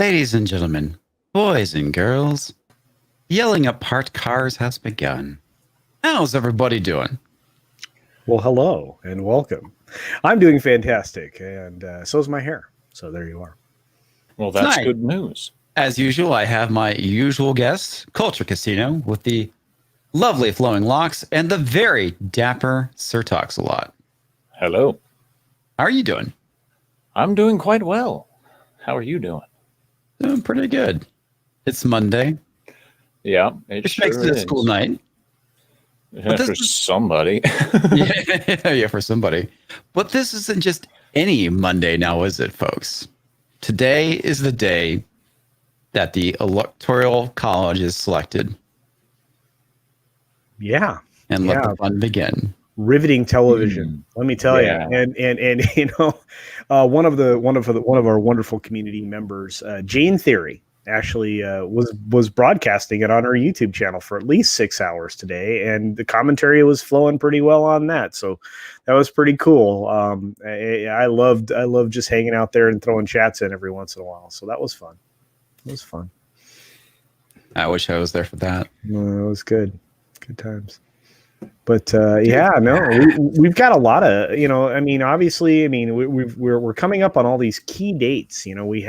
Ladies and gentlemen, boys and girls, Yelling at Parked Cars has begun. How's everybody doing? Well, hello and welcome. I'm doing fantastic, and so is my hair. So there you are. Well, that's Tonight, good news. As usual, I have my usual guest, Culture Casino, with the lovely flowing locks and the very dapper Sir TalksAlot. Hello. How are you doing? I'm doing quite well. How are you doing? Doing pretty good. It's Monday. Yeah, it Which sure makes it a is. school night. Yeah, for somebody. yeah, for somebody. But this isn't just any Monday now, is it, folks? Today is the day that the Electoral College is selected. Yeah. And let the fun begin. Riveting television, let me tell you. And you know, one of our wonderful community members, Jane Theory, actually was broadcasting it on her YouTube channel for at least 6 hours today, and the commentary was flowing pretty well on that. So that was pretty cool. I loved just hanging out there and throwing chats in every once in a while. So that was fun. It was fun. I wish I was there for that. It was good. Good times. But we've got a lot of, you know, I mean, obviously, I mean, we're coming up on all these key dates. You know, we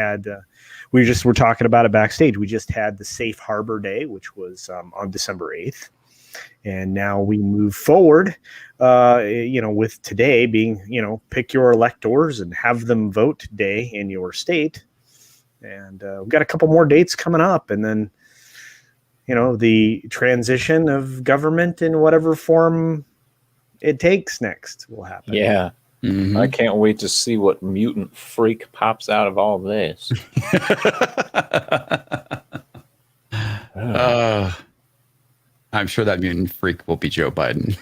were talking about it backstage. We just had the Safe Harbor Day, which was on December 8th. And now we move forward, you know, with today being, you know, pick your electors and have them vote day in your state. And we've got a couple more dates coming up, and then, you know, the transition of government in whatever form it takes next will happen. Yeah. Mm-hmm. I can't wait to see what mutant freak pops out of all this. I'm sure that mutant freak will be Joe Biden.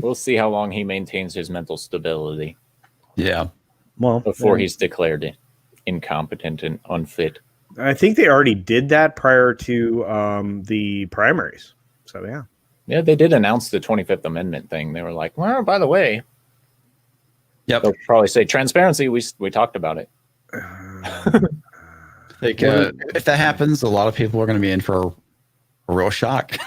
We'll see how long he maintains his mental stability. Yeah. Well, before he's declared incompetent and unfit. I think they already did that prior to the primaries. So, yeah. Yeah, they did announce the 25th Amendment thing. They were like, well, by the way. Yep. They'll probably say transparency. We talked about it. If that happens, a lot of people are going to be in for a real shock.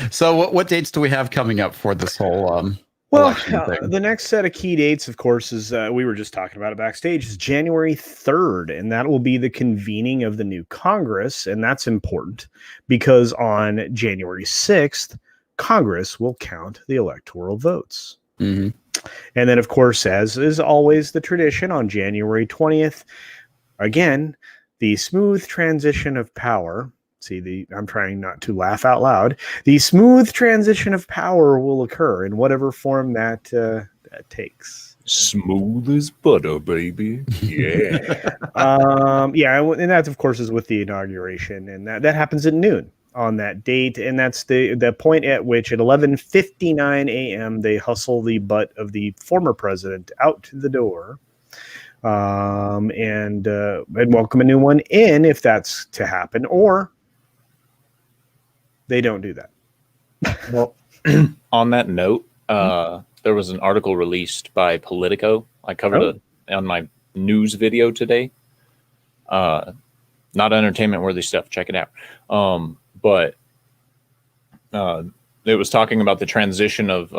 So what dates do we have coming up for this whole Well, the next set of key dates, of course, is we were just talking about it backstage, is January 3rd, and that will be the convening of the new Congress, and that's important because on January 6th, Congress will count the electoral votes. Mm-hmm. And then, of course, as is always the tradition, on January 20th, again, the smooth transition of power. I'm trying not to laugh out loud. The smooth transition of power will occur in whatever form that takes. Smooth as butter, baby. Yeah. And that, of course, is with the inauguration, and that happens at noon on that date, and that's the point at which at 11:59 a.m. they hustle the butt of the former president out to the door. And welcome a new one in if that's to happen, or they don't do that. Well, on that note, there was an article released by Politico. I covered it on my news video today. Not entertainment worthy stuff. Check it out. But it was talking about the transition of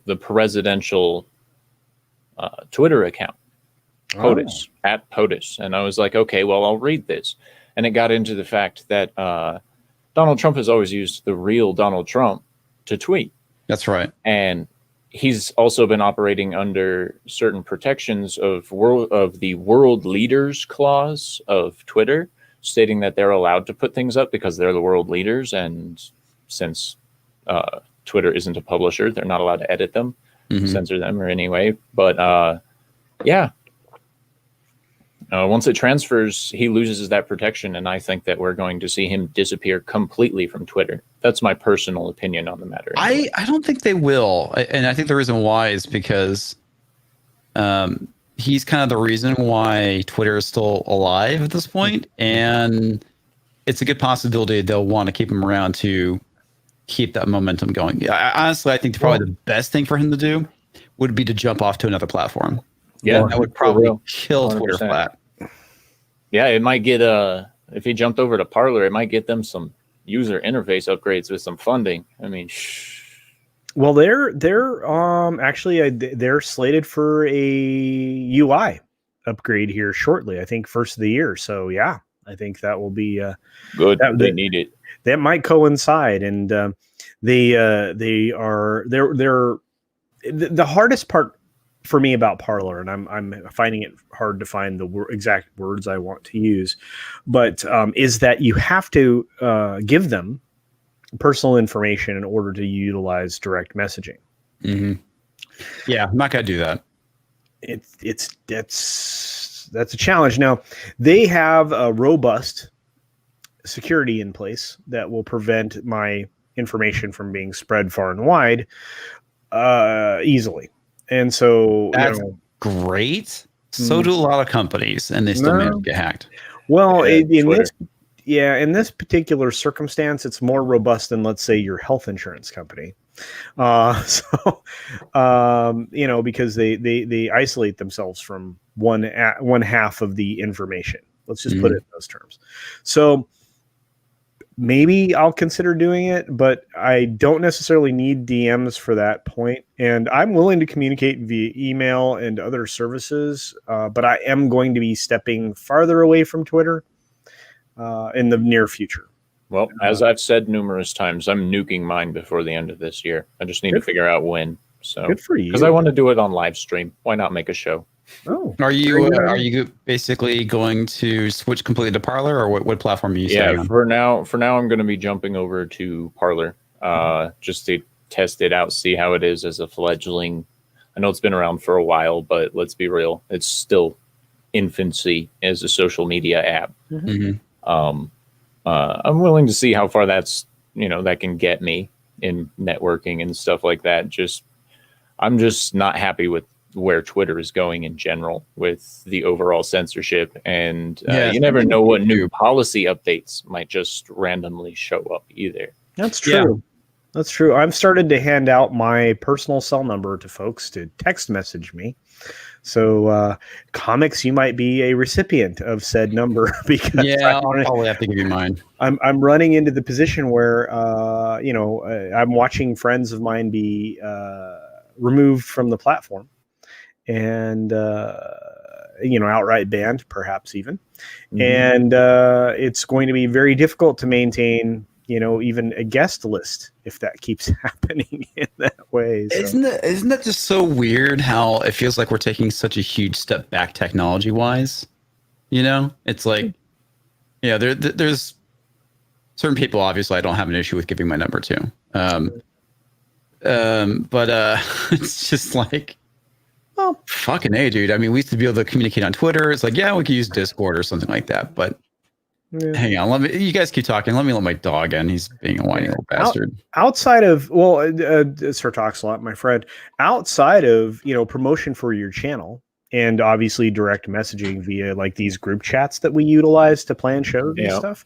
the presidential Twitter account. POTUS, at POTUS. And I was like, okay, well, I'll read this. And it got into the fact that Donald Trump has always used the real Donald Trump to tweet. That's right. And he's also been operating under certain protections of the world leaders clause of Twitter, stating that they're allowed to put things up because they're the world leaders. And since Twitter isn't a publisher, they're not allowed to edit them, censor them or anyway. But yeah. Once it transfers, he loses that protection, and I think that we're going to see him disappear completely from Twitter. That's my personal opinion on the matter. I don't think they will, and I think the reason why is because he's kind of the reason why Twitter is still alive at this point, and it's a good possibility they'll want to keep him around to keep that momentum going. Honestly, I think probably the best thing for him to do would be to jump off to another platform. Yeah, that would probably kill Twitter flat. Yeah, it might get if he jumped over to Parler, it might get them some user interface upgrades with some funding. I mean, well, they're actually they're slated for a UI upgrade here shortly. I think first of the year. So yeah, I think that will be good. They need it. That might coincide, and they're the hardest part for me about Parler, and I'm finding it hard to find the exact words I want to use, but is that you have to give them personal information in order to utilize direct messaging. Mm-hmm. Yeah, I'm not gonna do that. That's a challenge. Now they have a robust security in place that will prevent my information from being spread far and wide easily. And so that's great. So do a lot of companies, and they still manage to get hacked. Well, in this particular circumstance, it's more robust than, let's say, your health insurance company. Because they isolate themselves from one half of the information. Let's just put it in those terms. So maybe I'll consider doing it, but I don't necessarily need DMs for that point. And I'm willing to communicate via email and other services, but I am going to be stepping farther away from Twitter in the near future. Well, as I've said numerous times, I'm nuking mine before the end of this year. I just need to figure out when. So good for you. Because I want to do it on live stream. Why not make a show? Oh, are you basically going to switch completely to Parler, or what platform are you staying on? For now I'm going to be jumping over to Parler just to test it out, see how it is as a fledgling. I know it's been around for a while, but let's be real, it's still infancy as a social media app. Mm-hmm. I'm willing to see how far that can get me in networking and stuff like that. I'm just not happy with where Twitter is going in general with the overall censorship, and you never know what new policy updates might just randomly show up either. That's true. Yeah. That's true. I've started to hand out my personal cell number to folks to text message me. So Comix, you might be a recipient of said number because I'll probably have to give you mine. I'm running into the position where I'm watching friends of mine be removed from the platform and outright banned, perhaps even. Mm-hmm. And it's going to be very difficult to maintain even a guest list if that keeps happening in that way. So. Isn't that just so weird how it feels like we're taking such a huge step back technology wise? It's like, there's certain people, obviously I don't have an issue with giving my number to. But it's just like, well, fucking A, dude. I mean, we used to be able to communicate on Twitter. It's like, we could use Discord or something like that, but hang on, you guys keep talking. Let me let my dog in. He's being a whiny little bastard. Outside of, Sir TalksAlot, my friend, outside of, promotion for your channel and obviously direct messaging via like these group chats that we utilize to plan shows and stuff,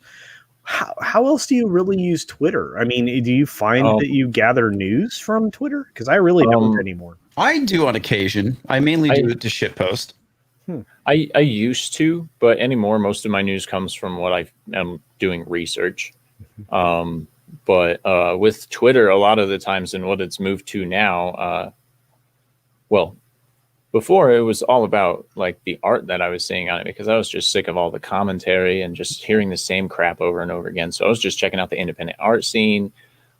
how else do you really use Twitter? I mean, do you find that you gather news from Twitter? Because I really don't anymore. I do on occasion. I mainly do it to shitpost. I used to, but anymore, most of my news comes from what I am doing research. But with Twitter, a lot of the times and what it's moved to now, before it was all about like the art that I was seeing on it because I was just sick of all the commentary and just hearing the same crap over and over again. So I was just checking out the independent art scene.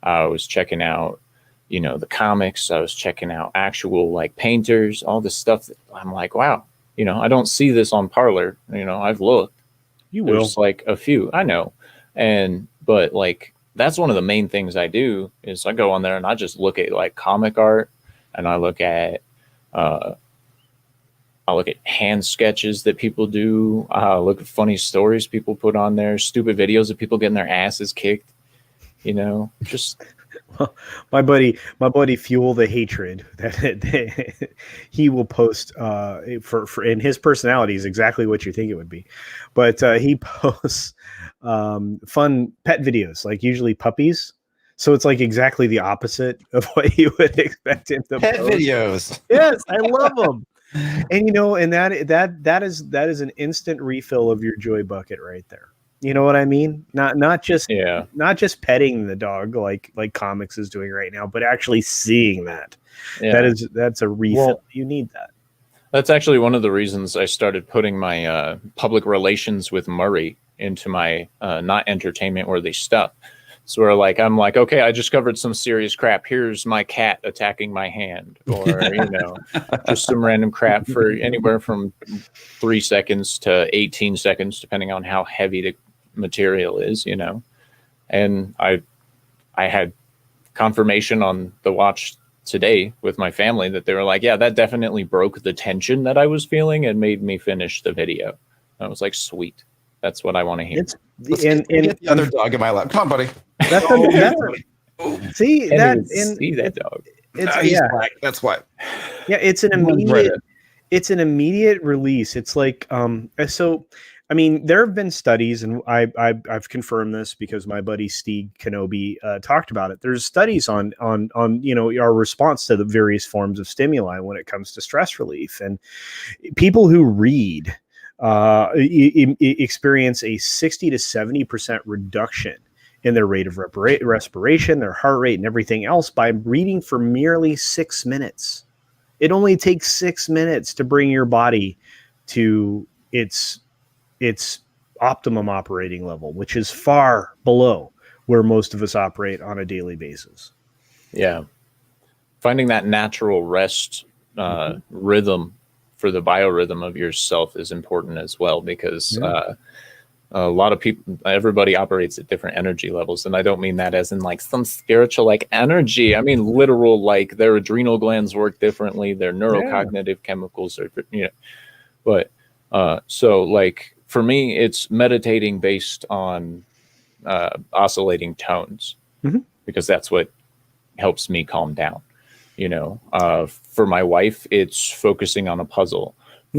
I was checking out, the comics. I was checking out actual like painters, all this stuff that I'm like, wow. I don't see this on Parler. I've looked. There's like a few. I know. But like, that's one of the main things I do is I go on there and I just look at like comic art and I look at hand sketches that people do. Look at funny stories people put on there, stupid videos of people getting their asses kicked, just. Well, my buddy Fuel the Hatred that he will post for in his personality is exactly what you think it would be, but he posts fun pet videos, like usually puppies. So it's like exactly the opposite of what you would expect him to pet post. videos. Yes, I love them. And and that is an instant refill of your joy bucket right there. You know what I mean? Not just petting the dog like Comix is doing right now, but actually seeing that. Yeah. That's a refill. Well, you need that. That's actually one of the reasons I started putting my public relations with Murray into my not entertainment worthy stuff. So I'm like, okay, I just covered some serious crap. Here's my cat attacking my hand, or just some random crap for anywhere from 3 seconds to 18 seconds, depending on how heavy the material is, And I had confirmation on the watch today with my family that they were like, yeah, that definitely broke the tension that I was feeling and made me finish the video. And I was like, sweet, that's what I want to hear. Get the other dog in my lap. Come on, buddy. See that dog. He's black. That's why. Yeah, it's an immediate release. It's like so. I mean, there have been studies, and I've confirmed this because my buddy Steve Kenobi talked about it. There's studies on our response to the various forms of stimuli when it comes to stress relief, and people who read experience a 60 to 70% reduction in their rate of respiration, their heart rate, and everything else by reading for merely 6 minutes. It only takes 6 minutes to bring your body to its optimum operating level, which is far below where most of us operate on a daily basis. Yeah. Finding that natural rest rhythm for the biorhythm of yourself is important as well, because a lot of people, everybody operates at different energy levels. And I don't mean that as in like some spiritual energy. I mean literal, like their adrenal glands work differently, their neurocognitive chemicals are, but so for me, it's meditating based on oscillating tones, because that's what helps me calm down. For my wife, it's focusing on a puzzle.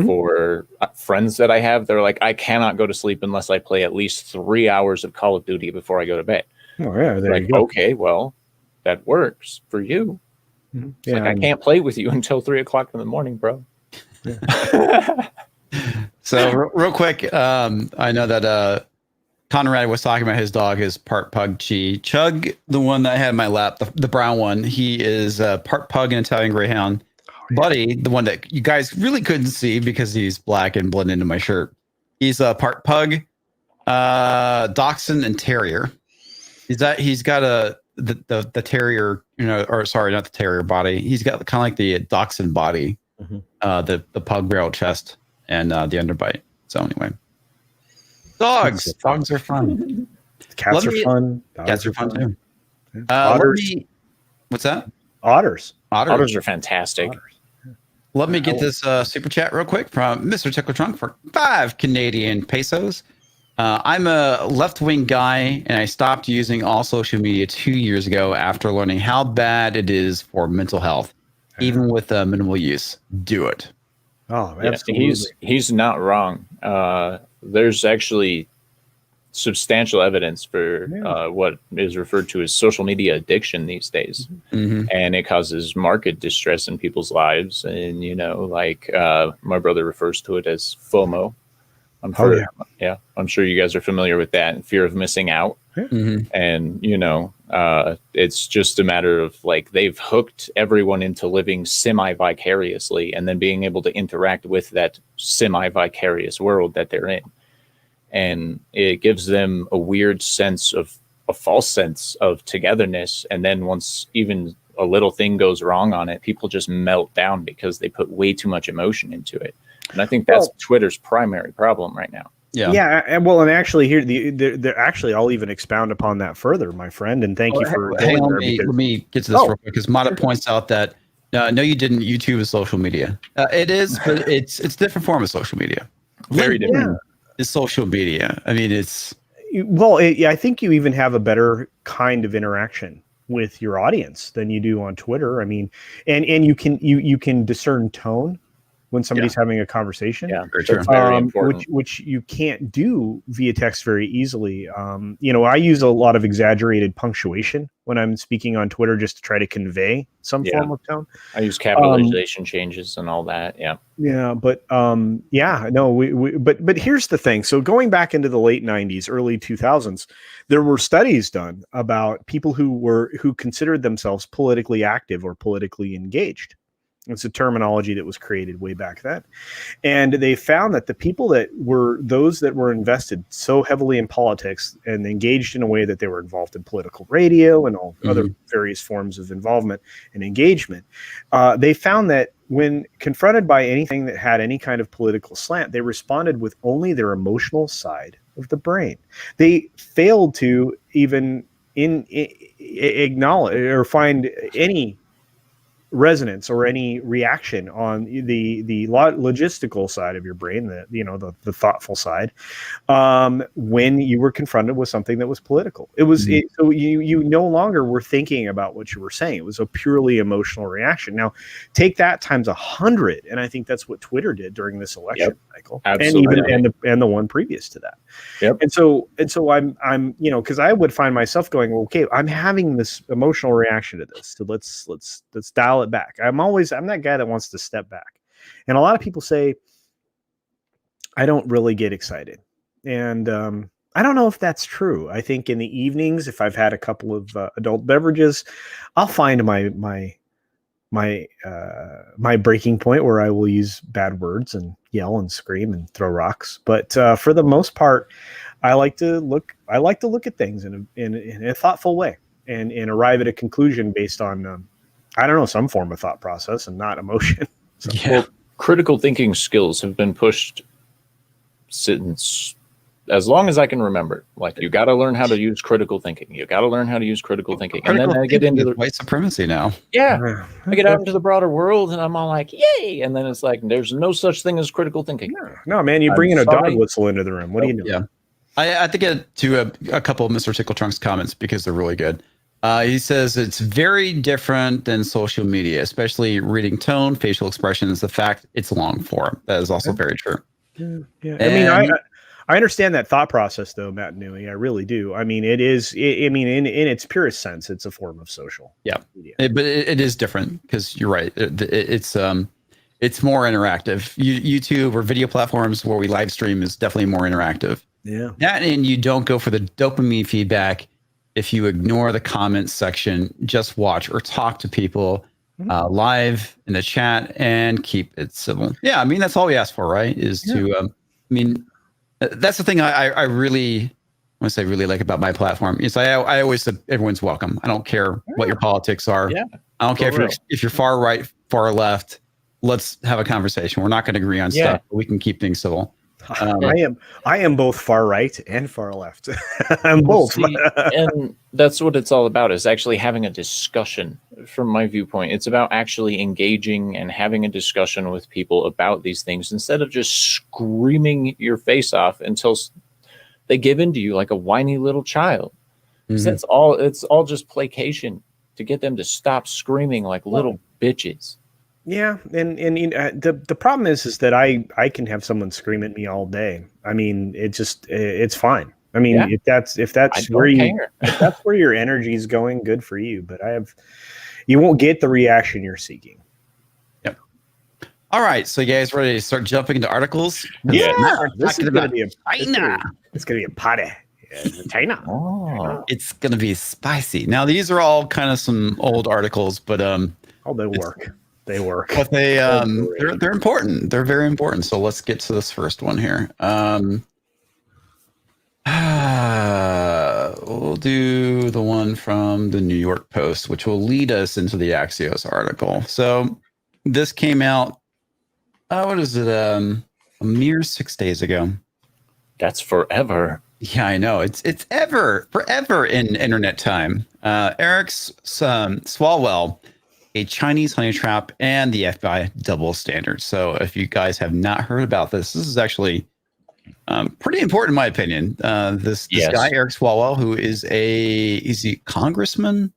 For friends that I have, they're like, I cannot go to sleep unless I play at least 3 hours of Call of Duty before I go to bed. Oh yeah, there you go. Okay, well, that works for you. Yeah, I can't play with you until 3 o'clock in the morning, bro. Yeah. So real quick, I know that Conrad was talking about his dog is part pug Chi. Chug, the one that I had in my lap, the brown one, he is part pug and Italian Greyhound. Buddy, the one that you guys really couldn't see because he's black and blended into my shirt. He's a part pug, dachshund, and terrier. He's got the terrier, or sorry, not the terrier body. He's got kind of like the dachshund body, the pug barrel chest, and the underbite. So anyway, dogs are fun. Cats are fun. Cats are fun too. Otters. What's that? Otters. Otters are fantastic. Let me get this super chat real quick from Mr. Tickle Trunk for 5 Canadian pesos. I'm a left-wing guy, and I stopped using all social media 2 years ago after learning how bad it is for mental health, even with minimal use. Do it. Oh, absolutely. He's not wrong. There's actually substantial evidence for what is referred to as social media addiction these days, and it causes marked distress in people's lives. And my brother refers to it as FOMO. I'm sure you guys are familiar with that, and fear of missing out. And it's just a matter of they've hooked everyone into living semi-vicariously and then being able to interact with that semi-vicarious world that they're in. And it gives them a false sense of togetherness. And then once even a little thing goes wrong on it, people just melt down because they put way too much emotion into it. And I think that's Twitter's primary problem right now. Yeah. And actually here, actually, I'll even expound upon that further, my friend. And thank you for let me get to this real quick, because Mata points out that no, you didn't. YouTube is social media. It is, but it's a different form of social media. Very different. Yeah. Is social media. I mean, I think you even have a better kind of interaction with your audience than you do on Twitter. I mean, and you can discern tone when somebody's having a conversation. Yeah, Very true. that's very important. Which you can't do via text very easily. I use a lot of exaggerated punctuation when I'm speaking on Twitter just to try to convey some form of tone. I use capitalization changes and all that. Yeah. Yeah, but but here's the thing. So going back into the late 90s, early 2000s, there were studies done about people who considered themselves politically active or politically engaged. It's a terminology that was created way back then. And they found that the people that were invested so heavily in politics and engaged in a way that they were involved in political radio and all other various forms of involvement and engagement, they found that when confronted by anything that had any kind of political slant, they responded with only their emotional side of the brain. They failed to even acknowledge or find any resonance or any reaction on the logistical side of your brain, the thoughtful side, when you were confronted with something that was political. It was so you no longer were thinking about what you were saying. It was a purely emotional reaction. Now take that times 100, and I think that's what Twitter did during this election cycle, absolutely. and the one previous to that. Yep. And so I'm because I would find myself going, well, okay, I'm having this emotional reaction to this, so let's dial it back. I'm that guy that wants to step back. And a lot of people say I don't really get excited. And I don't know if that's true. I think in the evenings, if I've had a couple of adult beverages, I'll find my breaking point where I will use bad words and yell and scream and throw rocks. But for the most part, I like to look at things in a thoughtful way and arrive at a conclusion based on some form of thought process and not emotion. So. Well, critical thinking skills have been pushed since as long as I can remember. Like, you got to learn how to use critical thinking. You got to learn how to use critical thinking. And then I get into the white supremacy now. Yeah. I get out into the broader world and I'm all like, yay. And then it's like, there's no such thing as critical thinking. No, man, you bring in a dog whistle into the room. What do you do? Yeah. I think to a couple of Mr. Tickle Trunk's comments because they're really good. He says it's very different than social media, especially reading tone, facial expressions, the fact it's long form. That is also very true. Yeah. I mean, I understand that thought process, though, Matt Newey. I really do. I mean, it is. In its purest sense, it's a form of social. Yeah, but it is different because you're right. It's more interactive. YouTube or video platforms where we live stream is definitely more interactive. Yeah, that, and you don't go for the dopamine feedback. If you ignore the comments section, just watch or talk to people live in the chat and keep it civil. Yeah, I mean, that's all we ask for, right? Is to, that's the thing I really like about my platform. Is I always said everyone's welcome. I don't care what your politics are. Yeah. I don't care if you're far right, far left. Let's have a conversation. We're not going to agree on stuff, but we can keep things civil. I am both far right and far left. I'm both. And that's what it's all about, is actually having a discussion. From my viewpoint, it's about actually engaging and having a discussion with people about these things instead of just screaming your face off until they give in to you like a whiny little child. That's all. It's all just placation to get them to stop screaming like little bitches. Yeah, and the problem is that I can have someone scream at me all day. I mean, it's fine. I mean, if that's where your energy is going, good for you. But you won't get the reaction you're seeking. Yep. All right, so you guys ready to start jumping into articles? Yeah, this is going to be China. It's going to be a party. China. Oh, it's going to be spicy. Now, these are all kind of some old articles, but they work. They work. But they're important. They're very important. So let's get to this first one here. We'll do the one from the New York Post, which will lead us into the Axios article. So this came out, what is it? A mere 6 days ago. That's forever. Yeah, I know. It's forever in internet time. Eric Swalwell, a Chinese honey trap, and the FBI double standard. So if you guys have not heard about this is actually pretty important in my opinion. This guy, Eric Swalwell, who is he's a congressman.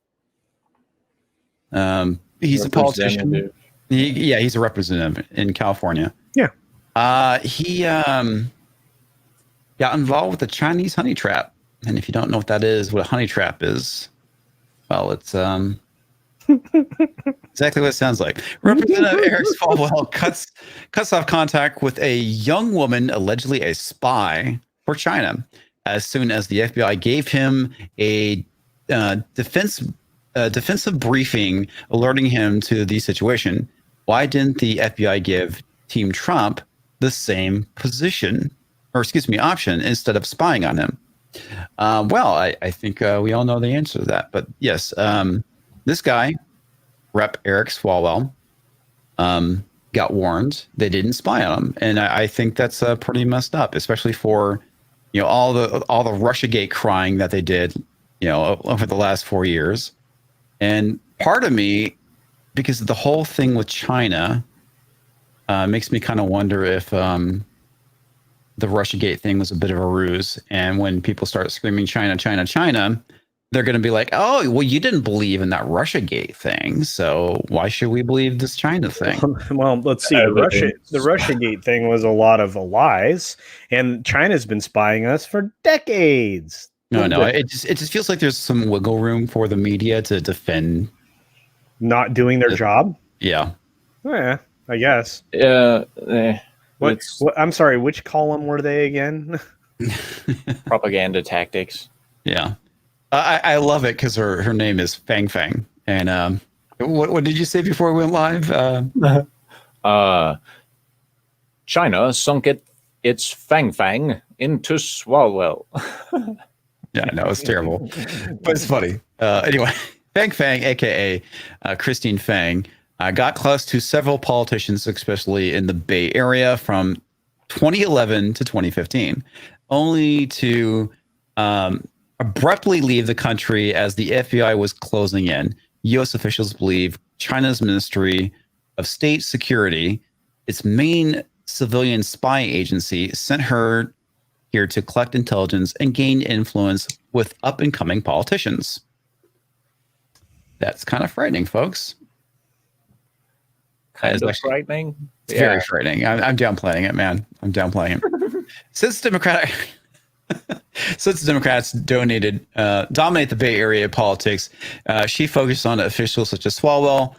He's a politician. He's a representative in California. Yeah. He got involved with the Chinese honey trap. And if you don't know what that is, what a honey trap is, well, it's exactly what it sounds like. Representative Eric Swalwell cuts off contact with a young woman, allegedly a spy for China, as soon as the FBI gave him a defensive briefing alerting him to the situation. Why didn't the FBI give Team Trump the same option instead of spying on him? Well, I think we all know the answer to that. But yes, this guy, Rep. Eric Swalwell, got warned they didn't spy on him, and I think that's pretty messed up, especially for all the Russiagate crying that they did over the last 4 years. And part of me, because of the whole thing with China, makes me kind of wonder if the Russiagate thing was a bit of a ruse. And when people start screaming China, China, China, they're going to be like, oh, well, you didn't believe in that Russiagate thing, so why should we believe this China thing? Well, let's see. The Russiagate thing was a lot of lies, and China's been spying us for decades. No, it just feels like there's some wiggle room for the media to defend not doing their job. Yeah. Yeah, I guess. What, I'm sorry, which column were they again? Propaganda tactics. Yeah. I love it because her name is Fang Fang. And what did you say before we went live? China sunk its Fang Fang into Swalwell. Yeah, no, it's terrible. But it's funny. Anyway, Fang Fang, a.k.a. Christine Fang, got close to several politicians, especially in the Bay Area from 2011 to 2015, only to abruptly leave the country as the FBI was closing in. U.S. officials believe China's Ministry of State Security, its main civilian spy agency, sent her here to collect intelligence and gain influence with up-and-coming politicians. That's kind of frightening, folks. Kind of frightening? It's very frightening. I'm downplaying it, man. I'm downplaying it. Since Democrats dominate the Bay Area politics, she focused on officials such as Swalwell,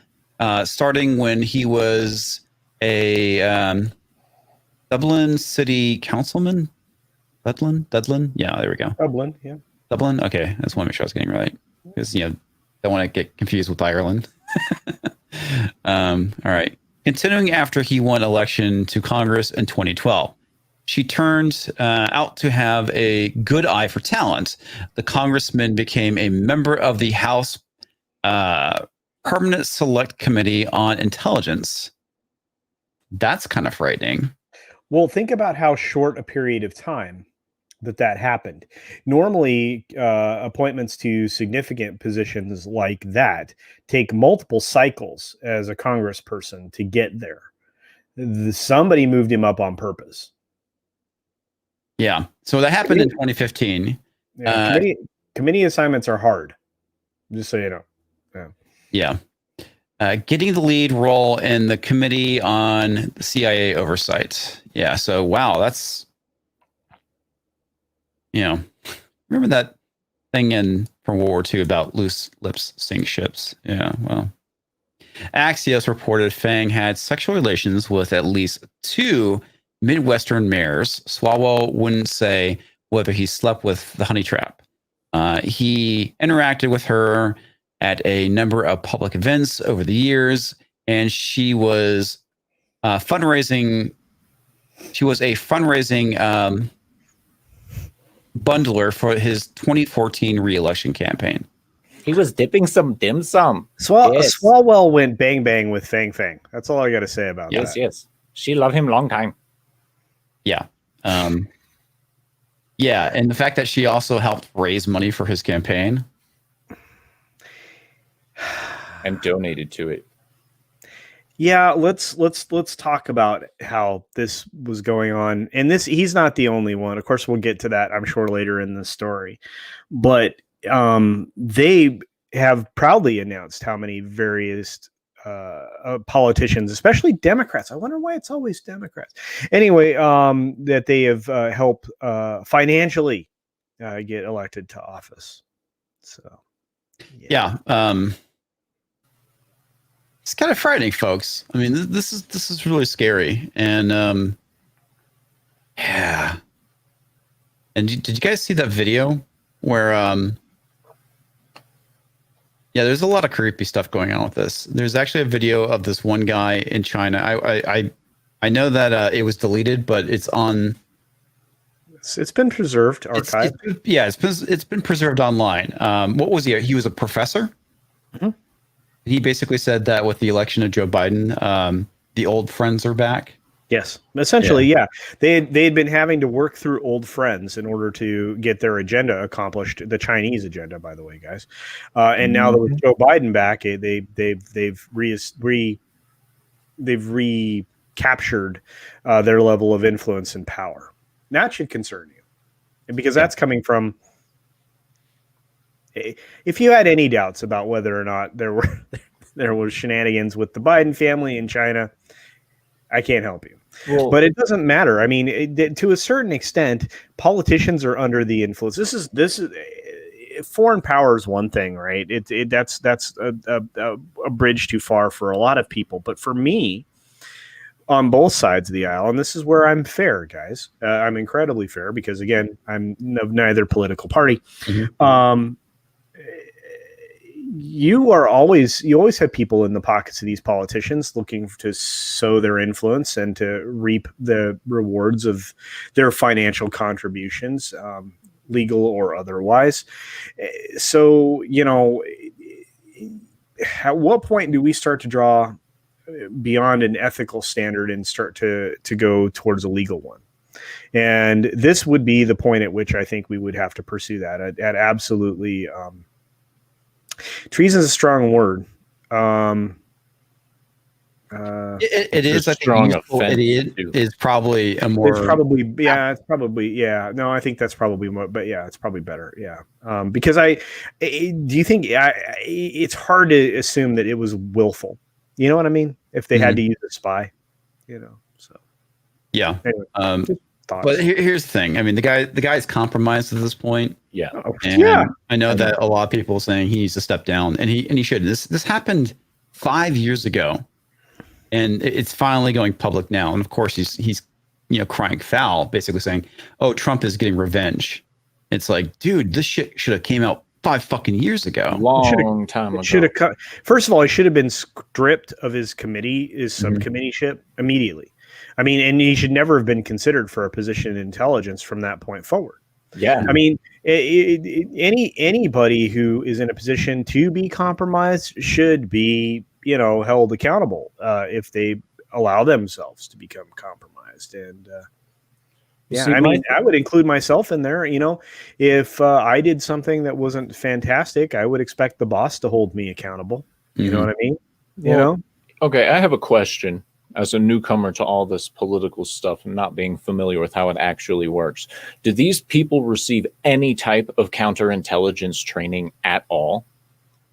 starting when he was a Dublin city councilman. Dublin? Yeah, there we go. Dublin, yeah. Dublin? Okay, I just want to make sure I was getting it right. Because, don't want to get confused with Ireland. All right. Continuing after he won election to Congress in 2012. She turned out to have a good eye for talent. The congressman became a member of the House Permanent Select Committee on Intelligence. That's kind of frightening. Well, think about how short a period of time that happened. Normally, appointments to significant positions like that take multiple cycles as a congressperson to get there. Somebody moved him up on purpose. Yeah. So that happened in 2015. Yeah, committee assignments are hard, just so you know. Yeah. Getting the lead role in the Committee on the CIA Oversight. Yeah. So, wow, that's, remember that thing from World War II about loose lips sink ships? Yeah, well. Axios reported Fang had sexual relations with at least 2 Midwestern mayors. Swalwell wouldn't say whether he slept with the honey trap. He interacted with her at a number of public events over the years, and she was fundraising. She was a fundraising bundler for his 2014 re-election campaign. He was dipping some dim sum. Swalwell went bang bang with Fang Fang. That's all I got to say about that. Yes. She loved him long time. Yeah. Yeah, and the fact that she also helped raise money for his campaign. And donated to it. Yeah, let's talk about how this was going on. And he's not the only one. Of course, we'll get to that, I'm sure, later in the story. But they have proudly announced how many various politicians, especially Democrats. I wonder why it's always Democrats. Anyway, that they have helped financially get elected to office. So, yeah. It's kind of frightening, folks. I mean, this is really scary, and yeah. And did you guys see that video where yeah, there's a lot of creepy stuff going on with this. There's actually a video of this one guy in China. I know that it was deleted, but it's on. It's been preserved, archived. It's been preserved online. What was he? He was a professor. Mm-hmm. He basically said that with the election of Joe Biden, the old friends are back. Yes, essentially, yeah. They had been having to work through old friends in order to get their agenda accomplished. The Chinese agenda, by the way, guys. And now that with Joe Biden back, they've recaptured their level of influence and power. That should concern you, because that's coming from. If you had any doubts about whether or not there was shenanigans with the Biden family in China, I can't help you. Well, but it doesn't matter. I mean, to a certain extent, politicians are under the influence. This is foreign power is one thing, right? That's a bridge too far for a lot of people. But for me, on both sides of the aisle, and this is where I'm fair, guys. I'm incredibly fair because, again, I'm of neither political party. Mm-hmm. You always have people in the pockets of these politicians looking to sow their influence and to reap the rewards of their financial contributions, legal or otherwise. So, at what point do we start to draw beyond an ethical standard and start to go towards a legal one? And this would be the point at which I think we would have to pursue that at absolutely. Treason is a strong word. It is a strong offense. It is probably a more. It's probably. No, I think that's probably more. But yeah, it's probably better. Yeah, because do you think it's hard to assume that it was willful? You know what I mean? If they had to use a spy, So yeah. Anyway, but here's the thing. I mean, the guy's compromised at this point. Yeah. And I know that a lot of people are saying he needs to step down, and he should. This happened 5 years ago, and it's finally going public now. And of course, he's crying foul, basically saying, "Oh, Trump is getting revenge." It's like, dude, this shit should have came out 5 fucking years ago. Long time ago. Should have first of all, he should have been stripped of his subcommitteeship immediately. I mean, and he should never have been considered for a position in intelligence from that point forward. Yeah. I mean, anybody who is in a position to be compromised should be, held accountable if they allow themselves to become compromised. And I would include myself in there. If I did something that wasn't fantastic, I would expect the boss to hold me accountable. You know what I mean? Okay, I have a question. As a newcomer to all this political stuff and not being familiar with how it actually works, do these people receive any type of counterintelligence training at all?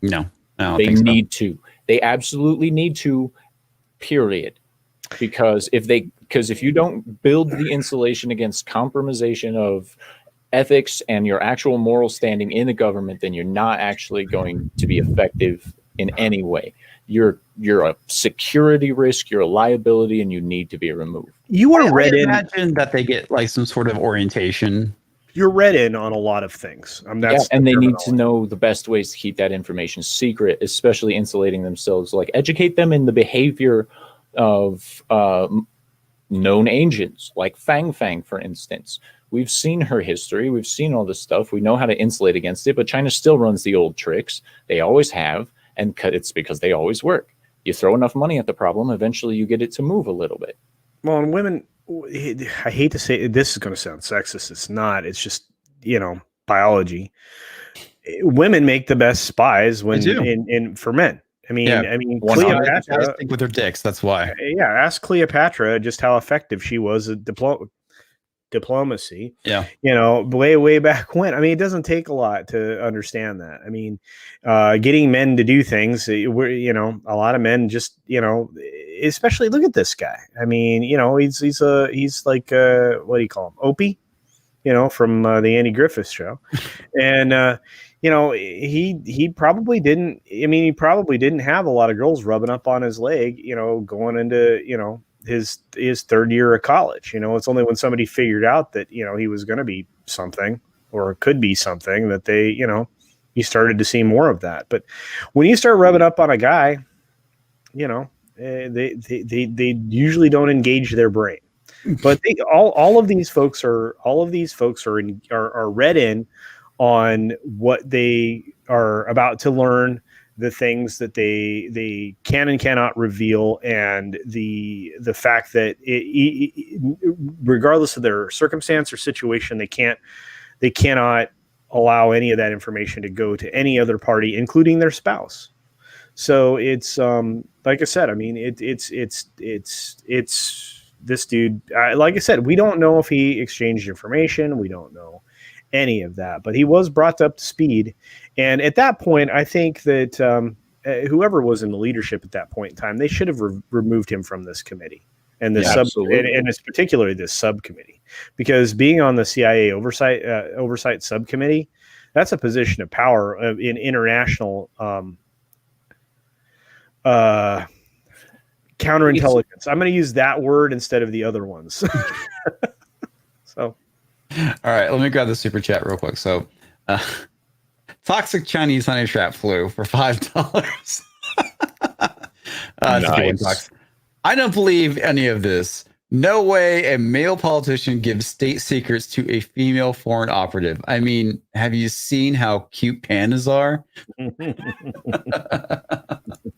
No, they need to. They absolutely need to, period. Because if you don't build the insulation against compromisation of ethics and your actual moral standing in the government, then you're not actually going to be effective in any way. You're a security risk, you're a liability, and you need to be removed. You are read in. Imagine that they get like some sort of orientation. You're read in on a lot of things. And they need to know the best ways to keep that information secret, especially insulating themselves. Like educate them in the behavior of known agents, like Fang Fang, for instance. We've seen her history. We've seen all this stuff. We know how to insulate against it, but China still runs the old tricks. They always have. And it's because they always work. You throw enough money at the problem, eventually you get it to move a little bit. Well, and women, I hate to say this is going to sound sexist. It's not. It's just, biology. Women make the best spies for men. I mean, Cleopatra with their dicks. That's why. Yeah, ask Cleopatra just how effective she was at diplomacy. Yeah. Way back when. I mean, it doesn't take a lot to understand that. I mean, getting men to do things, a lot of men just, especially look at this guy. I mean, he's like what do you call him? Opie, from the Andy Griffith Show, and he probably didn't. I mean, he probably didn't have a lot of girls rubbing up on his leg, going into his third year of college. It's only when somebody figured out that he was going to be something or could be something that they you started to see more of that. But when you start rubbing up on a guy, they usually don't engage their brain. But all of these folks are read in on what they are about to learn, the things that they can and cannot reveal, and the fact that regardless of their circumstance or situation, they cannot allow any of that information to go to any other party, including their spouse. So it's like I said, I mean, it's this dude. Like I said, we don't know if he exchanged information. We don't know any of that, but he was brought up to speed. And at that point, I think that whoever was in the leadership at that point in time, they should have removed him from this committee and the and it's particularly this subcommittee, because being on the CIA oversight subcommittee, that's a position of power in international counterintelligence. I'm going to use that word instead of the other ones. So. All right, let me grab the super chat real quick. So, toxic Chinese honey trap flu for $5. Nice. I don't believe any of this. No way a male politician gives state secrets to a female foreign operative. I mean, have you seen how cute pandas are?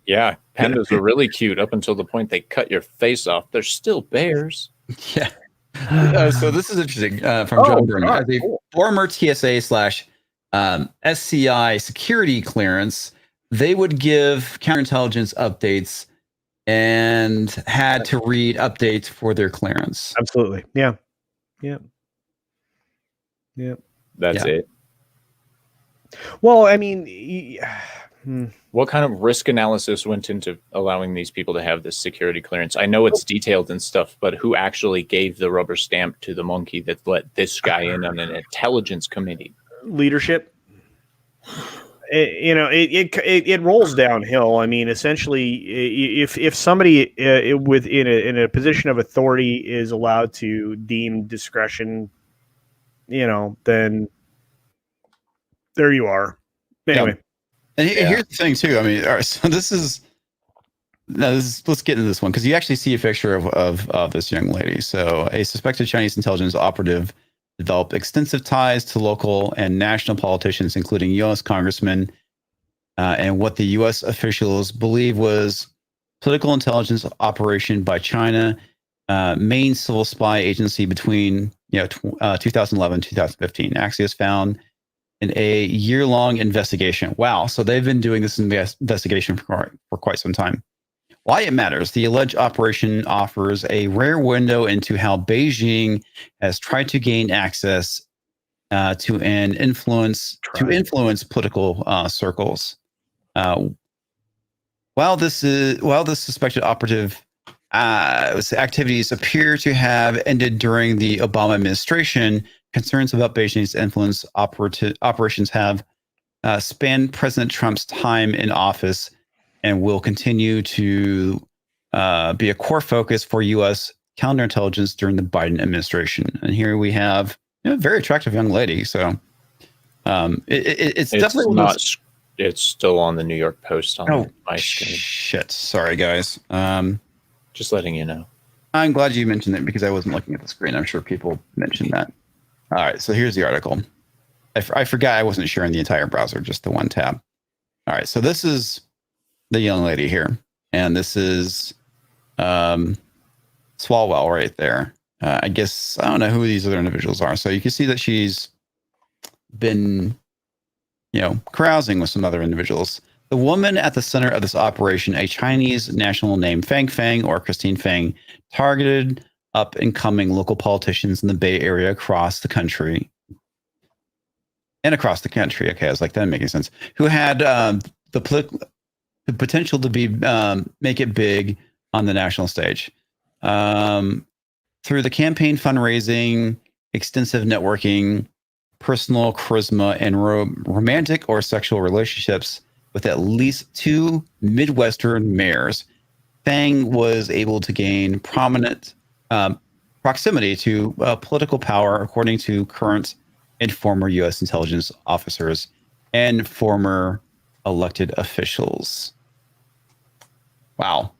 Yeah, pandas are really cute up until the point they cut your face off. They're still bears. Yeah. So this is interesting from John Burnham. As a former TSA / SCI security clearance, they would give counterintelligence updates and had to read updates for their clearance. Absolutely. Yeah. That's it. Well, I mean, what kind of risk analysis went into allowing these people to have this security clearance? I know it's detailed and stuff, but who actually gave the rubber stamp to the monkey that let this guy in on an intelligence committee? Leadership. It rolls downhill. I mean, essentially, if somebody in a position of authority is allowed to deem discretion, then there you are. Anyway. Yeah. And here's the thing too. I mean, all right, so let's get into this one, because you actually see a picture of this young lady. So a suspected Chinese intelligence operative developed extensive ties to local and national politicians, including U.S. congressmen, and what the U.S. officials believe was political intelligence operation by China, main civil spy agency between 2011 and 2015. Axios found in a year-long investigation. Wow. So they've been doing this investigation for quite some time. Why it matters. The alleged operation offers a rare window into how Beijing has tried to gain access to influence political circles. While this suspected operative activities appear to have ended during the Obama administration, concerns about Beijing's influence operations have spanned President Trump's time in office and will continue to be a core focus for U.S. counterintelligence during the Biden administration. And here we have a very attractive young lady. So it's definitely not. It's still on the New York Post on my screen. Shit. Sorry, guys. Just letting you know. I'm glad you mentioned it, because I wasn't looking at the screen. I'm sure people mentioned that. All right, so here's the article. I forgot I wasn't sharing the entire browser, just the one tab. All right, so this is the young lady here, and this is Swalwell right there. I guess I don't know who these other individuals are. So you can see that she's been, carousing with some other individuals. The woman at the center of this operation, a Chinese national named Fang Fang or Christine Fang, targeted up and coming local politicians in the Bay Area across the country. Okay, I was like, that making sense. Who had the potential to be make it big on the national stage. Through the campaign fundraising, extensive networking, personal charisma, and romantic or sexual relationships with at least 2 Midwestern mayors, Fang was able to gain prominent proximity to political power, according to current and former U.S. intelligence officers and former elected officials. Wow.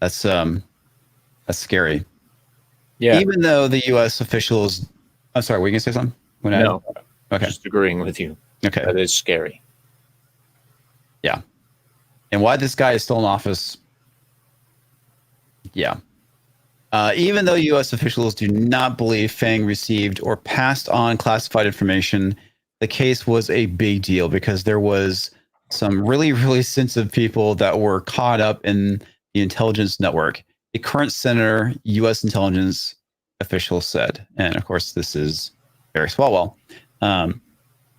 That's scary. Yeah. Even though the U.S. officials, I'm sorry, were you gonna say something? No. Okay. Just agreeing with you. Okay. That is scary. Yeah. And why this guy is still in office? Yeah. Even though U.S. officials do not believe Fang received or passed on classified information, the case was a big deal because there was some really, really sensitive people that were caught up in the intelligence network. A current senator, U.S. intelligence official said, and of course, this is Eric Swalwell,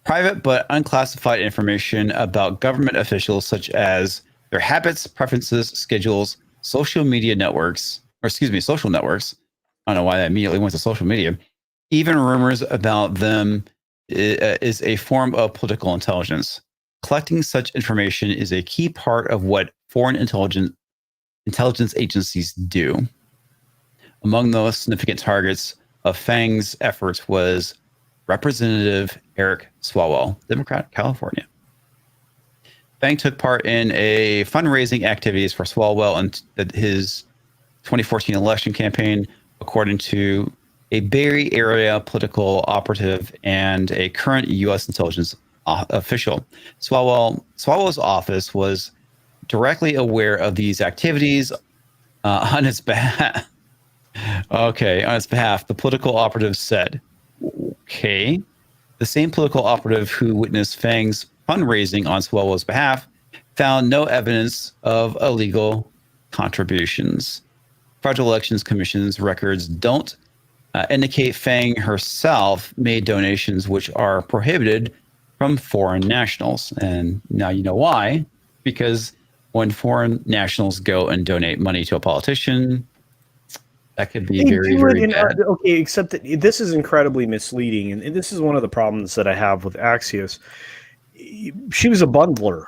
private but unclassified information about government officials, such as their habits, preferences, schedules, social networks. I don't know why that immediately went to social media. Even rumors about them is a form of political intelligence. Collecting such information is a key part of what foreign intelligence agencies do. Among those significant targets of Fang's efforts was Representative Eric Swalwell, Democrat, California. Fang took part in a fundraising activities for Swalwell and his 2014 election campaign, according to a Bay Area political operative and a current U.S. intelligence official. Swalwell's office was directly aware of these activities on its behalf. Okay, on its behalf, the political operative said. Okay. The same political operative who witnessed Fang's fundraising on Swalwell's behalf found no evidence of illegal contributions. Federal Elections Commission's records don't indicate Fang herself made donations which are prohibited from foreign nationals. And now you know why. Because when foreign nationals go and donate money to a politician, that could be very bad. Okay, except that this is incredibly misleading. And this is one of the problems that I have with Axios. She was a bundler.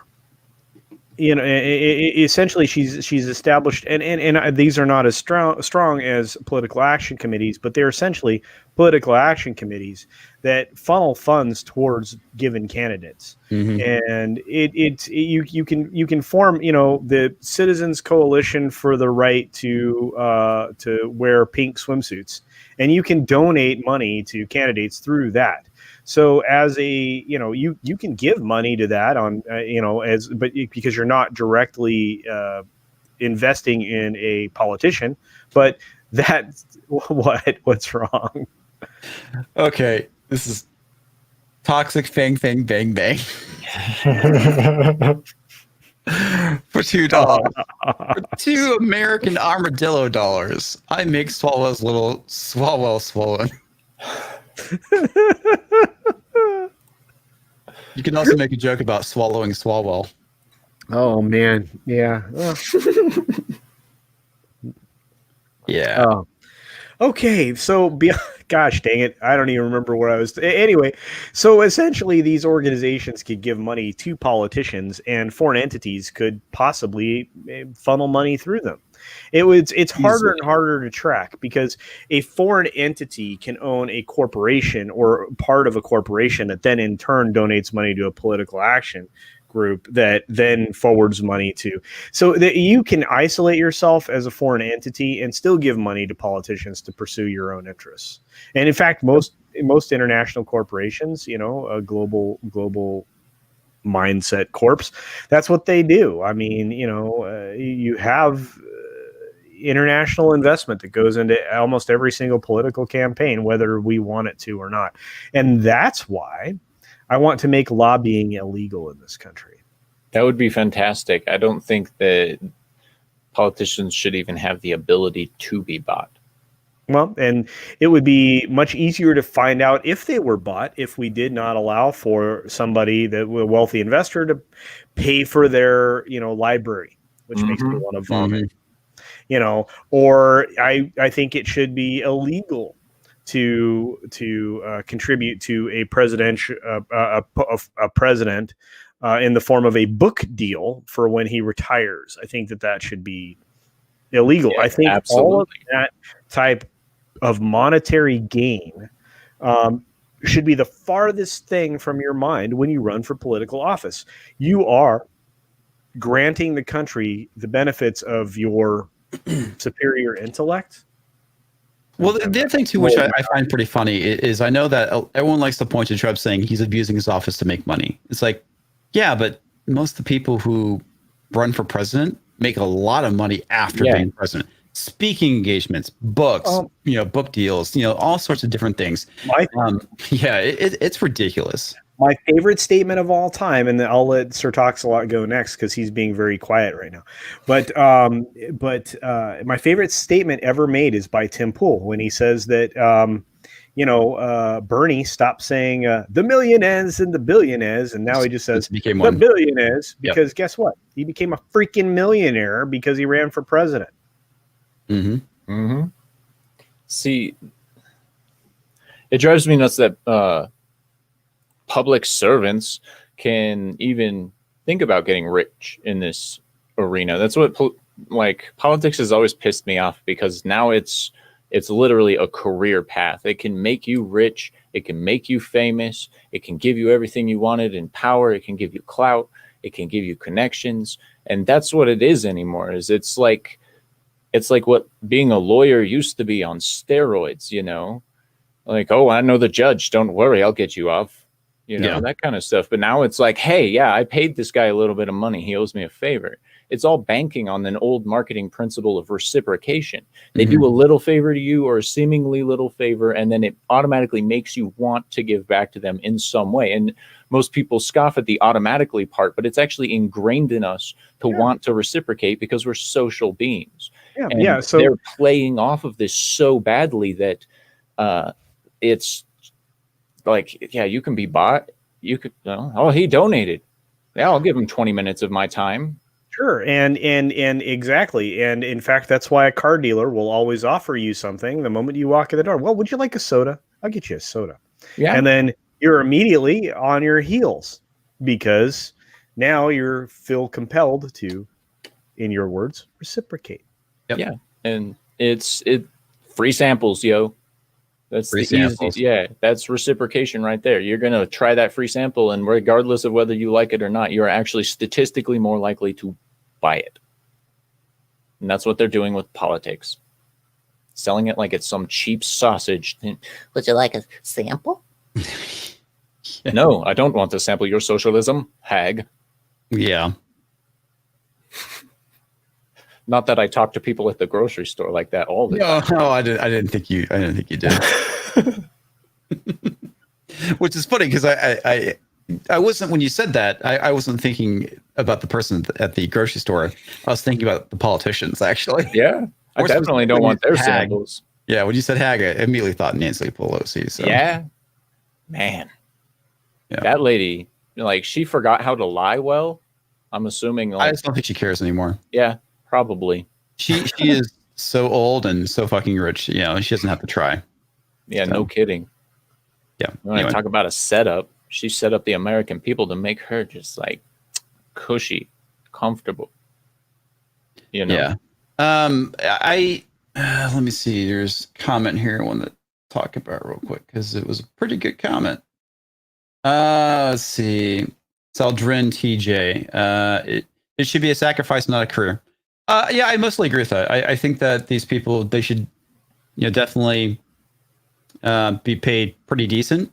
You know, essentially, she's established, and these are not as strong as political action committees, but they're essentially political action committees that funnel funds towards given candidates. Mm-hmm. And you can form, you know, the Citizens Coalition for the Right to wear pink swimsuits, and you can donate money to candidates through that. So as you can give money to that but because you're not directly investing in a politician, but what's wrong? Okay, this is toxic Fang bang bang. For $2. For 2 American armadillo dollars, I make Swalwell's little Swalwell swollen. You can also make a joke about swallowing Swalwell. Oh man, yeah. Yeah. Oh. Okay, so gosh dang it, I don't even remember what I was. Anyway, so essentially, these organizations could give money to politicians, and foreign entities could possibly funnel money through them. It's harder and harder to track because a foreign entity can own a corporation or part of a corporation that then in turn donates money to a political action group that then forwards money to. So that you can isolate yourself as a foreign entity and still give money to politicians to pursue your own interests. And in fact, most international corporations, you know, a global mindset corps, that's what they do. I mean, you know, you have international investment that goes into almost every single political campaign, whether we want it to or not. And that's why I want to make lobbying illegal in this country. That would be fantastic. I don't think that politicians should even have the ability to be bought. Well, and it would be much easier to find out if they were bought if we did not allow for somebody, a wealthy investor, to pay for their, library, which makes me want to vomit. Or I think it should be illegal to contribute to a president in the form of a book deal for when he retires. I think that should be illegal. Yeah, I think absolutely. all of that type of monetary gain should be the farthest thing from your mind when you run for political office. You are granting the country the benefits of your superior intellect. Well, the other thing too, which I find pretty funny, is I know that everyone likes to point to Trump saying he's abusing his office to make money. It's like, yeah, but most of the people who run for president make a lot of money after being president. Speaking engagements, books, book deals, all sorts of different things. It's ridiculous. My favorite statement of all time, and I'll let Sir TalksAlot go next because he's being very quiet right now. But my favorite statement ever made is by Tim Pool when he says that Bernie stopped saying the millionaires and the billionaires, and now he just says the billionaires because guess what? He became a freaking millionaire because he ran for president. See, it drives me nuts that public servants can even think about getting rich in this arena. That's what politics has always pissed me off, because now it's literally a career path. It can make you rich. It can make you famous. It can give you everything you wanted in power. It can give you clout. It can give you connections. And that's what it is anymore. It's like what being a lawyer used to be on steroids, like, oh, I know the judge. Don't worry. I'll get you off, that kind of stuff. But now it's like, hey, yeah, I paid this guy a little bit of money. He owes me a favor. It's all banking on an old marketing principle of reciprocation. They do a little favor to you, or a seemingly little favor, and then it automatically makes you want to give back to them in some way. And most people scoff at the automatically part, but it's actually ingrained in us to want to reciprocate because we're social beings. So they're playing off of this so badly that it's like, yeah, you can be bought. You could, he donated. Yeah, I'll give him 20 minutes of my time. Sure. And exactly. And in fact, that's why a car dealer will always offer you something the moment you walk in the door. Well, would you like a soda? I'll get you a soda. Yeah. And then you're immediately on your heels because now you feel compelled to, in your words, reciprocate. Yep. Yeah. And it's free samples, yo. That's free samples. That's reciprocation right there. You're going to try that free sample, and regardless of whether you like it or not, you're actually statistically more likely to buy it. And that's what they're doing with politics. Selling it like it's some cheap sausage. Would you like a sample? No, I don't want to sample your socialism, hag. Yeah. Not that I talk to people at the grocery store like that all the time. No, I didn't think you did. Which is funny because I wasn't, when you said that, I wasn't thinking about the person at the grocery store. I was thinking about the politicians, actually. Yeah, I definitely don't want their samples. Yeah, when you said hag, I immediately thought Nancy Pelosi. So. Yeah, man, that lady, she forgot how to lie well. I'm assuming. I just don't think she cares anymore. Yeah. Probably. She is so old and so fucking rich. She doesn't have to try. Yeah, so. No kidding. Yeah. When I talk about a setup, she set up the American people to make her just cushy, comfortable. Yeah. Let me see. There's a comment here I want to talk about real quick because it was a pretty good comment. Let's see. Saldrin TJ. It should be a sacrifice, not a career. Yeah, I mostly agree with that. I think that these people, they should, definitely be paid pretty decent.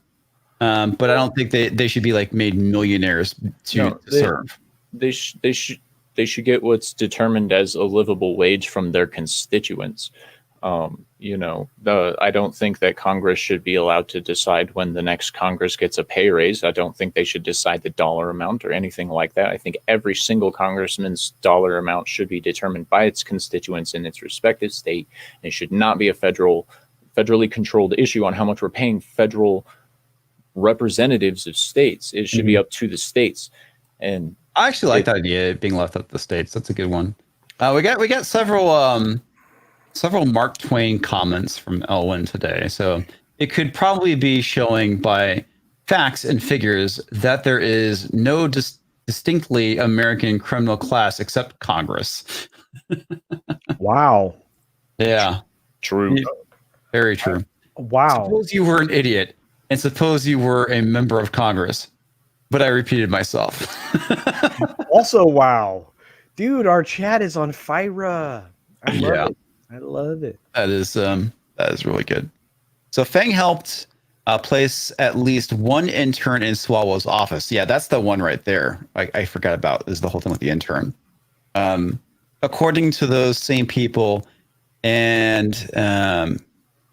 But I don't think they should be made millionaires to serve. They should get what's determined as a livable wage from their constituents. I don't think that Congress should be allowed to decide when the next Congress gets a pay raise. I don't think they should decide the dollar amount or anything like that. I think every single congressman's dollar amount should be determined by its constituents in its respective state. It should not be a federally controlled issue on how much we're paying federal representatives of states. It should be up to the states. And I actually like that idea being left up to the states. That's a good one. We got several Mark Twain comments from Elwin today. So it could probably be showing by facts and figures that there is no distinctly American criminal class except Congress. Wow. Yeah. True. Very true. Wow. Suppose you were an idiot and suppose you were a member of Congress. But I repeated myself. Also, wow. Dude, our chat is on fire. I love it. I love it. That is really good. So Fang helped place at least one intern in Swalwell's office. Yeah, that's the one right there. I forgot about is the whole thing with the intern. According to those same people, and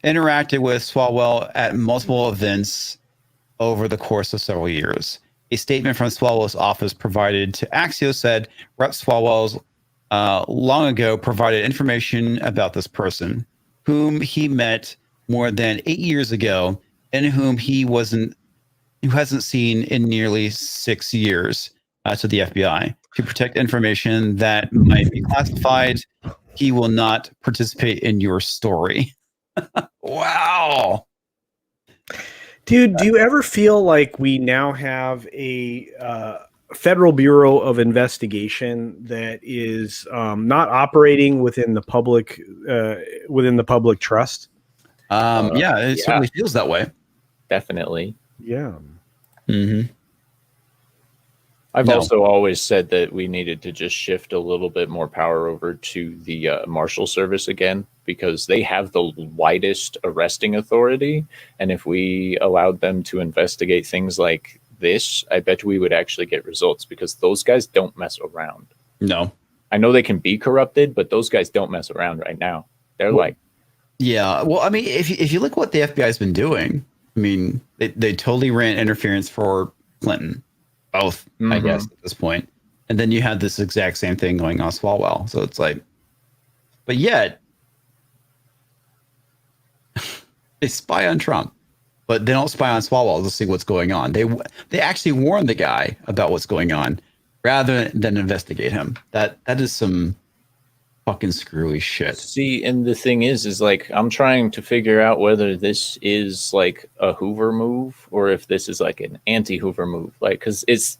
interacted with Swalwell at multiple events over the course of several years. A statement from Swalwell's office provided to Axios said Rep. Swalwell's long ago provided information about this person, whom he met more than 8 years ago, and whom he hasn't seen in nearly 6 years to the FBI to protect information that might be classified. He will not participate in your story. Wow. Dude, do you ever feel like we now have a Federal Bureau of Investigation that is not operating within the public trust? Yeah, it certainly feels that way. Definitely. Yeah. Mm-hmm. I've also always said that we needed to just shift a little bit more power over to the Marshal Service again, because they have the widest arresting authority. And if we allowed them to investigate things like this, I bet we would actually get results, because those guys don't mess around. No. I know they can be corrupted, but those guys don't mess around right now. They're Yeah. Well, I mean, if you look at what the FBI has been doing, I mean, they totally ran interference for Clinton. Both, I guess, at this point. And then you had this exact same thing going on Swalwell. So it's like, but yet they spy on Trump, but they don't spy on Swalwell to see what's going on. They actually warn the guy about what's going on rather than investigate him. That is some fucking screwy shit. See, and the thing is like, I'm trying to figure out whether this is like a Hoover move or if this is like an anti-Hoover move. Like, because it's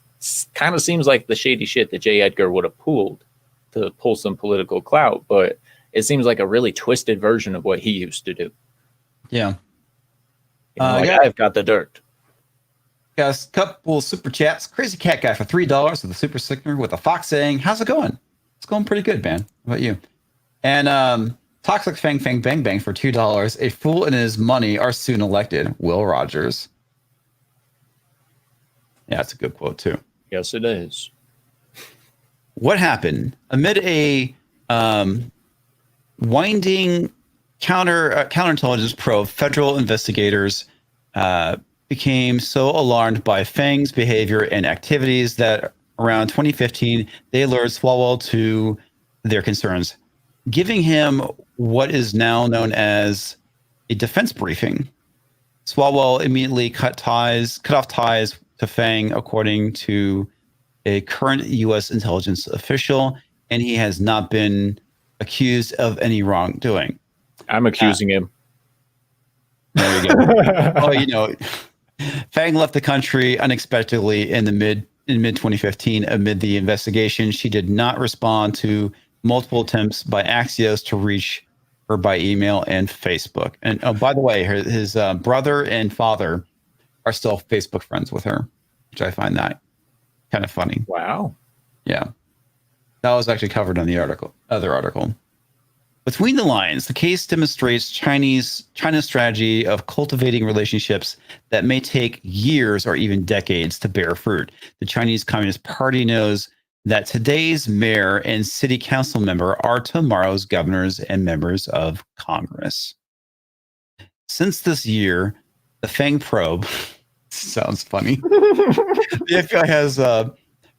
kind of seems like the shady shit that J. Edgar would have pulled to pull some political clout, but it seems like a really twisted version of what he used to do. Yeah. I've got the dirt. Got a couple super chats. Crazy Cat Guy for $3 with a super sticker with a fox saying, "How's it going?" It's going pretty good, man. How about you? And Toxic Fang Fang Bang Bang for $2. A fool and his money are soon elected. Will Rogers. Yeah, that's a good quote too. Yes, it is. What happened amid a winding counterintelligence probe? Federal investigators became so alarmed by Fang's behavior and activities that around 2015, they alerted Swalwell to their concerns, giving him what is now known as a defense briefing. Swalwell immediately cut off ties to Fang, according to a current U.S. intelligence official, and he has not been accused of any wrongdoing. I'm accusing him. There you go. Fang left the country unexpectedly in mid 2015 amid the investigation. She did not respond to multiple attempts by Axios to reach her by email and Facebook. And by the way, his brother and father are still Facebook friends with her, which I find that kind of funny. Wow. Yeah. That was actually covered in the other article. Between the lines, the case demonstrates China's strategy of cultivating relationships that may take years or even decades to bear fruit. The Chinese Communist Party knows that today's mayor and city council member are tomorrow's governors and members of Congress. Since this year, the Fang probe sounds funny. The FBI has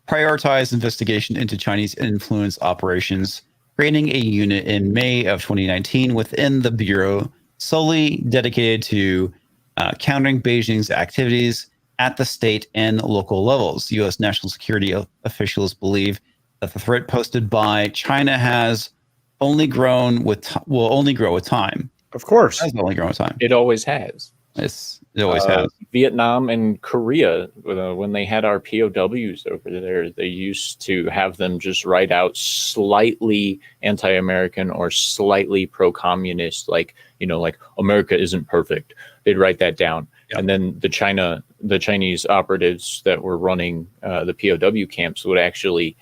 prioritized investigation into Chinese influence operations, creating a unit in May of 2019 within the Bureau solely dedicated to countering Beijing's activities at the state and local levels. U.S. national security officials believe that the threat posted by China has only grown will only grow with time. Of course. It has only grown with time. It always has. It always has. Vietnam and Korea, when they had our POWs over there, they used to have them just write out slightly anti-American or slightly pro-communist, like America isn't perfect. They'd write that down. Yep. And then the Chinese operatives that were running the POW camps would actually,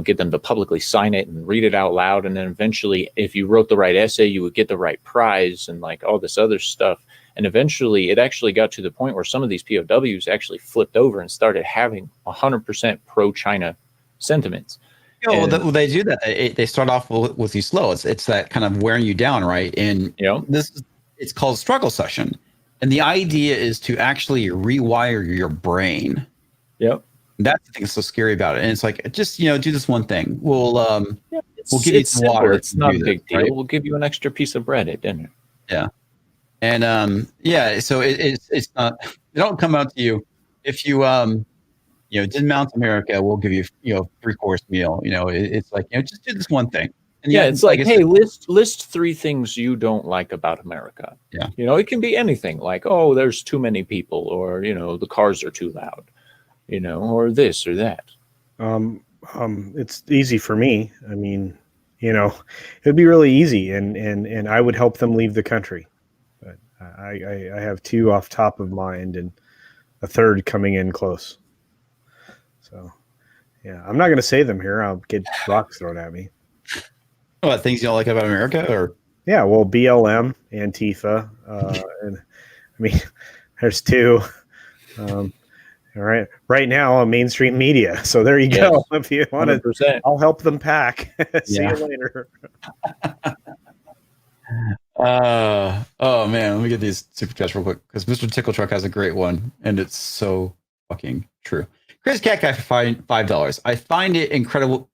get them to publicly sign it and read it out loud. And then eventually, if you wrote the right essay, you would get the right prize and like all this other stuff. And eventually, it actually got to the point where some of these POWs actually flipped over and started having 100% pro-China sentiments. They do that. They start off with you slow. It's that kind of wearing you down, right? And it's called struggle session. And the idea is to actually rewire your brain. Yep. That's the thing that's so scary about it. And it's like, just, do this one thing. We'll give you some simple. water. It's not a big deal. Right? We'll give you an extra piece of bread at dinner. Yeah. And so it's not, they don't come out to you if you didn't mount America, we'll give you 3-course meal. It's like, just do this one thing. And it's like, hey, list 3 things you don't like about America. Yeah. It can be anything like, oh, there's too many people, or the cars are too loud, or this or that. It's easy for me. I mean, it'd be really easy, and I would help them leave the country. But I have 2 off top of mind and a 3rd coming in close. So, yeah, I'm not going to say them here. I'll get rocks thrown at me. What, things you don't like about America, or? Yeah, well, BLM, Antifa, and I mean, there's 2. All right, right now, mainstream media. So there you go. If you want to, I'll help them pack. See you later. Oh man, let me get these super chats real quick because Mr. Tickle Truck has a great one, and it's so fucking true. Chris Cat Guy for $5. I find it incredible.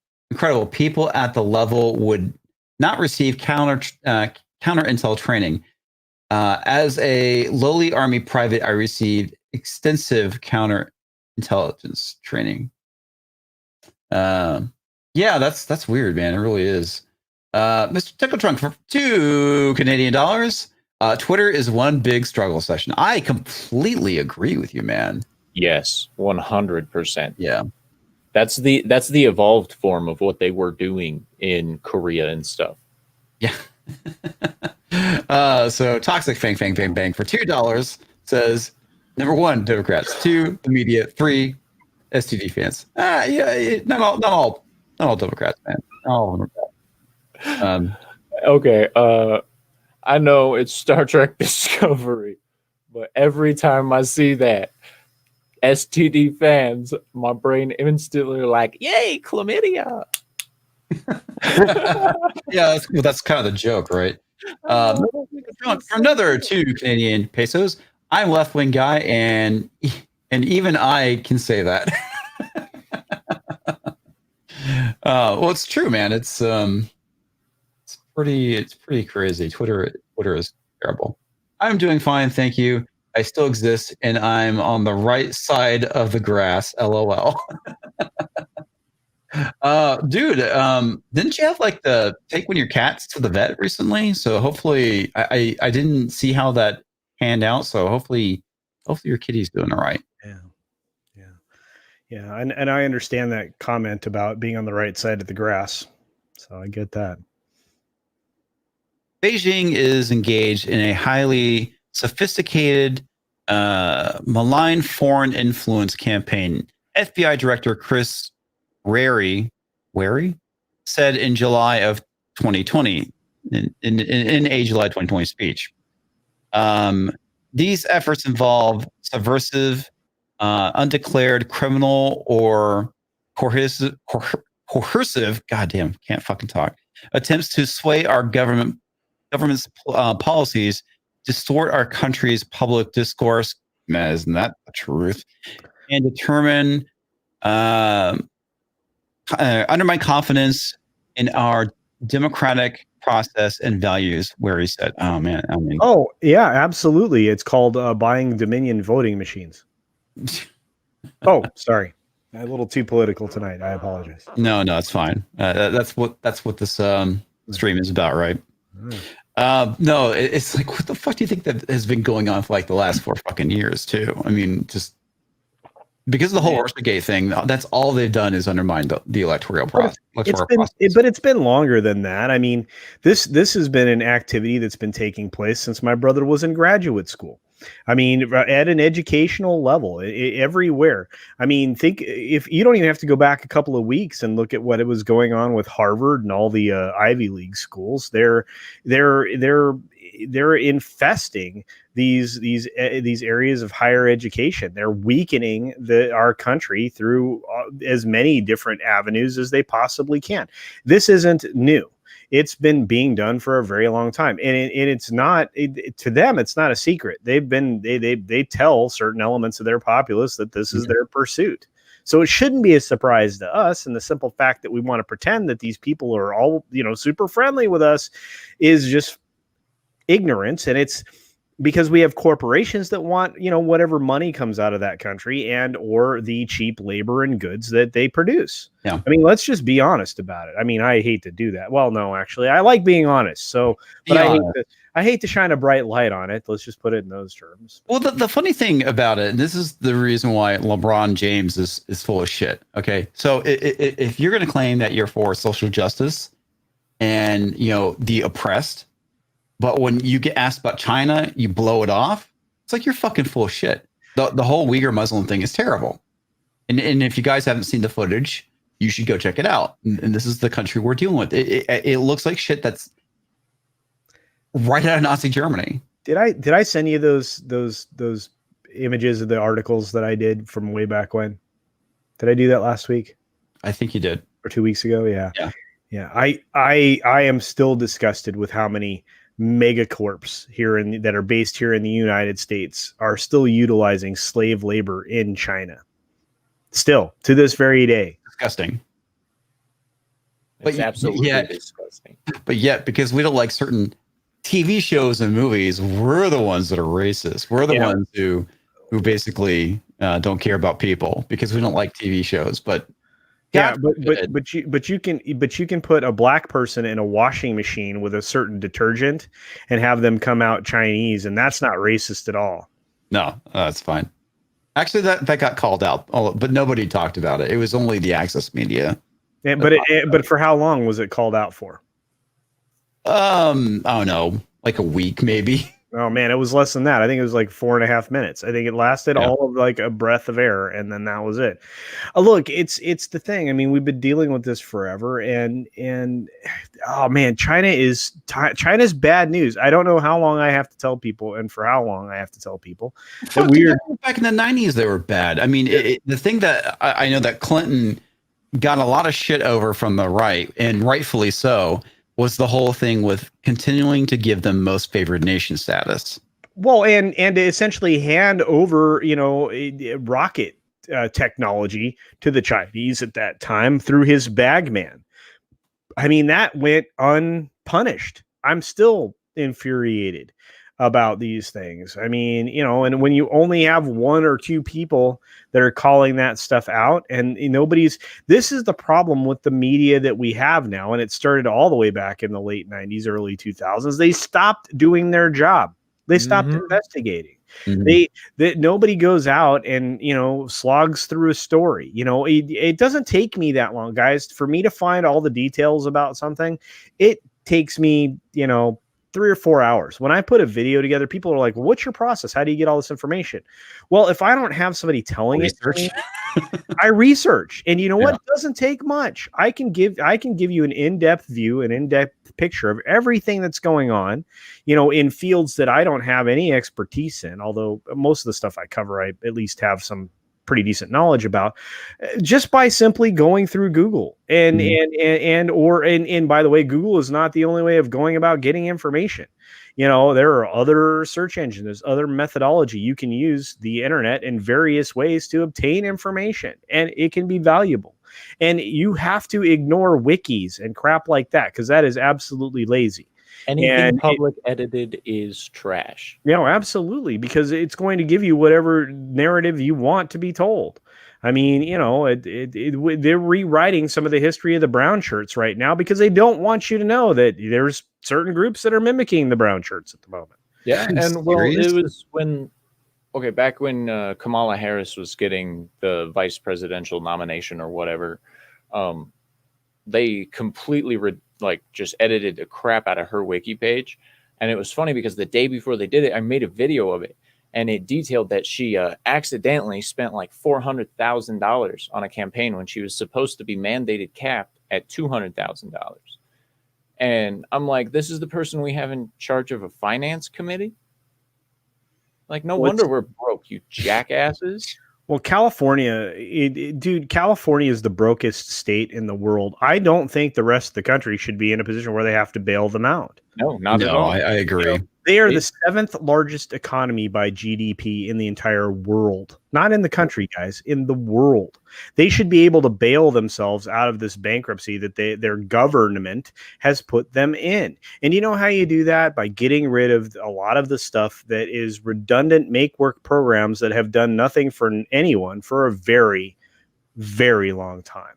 People at the level would not receive counter intel training. As a lowly Army private, I received extensive counter intelligence training. Yeah, that's weird, man. It really is. Mr. Tickle Trunk for $2 Canadian. Twitter is one big struggle session. I completely agree with you, man. Yes, 100%. Yeah. That's the evolved form of what they were doing in Korea and stuff. Yeah. So Toxic Fang for $2 says, number 1, Democrats. 2, the media. 3, STD fans. Not all Democrats, man. Not all of them are bad. Okay. I know it's Star Trek Discovery, but every time I see that, STD fans, my brain instantly like, yay, chlamydia. Yeah, that's kind of the joke, right? For another 2 Canadian pesos, I'm left-wing guy, and even I can say that. Well, it's true, man. It's pretty crazy. Twitter is terrible. I'm doing fine, thank you. I still exist, and I'm on the right side of the grass. LOL. Dude, didn't you have like the take one of your cats to the vet recently? So hopefully, I didn't see how that panned out. So hopefully your kitty's doing all right. Yeah. And I understand that comment about being on the right side of the grass. So I get that. Beijing is engaged in a highly sophisticated, malign foreign influence campaign. FBI Director Chris Wary said in July of 2020, in a July 2020 speech. These efforts involve subversive, undeclared criminal or coercive, goddamn, can't fucking talk, attempts to sway our government's policies, distort our country's public discourse, man, isn't that the truth, and determine, undermine confidence in our democratic process and values, where he said, oh man, I mean, oh yeah, absolutely. It's called buying Dominion voting machines. Oh, sorry. A little too political tonight. I apologize. no, it's fine. That's what this stream is about, right? No, it's like, what the fuck do you think that has been going on for like the last 4 fucking years too? I mean, just because of the whole Russiagate thing, that's all they've done is undermine the electoral process. But it's been longer than that. I mean, this has been an activity that's been taking place since my brother was in graduate school. I mean, at an educational level, everywhere. I mean, think if you don't even have to go back a couple of weeks and look at what it was going on with Harvard and all the Ivy League schools. They're infesting these areas of higher education. They're weakening our country through as many different avenues as they possibly can. This isn't new. It's been being done for a very long time, and it's not to them. It's not a secret. They tell certain elements of their populace that this is their pursuit. So it shouldn't be a surprise to us. And the simple fact that we want to pretend that these people are all super friendly with us is just ignorance, and it's because we have corporations that want whatever money comes out of that country and or the cheap labor and goods that they produce. Yeah, I mean, let's just be honest about it. I mean, I hate to do that. Well, no, actually, I like being honest. So, but I hate to shine a bright light on it. Let's just put it in those terms. Well, the funny thing about it, and this is the reason why LeBron James is full of shit. Okay, so if you're going to claim that you're for social justice and the oppressed, but when you get asked about China, you blow it off. It's like you're fucking full of shit. The whole Uyghur Muslim thing is terrible. And if you guys haven't seen the footage, you should go check it out. And this is the country we're dealing with. It looks like shit that's right out of Nazi Germany. Did I send you those images of the articles that I did from way back when? Did I do that last week? I think you did. Or 2 weeks ago? Yeah. I am still disgusted with how many megacorps that are based here in the United States are still utilizing slave labor in China. Still to this very day. Disgusting. It's absolutely disgusting. But yet, because we don't like certain TV shows and movies, we're the ones that are racist. We're the ones who basically don't care about people because we don't like TV shows. But but you can put a black person in a washing machine with a certain detergent and have them come out Chinese, and that's not racist at all. No, that's fine. Actually, that got called out, but nobody talked about it. It was only the access media. Yeah, but for how long was it called out for? I don't know, like a week maybe. Oh man, it was less than that. I think it was like 4.5 minutes. I think it lasted all of like a breath of air, and then that was it. Look, it's the thing. I mean, we've been dealing with this forever, and oh man, China's bad news. I don't know how long I have to tell people, and for how long I have to tell people. Back in the 90s, they were bad. I mean, the thing that I know that Clinton got a lot of shit over from the right, and rightfully so, was the whole thing with continuing to give them most favored nation status. Well, and to essentially hand over, rocket technology to the Chinese at that time through his bagman. I mean, that went unpunished. I'm still infuriated about these things. I mean, and when you only have 1 or 2 people that are calling that stuff out, and this is the problem with the media that we have now. And it started all the way back in the late 90s, early 2000s. They stopped doing their job. They stopped investigating. Nobody goes out and, slogs through a story. It doesn't take me that long, guys, for me to find all the details about something. It takes me, 3 or 4 hours. When I put a video together, people are like, well, what's your process? How do you get all this information? Well, if I don't have somebody telling it to me, I research. And you know what? It doesn't take much. I can give you an in-depth view, an in-depth picture of everything that's going on, in fields that I don't have any expertise in, although most of the stuff I cover, I at least have some pretty decent knowledge about, just by simply going through Google. And by the way, Google is not the only way of going about getting information. There are other search engines, there's other methodology. You can use the internet in various ways to obtain information, and it can be valuable. And you have to ignore wikis and crap like that, because that is absolutely lazy. Anything public edited is trash. Absolutely, because it's going to give you whatever narrative you want to be told. I mean, they're rewriting some of the history of the brown shirts right now because they don't want you to know that there's certain groups that are mimicking the brown shirts at the moment. Yeah, and it was back when Kamala Harris was getting the vice presidential nomination or whatever, they completely just edited the crap out of her wiki page. And it was funny because the day before they did it, I made a video of it. And it detailed that she accidentally spent like $400,000 on a campaign when she was supposed to be mandated capped at $200,000. And I'm like, this is the person we have in charge of a finance committee? Like, no wonder we're broke, you jackasses. Well, California, California is the brokest state in the world. I don't think the rest of the country should be in a position where they have to bail them out. No, not at all. I agree. They are the seventh largest economy by GDP in the entire world. Not in the country, guys, in the world. They should be able to bail themselves out of this bankruptcy that their government has put them in. And you know how you do that? By getting rid of a lot of the stuff that is redundant make-work programs that have done nothing for anyone for a very, very long time.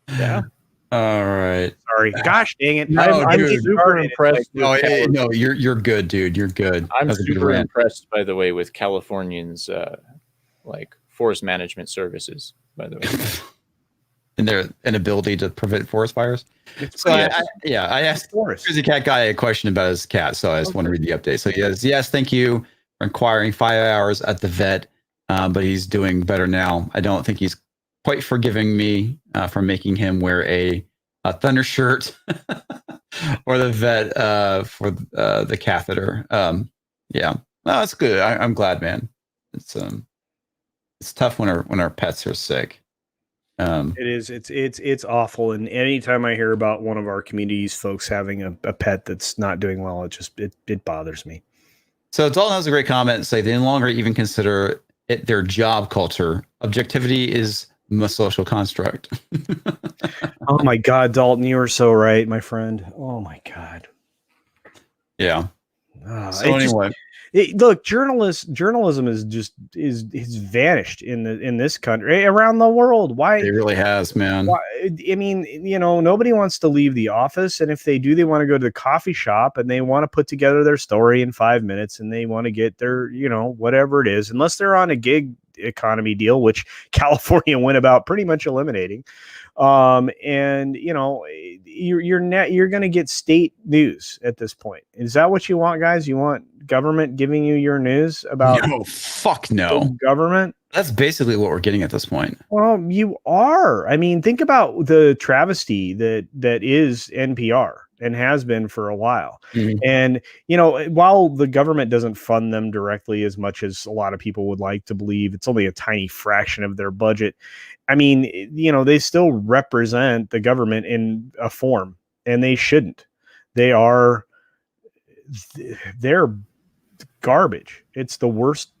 Yeah. All right. Sorry. Gosh dang it. I'm super impressed. No, you're good, dude. You're good. I'm super impressed, by the way, with Californians' forest management services, by the way. And their inability to prevent forest fires. I asked Crazy Cat Guy a question about his cat, so I just want to read the update. So he says, yes, thank you for inquiring. 5 hours at the vet, but he's doing better now. I don't think he's quite forgiving me for making him wear a thunder shirt or the vet for the catheter. Yeah, no, that's good. I'm glad, man. It's tough when our pets are sick. It is. It's awful. And anytime I hear about one of our community's folks having a pet that's not doing well, it bothers me. So Dalton has a great comment. Say they no longer even consider it their job culture. Objectivity is a social construct. Oh my God, Dalton, you are so right, my friend. Oh my God. Yeah. So anyway, look, journalism is vanished in this country, around the world. Why? It really has, man. Why, I mean, nobody wants to leave the office, and if they do, they want to go to the coffee shop and they want to put together their story in 5 minutes, and they want to get their, whatever it is, unless they're on a gig economy deal, which California went about pretty much eliminating. And you're going to get state news at this point. Is that what you want, guys? You want government giving you your news about? No, fuck no. Government? That's basically what we're getting at this point. Well, you are. I mean, think about the travesty that is NPR and has been for a while. Mm-hmm. And, while the government doesn't fund them directly as much as a lot of people would like to believe, it's only a tiny fraction of their budget. I mean, they still represent the government in a form, and they shouldn't. They're garbage. It's the worst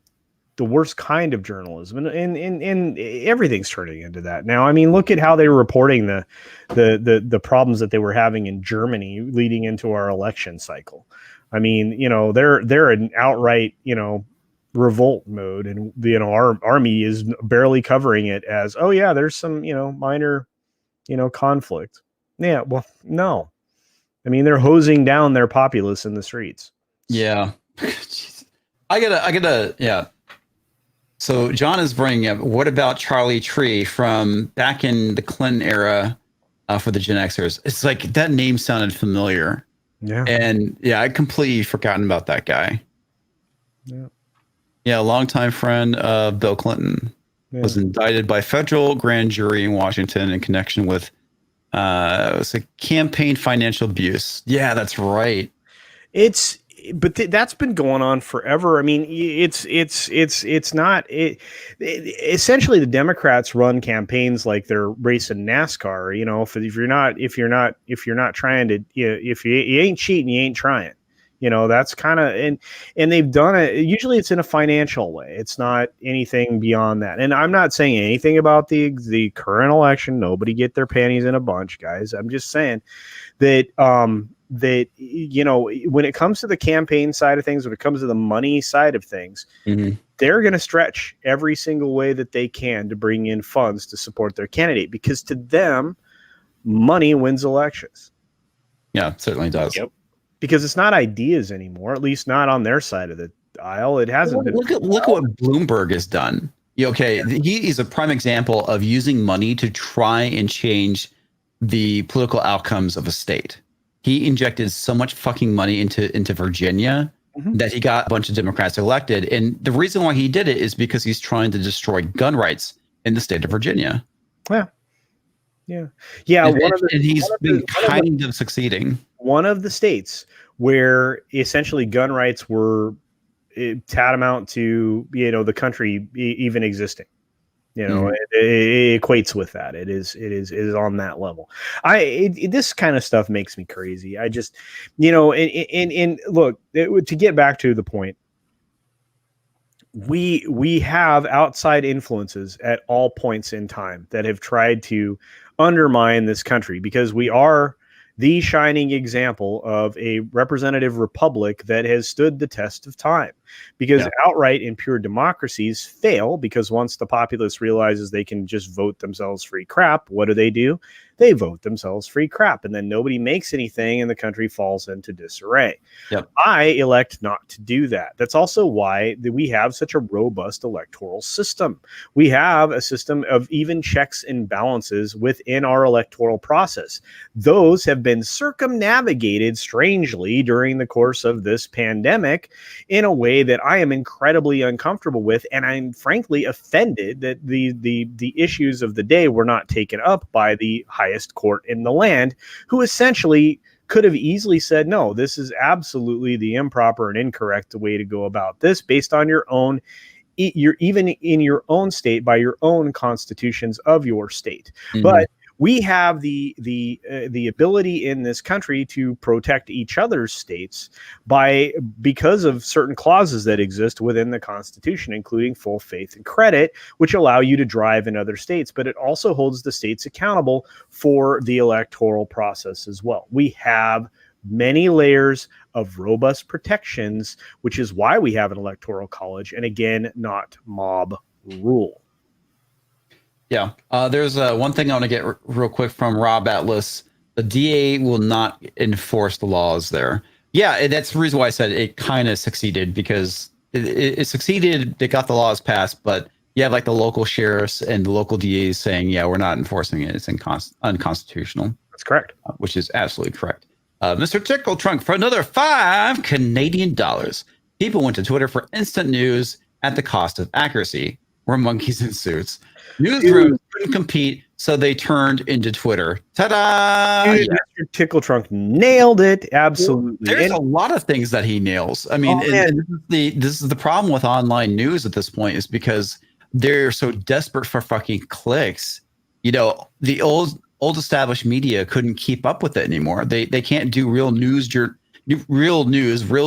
kind of journalism, and everything's turning into that now. I mean, look at how they were reporting the problems that they were having in Germany leading into our election cycle. I mean, they're an outright, revolt mode, and our media is barely covering it as, oh yeah, there's some minor conflict. Yeah, well, no, I mean, they're hosing down their populace in the streets. Yeah. I gotta yeah. So John is bringing up, what about Charlie Tree from back in the Clinton era for the Gen Xers? It's like that name sounded familiar. Yeah. And yeah, I completely forgotten about that guy. Yeah. Yeah, a longtime friend of Bill Clinton was indicted by federal grand jury in Washington in connection with it was a campaign financial abuse. Yeah, that's right. It's but that's been going on forever. I mean, it's not essentially the Democrats run campaigns like they're racing NASCAR. You know, if you're not trying to, if you ain't cheating, you ain't trying. You know, that's kind of, and they've done it. Usually it's in a financial way. It's not anything beyond that. And I'm not saying anything about the current election. Nobody get their panties in a bunch, guys. I'm just saying that, that, you know, when it comes to the campaign side of things, when it comes to the money side of things, they're going to stretch every single way that they can to bring in funds to support their candidate, because to them, money wins elections. Yeah, it certainly does. Yep. Because it's not ideas anymore, at least not on their side of the aisle. It hasn't been. Look at what Bloomberg has done. Okay, he is a prime example of using money to try and change the political outcomes of a state. He injected so much fucking money into Virginia that he got a bunch of Democrats elected. And the reason why he did it is because he's trying to destroy gun rights in the state of Virginia. Yeah. And he's been kind of succeeding. One of the states where essentially gun rights were tantamount to, you know, the country even existing. You know, it equates with that. It is on that level. This kind of stuff makes me crazy. I just, you know, and look, to get back to the point, we have outside influences at all points in time that have tried to undermine this country, because we are the shining example of a representative republic that has stood the test of time. Because outright and pure democracies fail, because once the populace realizes they can just vote themselves free crap, what do? They vote themselves free crap, and then nobody makes anything and the country falls into disarray. I elect not to do that. That's also why we have such a robust electoral system. We have a system of even checks and balances within our electoral process. Those have been circumnavigated strangely during the course of this pandemic in a way that I am incredibly uncomfortable with, and I'm frankly offended that the issues of the day were not taken up by the highest court in the land, who essentially could have easily said, no, this is absolutely the improper and incorrect way to go about this, based on your own, even in your own state, by your own constitutions of your state. But we have the ability in this country to protect each other's states because of certain clauses that exist within the Constitution, including full faith and credit, which allow you to drive in other states. But it also holds the states accountable for the electoral process as well. We have many layers of robust protections, which is why we have an electoral college, and again, not mob rule. Yeah, there's one thing I want to get real quick from Rob Atlas. The DA will not enforce the laws there. Yeah, that's the reason why I said it kind of succeeded, because it succeeded. They got the laws passed, but you have like the local sheriffs and the local DAs saying, yeah, we're not enforcing it. It's unconstitutional. That's correct. Which is absolutely correct. Mr. Tickle Trunk for another $5 Canadian. People went to Twitter for instant news at the cost of accuracy. We're monkeys in suits. Newsrooms couldn't compete, so they turned into Twitter. Ta-da! Dude, Mr. Tickle Trunk nailed it. Absolutely. There's a lot of things that he nails. I mean, this is the problem with online news at this point, is because they're so desperate for fucking clicks. You know, the old established media couldn't keep up with it anymore. They can't do real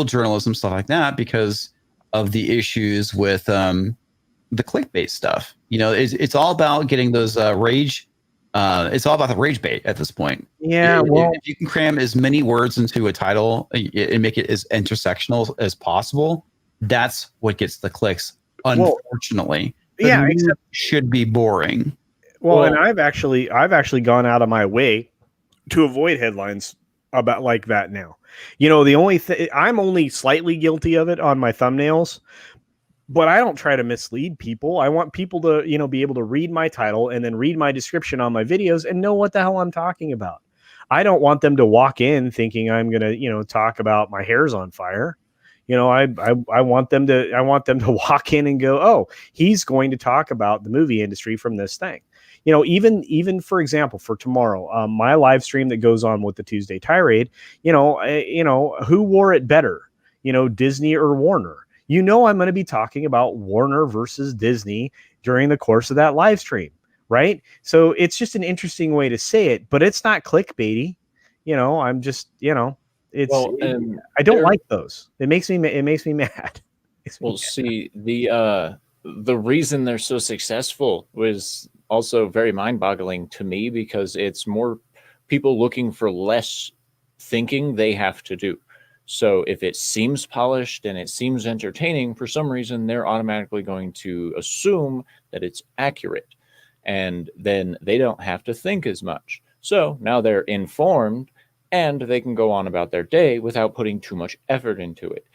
journalism, stuff like that, because of the issues with the clickbait stuff. You know, it's all about getting those rage. It's all about the rage bait at this point. Yeah, if you can cram as many words into a title and make it as intersectional as possible, that's what gets the clicks. Unfortunately, except should be boring. And I've actually gone out of my way to avoid headlines about like that now. You know, the only thing, I'm only slightly guilty of it on my thumbnails, but I don't try to mislead people. I want people to, you know, be able to read my title and then read my description on my videos and know what the hell I'm talking about. I don't want them to walk in thinking I'm going to, you know, talk about my hair's on fire. You know, I want them to walk in and go, oh, he's going to talk about the movie industry from this thing. You know, even for example, for tomorrow, my live stream that goes on with the Tuesday tirade, you know, who wore it better? Disney or Warner. I'm going to be talking about Warner versus Disney during the course of that live stream, right? So it's just an interesting way to say it, but it's not clickbaity. I'm just, I don't like those. It makes me mad. Well, see, the reason they're so successful was also very mind-boggling to me, because it's more people looking for less thinking they have to do. So if it seems polished and it seems entertaining, for some reason, they're automatically going to assume that it's accurate. And then they don't have to think as much. So now they're informed and they can go on about their day without putting too much effort into it.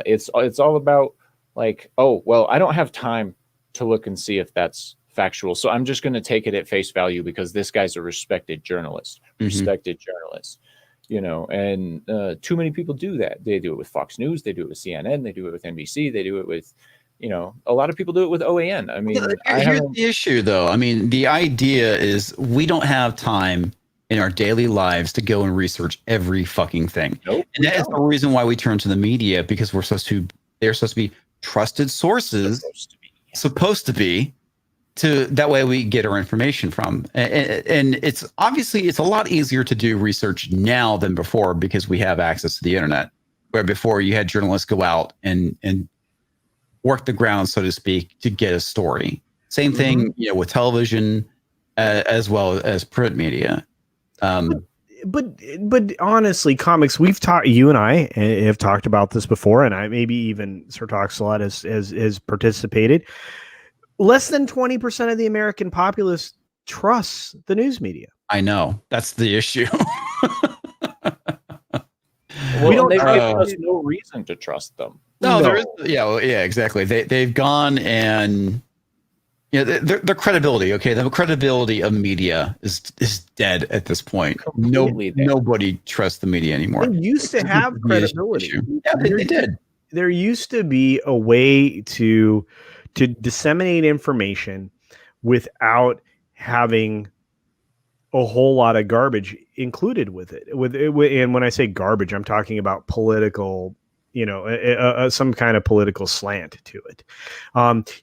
It's all about like, oh, well, I don't have time to look and see if that's factual, so I'm just going to take it at face value because this guy's a respected journalist. And too many people do that. They do it with Fox News, they do it with CNN, they do it with NBC, they do it with, a lot of people do it with OAN. I mean, here's the issue, though. I mean, the idea is we don't have time in our daily lives to go and research every fucking thing. Nope, and that is the reason why we turn to the media, because they're supposed to be trusted sources, supposed to be, that way we get our information from. And it's obviously it's a lot easier to do research now than before, because we have access to the internet, where before you had journalists go out and work the ground, so to speak, to get a story. Same thing, with television as well as print media. But honestly, comics, you and I have talked about this before, and I maybe even Sir TalksAlot has participated. Less than 20% of the American populace trusts the news media. I know. That's the issue. Well, they've given us no reason to trust them. No, there is. Yeah, exactly. They've gone and their credibility. Okay, the credibility of media is dead at this point. Nobody trusts the media anymore. They used to have credibility. Yeah, they did. There used to be a way to disseminate information without having a whole lot of garbage included with it. And when I say garbage, I'm talking about political, some kind of political slant to it.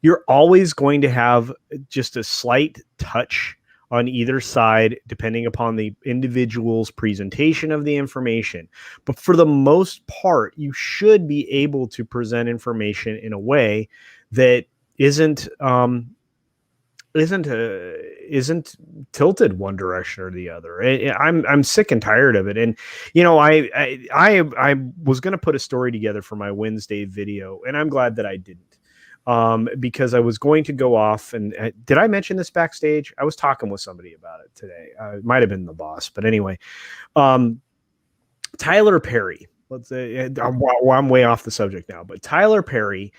You're always going to have just a slight touch on either side, depending upon the individual's presentation of the information. But for the most part, you should be able to present information in a way that isn't tilted one direction or the other. I'm sick and tired of it. And I was going to put a story together for my Wednesday video, and I'm glad that I didn't, because I was going to go off and did I mention this backstage? I was talking with somebody about it today. It might have been the boss, but anyway, Tyler Perry. Let's say I'm way off the subject now, but Tyler Perry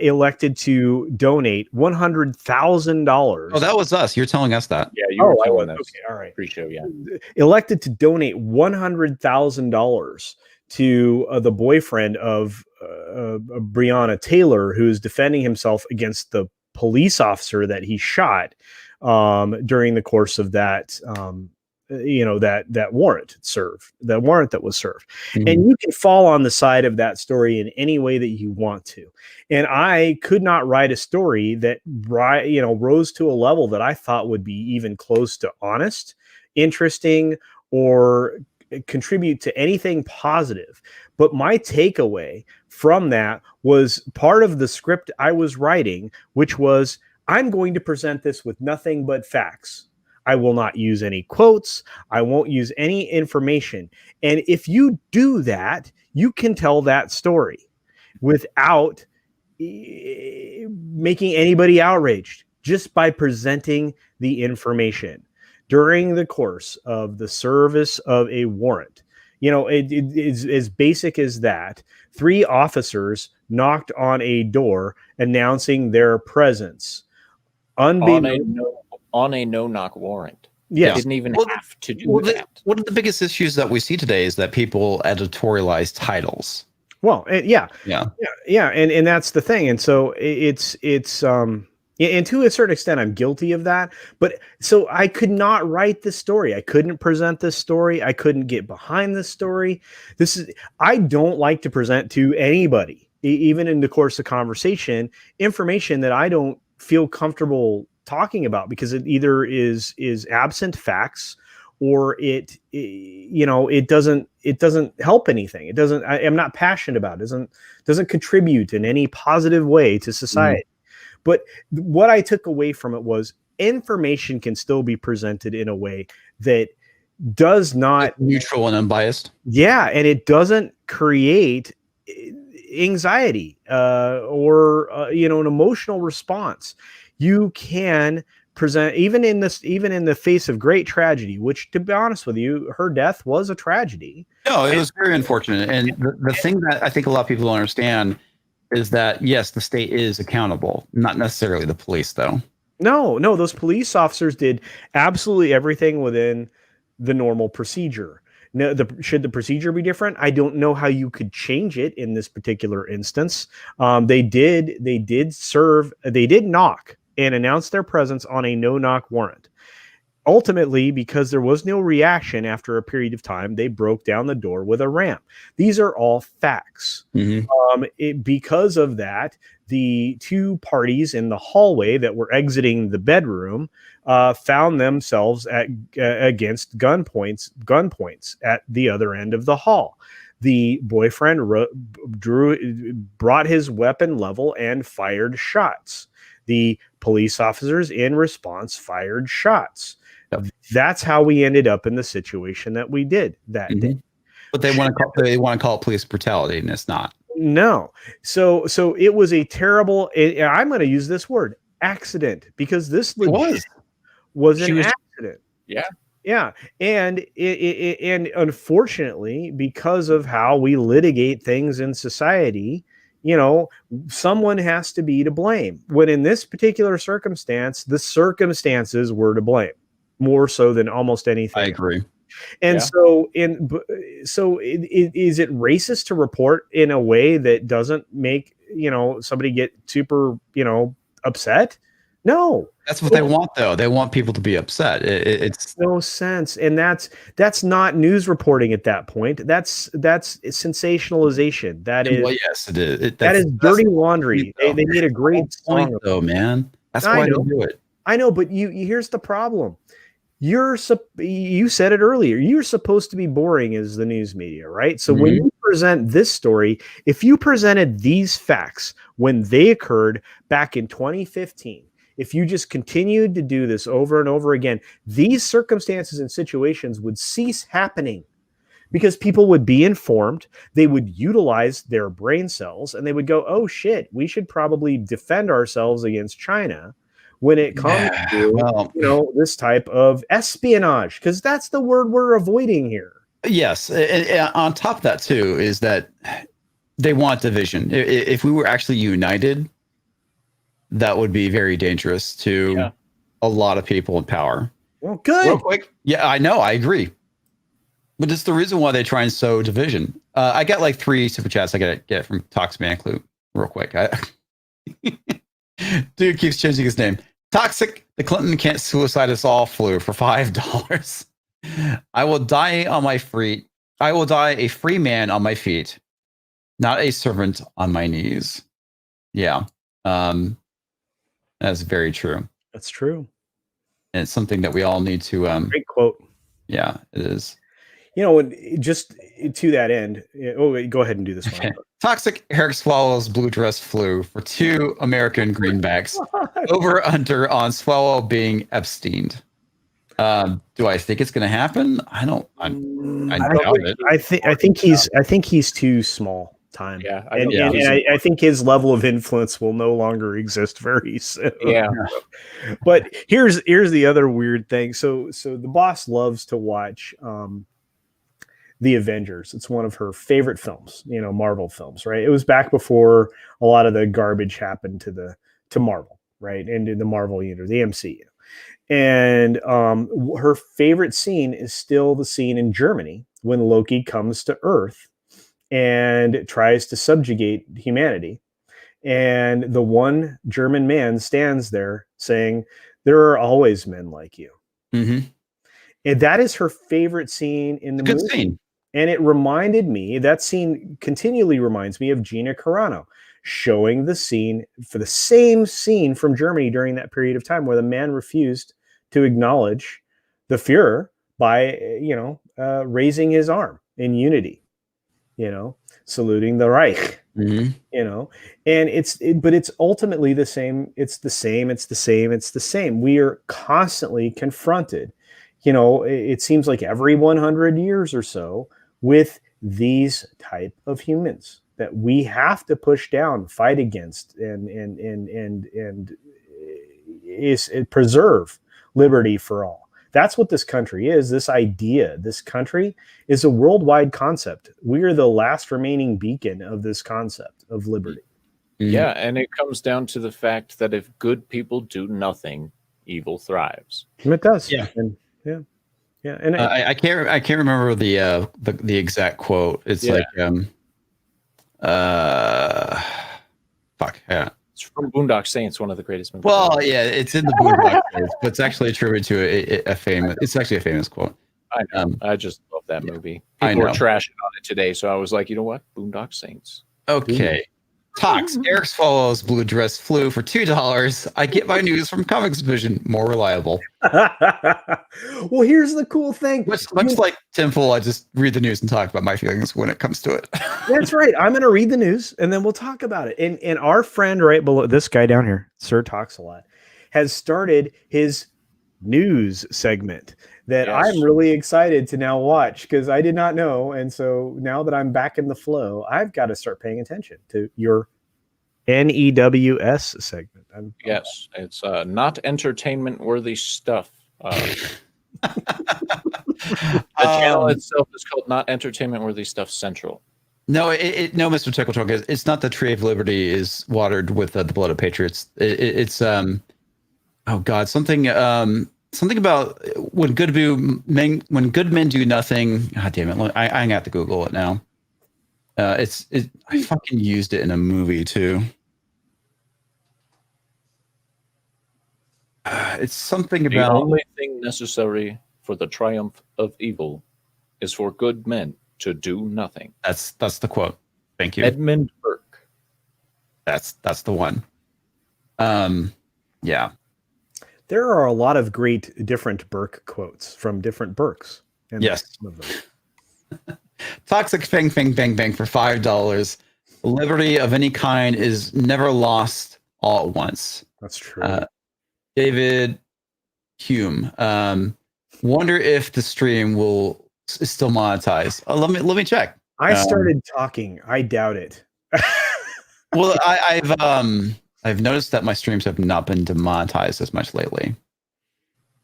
elected to donate $100,000. Oh, that was us. You're telling us that. Yeah, you were telling us. Okay, all right. Pre-show, yeah. Elected to donate $100,000 to the boyfriend of Breonna Taylor, who is defending himself against the police officer that he shot during the course of that. That warrant that was served. Mm-hmm. And you can fall on the side of that story in any way that you want to. And I could not write a story that rose to a level that I thought would be even close to honest, interesting, or contribute to anything positive. But my takeaway from that was part of the script I was writing, which was, I'm going to present this with nothing but facts. I will not use any quotes. I won't use any information. And if you do that, you can tell that story without making anybody outraged, just by presenting the information during the course of the service of a warrant. It is as basic as that. 3 officers knocked on a door announcing their presence. On a no-knock warrant. Yeah, didn't even have to do that. One of the biggest issues that we see today is that people editorialize titles. Well, and that's the thing. And so it's And to a certain extent, I'm guilty of that. But so I could not write this story. I couldn't present this story. I couldn't get behind this story. I don't like to present to anybody, even in the course of conversation, information that I don't feel comfortable talking about, because it either is absent facts, or it doesn't help anything. I'm not passionate about it. Doesn't contribute in any positive way to society. But what I took away from it was information can still be presented in a way that does not neutral and unbiased. Yeah, and it doesn't create anxiety or an emotional response. You can present even in the face of great tragedy, which, to be honest with you, her death was a tragedy. No, it was very unfortunate. And the thing that I think a lot of people don't understand is that, yes, the state is accountable, not necessarily the police, though. No, those police officers did absolutely everything within the normal procedure. No, should the procedure be different? I don't know how you could change it in this particular instance. They did knock and announce their presence on a no-knock warrant. Ultimately, because there was no reaction after a period of time, they broke down the door with a ram. These are all facts. Because of that, the two parties in the hallway that were exiting the bedroom found themselves against gunpoints at the other end of the hall. The boyfriend brought his weapon level and fired shots. The police officers, in response, fired shots. That's how we ended up in the situation that we did that day. But they want to call it police brutality, and it's not. No. So it was a terrible. I'm going to use this word, accident, because this was an accident. Yeah. And and unfortunately, because of how we litigate things in society, someone has to be to blame. When in this particular circumstance, the circumstances were to blame more so than almost anything. I agree. And so is it racist to report in a way that doesn't make, somebody get super, upset? No. That's what they want, though. They want people to be upset. It's no sense. And that's not news reporting at that point. That's sensationalization. That is, well, yes, it is. That is dirty laundry. They made a great point, though, man. That's why they do it. I know, but here's the problem. You said it earlier. You're supposed to be boring as the news media, right? So when you present this story, if you presented these facts when they occurred back in 2015, if you just continued to do this over and over again, these circumstances and situations would cease happening because people would be informed, they would utilize their brain cells, and they would go, oh shit, we should probably defend ourselves against China when it comes to this type of espionage, because that's the word we're avoiding here. Yes. And on top of that, too, is that they want division. If we were actually united, that would be very dangerous to a lot of people in power. Well, good. Real quick. Yeah, I know. I agree. But it's the reason why they try and sow division. I got like 3 super chats I got to get from Toxic Man Clue real quick. Dude keeps changing his name. Toxic, the Clinton can't suicide us all flew for $5. I will die a free man on my feet, not a servant on my knees. Yeah. That's very true. That's true. And it's something that we all need to great quote. Yeah, it is. Just to that end, go ahead and do this one. Toxic Eric Swalwell's blue dress flew for 2 American greenbacks. Over under on Swalwell being Epsteined. Do I think it's going to happen? I doubt it. I think he's too small time. Yeah, I think his level of influence will no longer exist very soon. Yeah. But here's the other weird thing. So the boss loves to watch The Avengers. It's one of her favorite films, Marvel films, right? It was back before a lot of the garbage happened to Marvel, right? And in the Marvel universe, the MCU. And her favorite scene is still the scene in Germany when Loki comes to Earth and tries to subjugate humanity. And the one German man stands there saying, "There are always men like you." Mm-hmm. And that is her favorite scene in the Good movie. scene. And it reminded me, that scene continually reminds me of Gina Carano showing the scene for the same scene from Germany during that period of time where the man refused to acknowledge the Fuhrer by, raising his arm in unity, saluting the Reich. Mm-hmm. And but it's ultimately the same. It's the same. We are constantly confronted, it seems like every 100 years or so, with these type of humans that we have to push down, fight against, and preserve liberty for all. That's what this country is. This idea, this country is a worldwide concept. We are the last remaining beacon of this concept of liberty. Yeah, and it comes down to the fact that if good people do nothing, evil thrives. It does. Yeah. And and I can't remember the exact quote. It's like fuck yeah. It's from Boondock Saints, one of the greatest movies. Well, yeah, it's in the Boondock Saints, but it's actually attributed to a famous. It's actually a famous quote. I know. I just love that movie. I People were know. trashing on it today, so I was like, you know what? Boondock Saints. Okay. Talks. Eric Swalwell's blue dress flew for $2. I get my news from Comix Vision, more reliable. well, here's the cool thing. Much like Tim Pool, I just read the news and talk about my feelings when it comes to it. That's right. I'm going to read the news and then we'll talk about it. And our friend right below, this guy down here, Sir TalksAlot, has started his news segment that I'm really excited to now watch because I did not know. And so now that I'm back in the flow, I've got to start paying attention to your NEWS segment. Yes, it's not entertainment worthy stuff. The channel itself is called Not Entertainment Worthy Stuff Central. No, no, Mr. Tickle Talk, it's not the Tree of Liberty is watered with the blood of patriots. It's oh God, something about when good men do nothing. God damn it! I'm gonna have to Google it now. I fucking used it in a movie too. It's something about the only thing necessary for the triumph of evil is for good men to do nothing. That's the quote. Thank you, Edmund Burke. That's the one. Yeah. There are a lot of great different Burke quotes from different Burkes. And yes. Some of them. Toxic Fang Fang Bang Bang for $5. Liberty of any kind is never lost all at once. That's true. David Hume. Wonder if the stream is still monetized. Let me check. I started talking. I doubt it. Well, I've noticed that my streams have not been demonetized as much lately.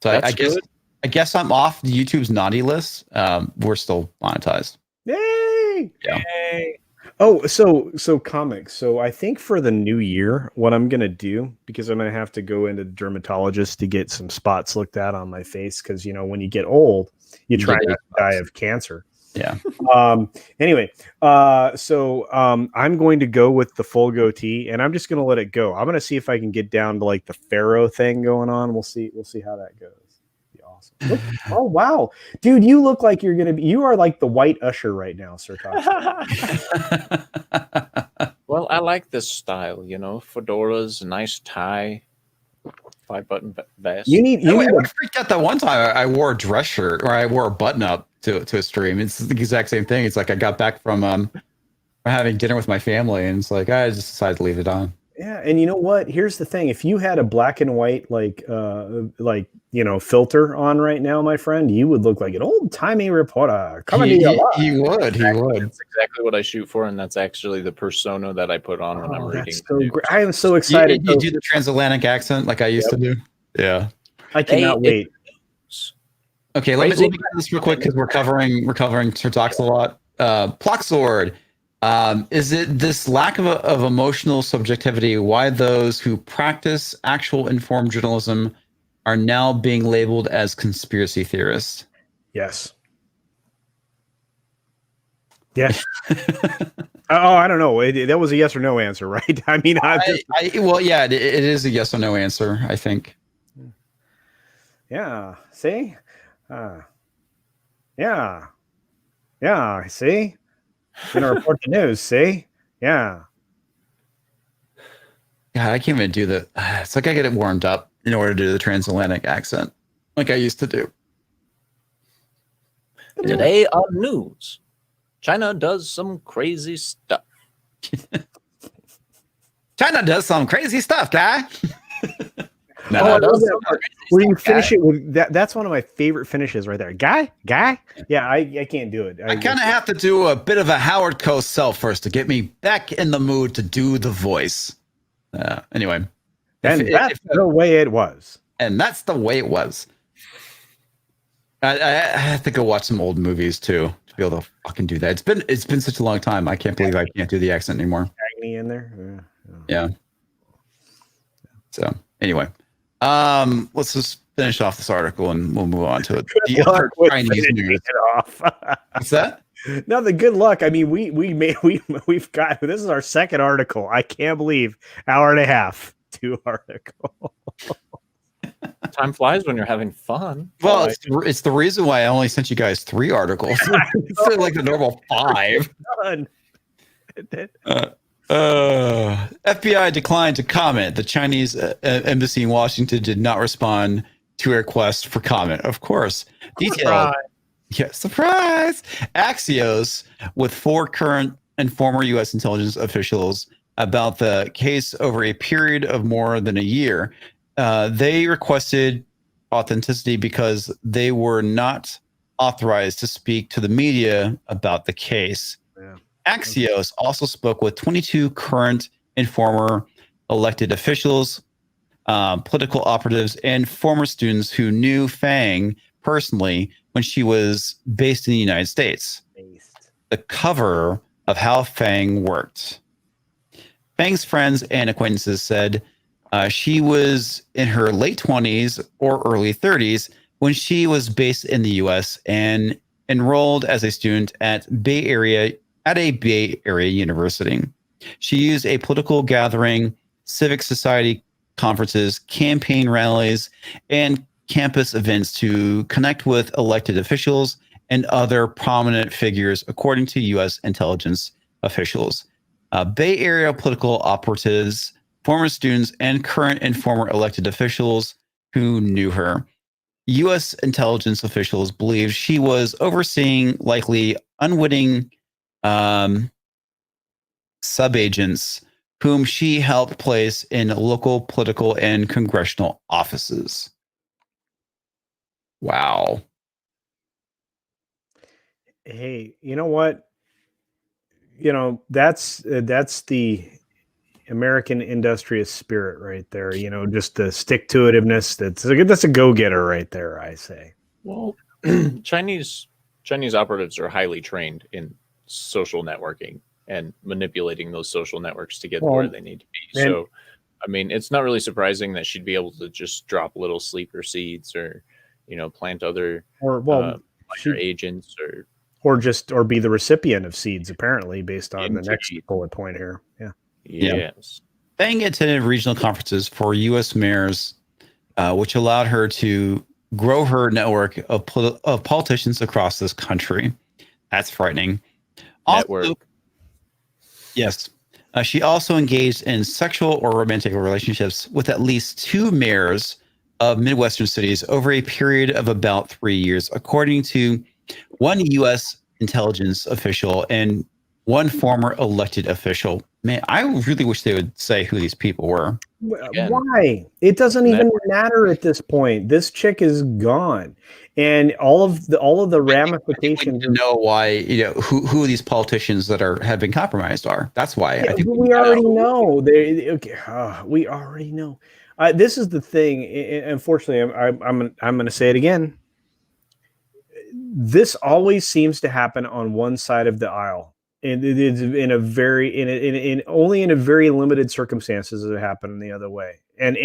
So I guess I'm off YouTube's naughty list. We're still monetized. Yay! Yeah. Yay! Oh, so Comix. So I think for the new year, what I'm gonna do, because I'm gonna have to go into the dermatologist to get some spots looked at on my face, because when you get old, you try not to die of cancer. Yeah. Anyway, so I'm going to go with the full goatee, and I'm just going to let it go. I'm going to see if I can get down to like the pharaoh thing going on. We'll see how that goes. Be awesome. Oh wow, dude, you look like you are like the white usher right now, Sir Todd. Well, I like this style, fedoras, nice tie, 5-button vest. I freaked out that one time I wore a dress shirt or I wore a button up to a stream. It's the exact same thing. It's like I got back from having dinner with my family, and it's like I just decided to leave it on. Yeah, and you know what? Here's the thing: if you had a black and white filter on right now, my friend, you would look like an old timey reporter. He would. That's exactly what I shoot for, and that's actually the persona that I put on when I'm reading. So great. I am so excited. You do the transatlantic accent like I used to do. Yeah, I cannot wait. Okay, let me get this real quick because we're covering Sir TalksAlot. Ploxord. Is it this lack of emotional subjectivity why those who practice actual informed journalism are now being labeled as conspiracy theorists? Yes. Yeah. Oh, I don't know. That was a yes or no answer, right? I mean, well, yeah, it is a yes or no answer, I think. Yeah. See? Yeah. Yeah. See? Gonna report the news. See? Yeah. God, I can't even do the. It's like I get it warmed up in order to do the transatlantic accent, like I used to do. Today on news, China does some crazy stuff. China does some crazy stuff, guy. No, I love that part. Where you finish it with that. That's one of my favorite finishes right there. Guy. Yeah, I can't do it. I kind of have to do a bit of a Howard Coast self first to get me back in the mood to do the voice. Anyway. And that's the way it was. And that's the way it was. I have to go watch some old movies too to be able to fucking do that. It's been such a long time. I can't believe I can't do the accent anymore. Agony in there. Yeah. So anyway, let's just finish off this article and we'll move on to it. The other Chinese news. What's that? No, the good luck. I mean, we've got, this is our second article. I can't believe hour and a half, 2 article. Time flies when you're having fun. Well, it's the reason why I only sent you guys 3 articles instead of like the normal 5. FBI declined to comment. The Chinese embassy in Washington did not respond to a request for comment. Of course. Detailed. Yeah, surprise! Axios, with 4 current and former U.S. intelligence officials about the case over a period of more than a year. They requested authenticity because they were not authorized to speak to the media about the case. Yeah. Axios also spoke with 22 current and former elected officials, political operatives, and former students who knew Fang personally when she was based in the United States. The cover of how Fang worked. Fang's friends and acquaintances said she was in her late 20s or early 30s when she was based in the U.S. and enrolled as a student at a Bay Area university. She used a political gathering, civic society conferences, campaign rallies, and campus events to connect with elected officials and other prominent figures, according to U.S. intelligence officials. Bay Area political operatives, former students, and current and former elected officials who knew her. U.S. intelligence officials believe she was overseeing likely unwitting subagents whom she helped place in local political and congressional offices. Wow. Hey, you know what? You know, that's the American industrious spirit right there. You know, just the stick-to-itiveness. That's a go-getter right there, I say. Well, Chinese operatives are highly trained in social networking and manipulating those social networks to get where they need to be. So, I mean, it's not really surprising that she'd be able to just drop little sleeper seeds or, you know, plant other agents or be the recipient of seeds, apparently, based on the next bullet point here. Yeah. Yes. Fang attended regional conferences for U.S. mayors, which allowed her to grow her network of politicians across this country. That's frightening. Network. Yes. She also engaged in sexual or romantic relationships with at least 2 mayors of Midwestern cities over a period of about 3 years, according to one U.S. intelligence official and one former elected official. Man, I really wish they would say who these people were. Why? It doesn't even matter at this point. This chick is gone, and all of the ramifications. To know why, you know, who these politicians that have been compromised are. That's why I think we already know. We already know. This is the thing. Unfortunately, I'm going to say it again. This always seems to happen on one side of the aisle. And it is only in a very limited circumstances does it happen the other way. And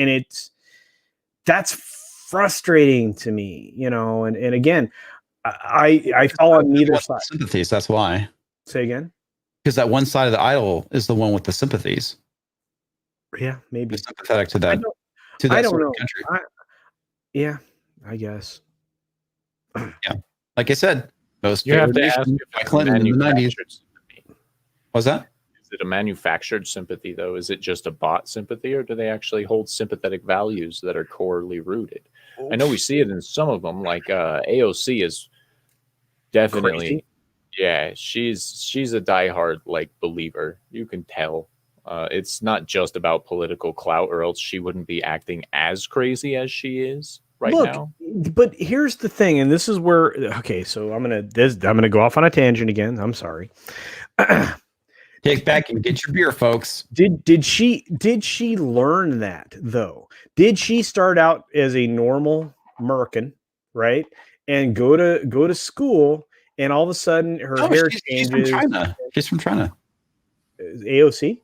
that's frustrating to me, you know, and again, I fall on neither side. Sympathies, that's why. Say again. Because that one side of the aisle is the one with the sympathies. Yeah, maybe. They're sympathetic to that. I don't sort know. of country. Yeah, I guess. Yeah, like I said, most You have to ask nation if by it's Clinton in the 90s. manufactured sympathy. Was that? Is it a manufactured sympathy, though? Is it just a bought sympathy, or do they actually hold sympathetic values that are corely rooted? I know we see it in some of them, like AOC is definitely, Crazy. yeah, she's a diehard like believer. You can tell. It's not just about political clout, or else she wouldn't be acting as crazy as she is now. But here's the thing, and this is where so I'm gonna go off on a tangent again. I'm sorry. Take back and get your beer, folks. Did she learn that though? Did she start out as a normal American, right? And go to school, and all of a sudden her hair changes. She's from China. She's from China. AOC?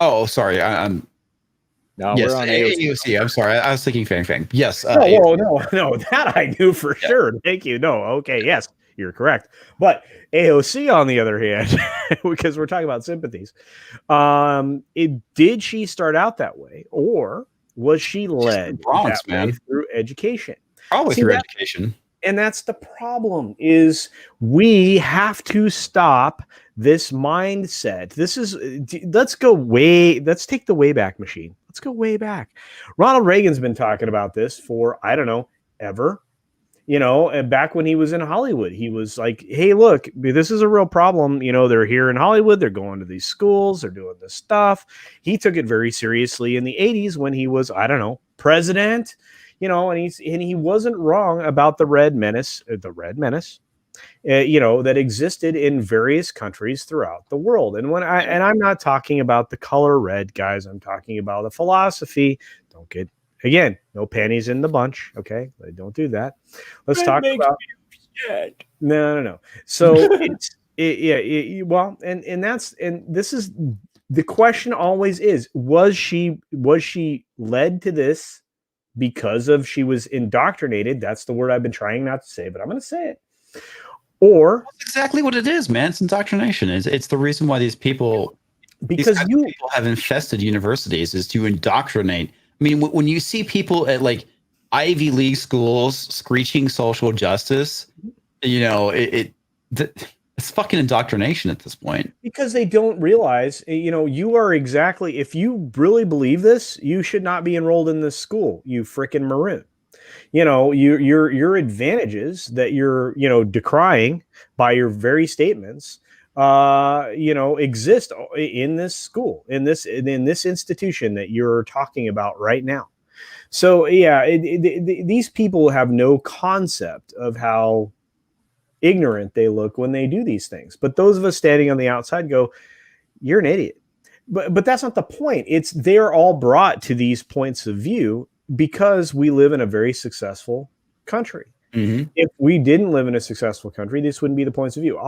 Oh, sorry. I'm No, yes, we're on AOC. I'm sorry. I was thinking Fang. Yes. No, that I knew for sure. Thank you. No, okay, yes, you're correct. But AOC, on the other hand, because we're talking about sympathies, did she start out that way, or was she led Bronx, that way through education? Probably through education. And that's the problem, is we have to stop this mindset. Let's take the Wayback Machine. Let's go way back. Ronald Reagan's been talking about this for, I don't know, ever. And back when he was in Hollywood, he was like, hey, look, this is a real problem. They're here in Hollywood. They're going to these schools. They're doing this stuff. He took it very seriously in the 80s when he was, I don't know, president. And he wasn't wrong about the Red Menace, that existed in various countries throughout the world. And I'm not talking about the color red, guys. I'm talking about the philosophy. Don't get, again, no panties in the bunch. Okay, don't do that. Let's talk about. No. So this is the question. Always is: was she led to this because she was indoctrinated? That's the word I've been trying not to say, but I'm going to say it. Or that's exactly what it is, man. It's indoctrination. It's the reason why these people have infested universities, is to indoctrinate. I mean, when you see people at like Ivy League schools screeching social justice, it's fucking indoctrination at this point. Because they don't realize, you are exactly, if you really believe this, you should not be enrolled in this school, you freaking maroon. Your advantages that you're, decrying by your very statements, exist in this school, in this institution that you're talking about right now. So yeah, these people have no concept of how ignorant they look when they do these things. But those of us standing on the outside go, you're an idiot. But that's not the point. It's they're all brought to these points of view because we live in a very successful country. Mm-hmm. If we didn't live in a successful country, this wouldn't be the points of view.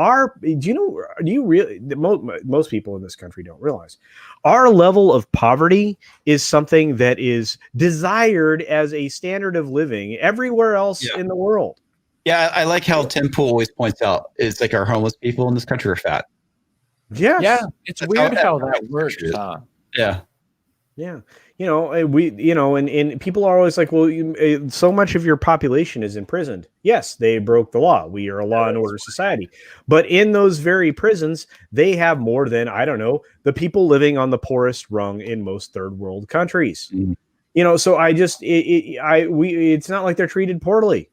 Most people in this country don't realize our level of poverty is something that is desired as a standard of living everywhere else in the world. Yeah, I like how Tim Pool always points out, it's like our homeless people in this country are fat. Yes. Yeah, it's weird how that works. Yeah. Yeah. And people are always like, well, so much of your population is imprisoned. Yes, they broke the law. We are a law and order society. But in those very prisons, they have more than, I don't know, the people living on the poorest rung in most third world countries. Mm-hmm. So it's not like they're treated poorly,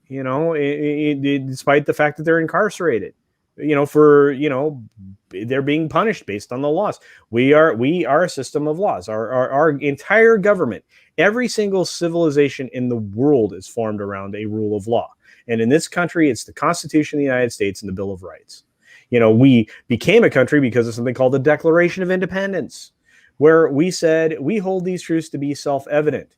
despite the fact that they're incarcerated. They're being punished based on the laws. We are a system of laws. Our entire government, every single civilization in the world is formed around a rule of law. And in this country, it's the Constitution of the United States and the Bill of Rights. We became a country because of something called the Declaration of Independence, where we said we hold these truths to be self-evident.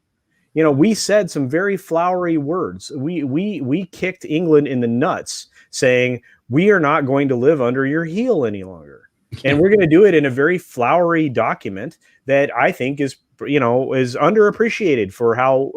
We said some very flowery words. We kicked England in the nuts, saying, we are not going to live under your heel any longer. And we're going to do it in a very flowery document that I think is underappreciated for how,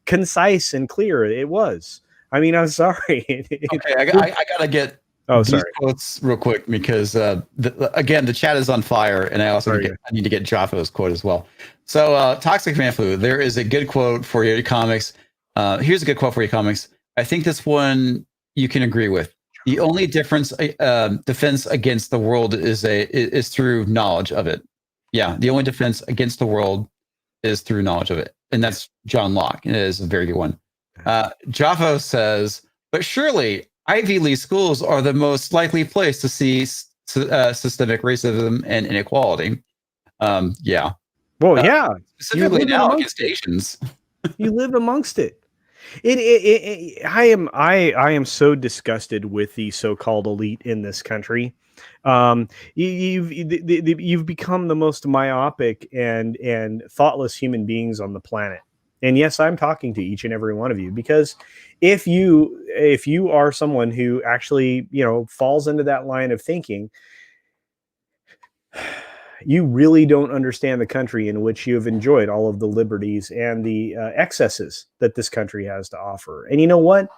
concise and clear it was. I mean, I'm sorry. Okay, I gotta get Oh, These sorry. quotes real quick because again the chat is on fire, and I also need to get Jaffo's quote as well. So Toxic Man Flu, there is a good quote for your comics. Here's a good quote for your comics. I think this one you can agree with. The only defense against the world is through knowledge of it. Yeah, the only defense against the world is through knowledge of it, and that's John Locke. And it is a very good one. Jaffo says, but surely Ivy League schools are the most likely place to see systemic racism and inequality. Yeah. Well, yeah. Specifically now against Asians. You live amongst it. I am so disgusted with the so-called elite in this country. You've become the most myopic and thoughtless human beings on the planet. And yes, I'm talking to each and every one of you, because if you are someone who actually, falls into that line of thinking, you really don't understand the country in which you have enjoyed all of the liberties and the excesses that this country has to offer. And you know what?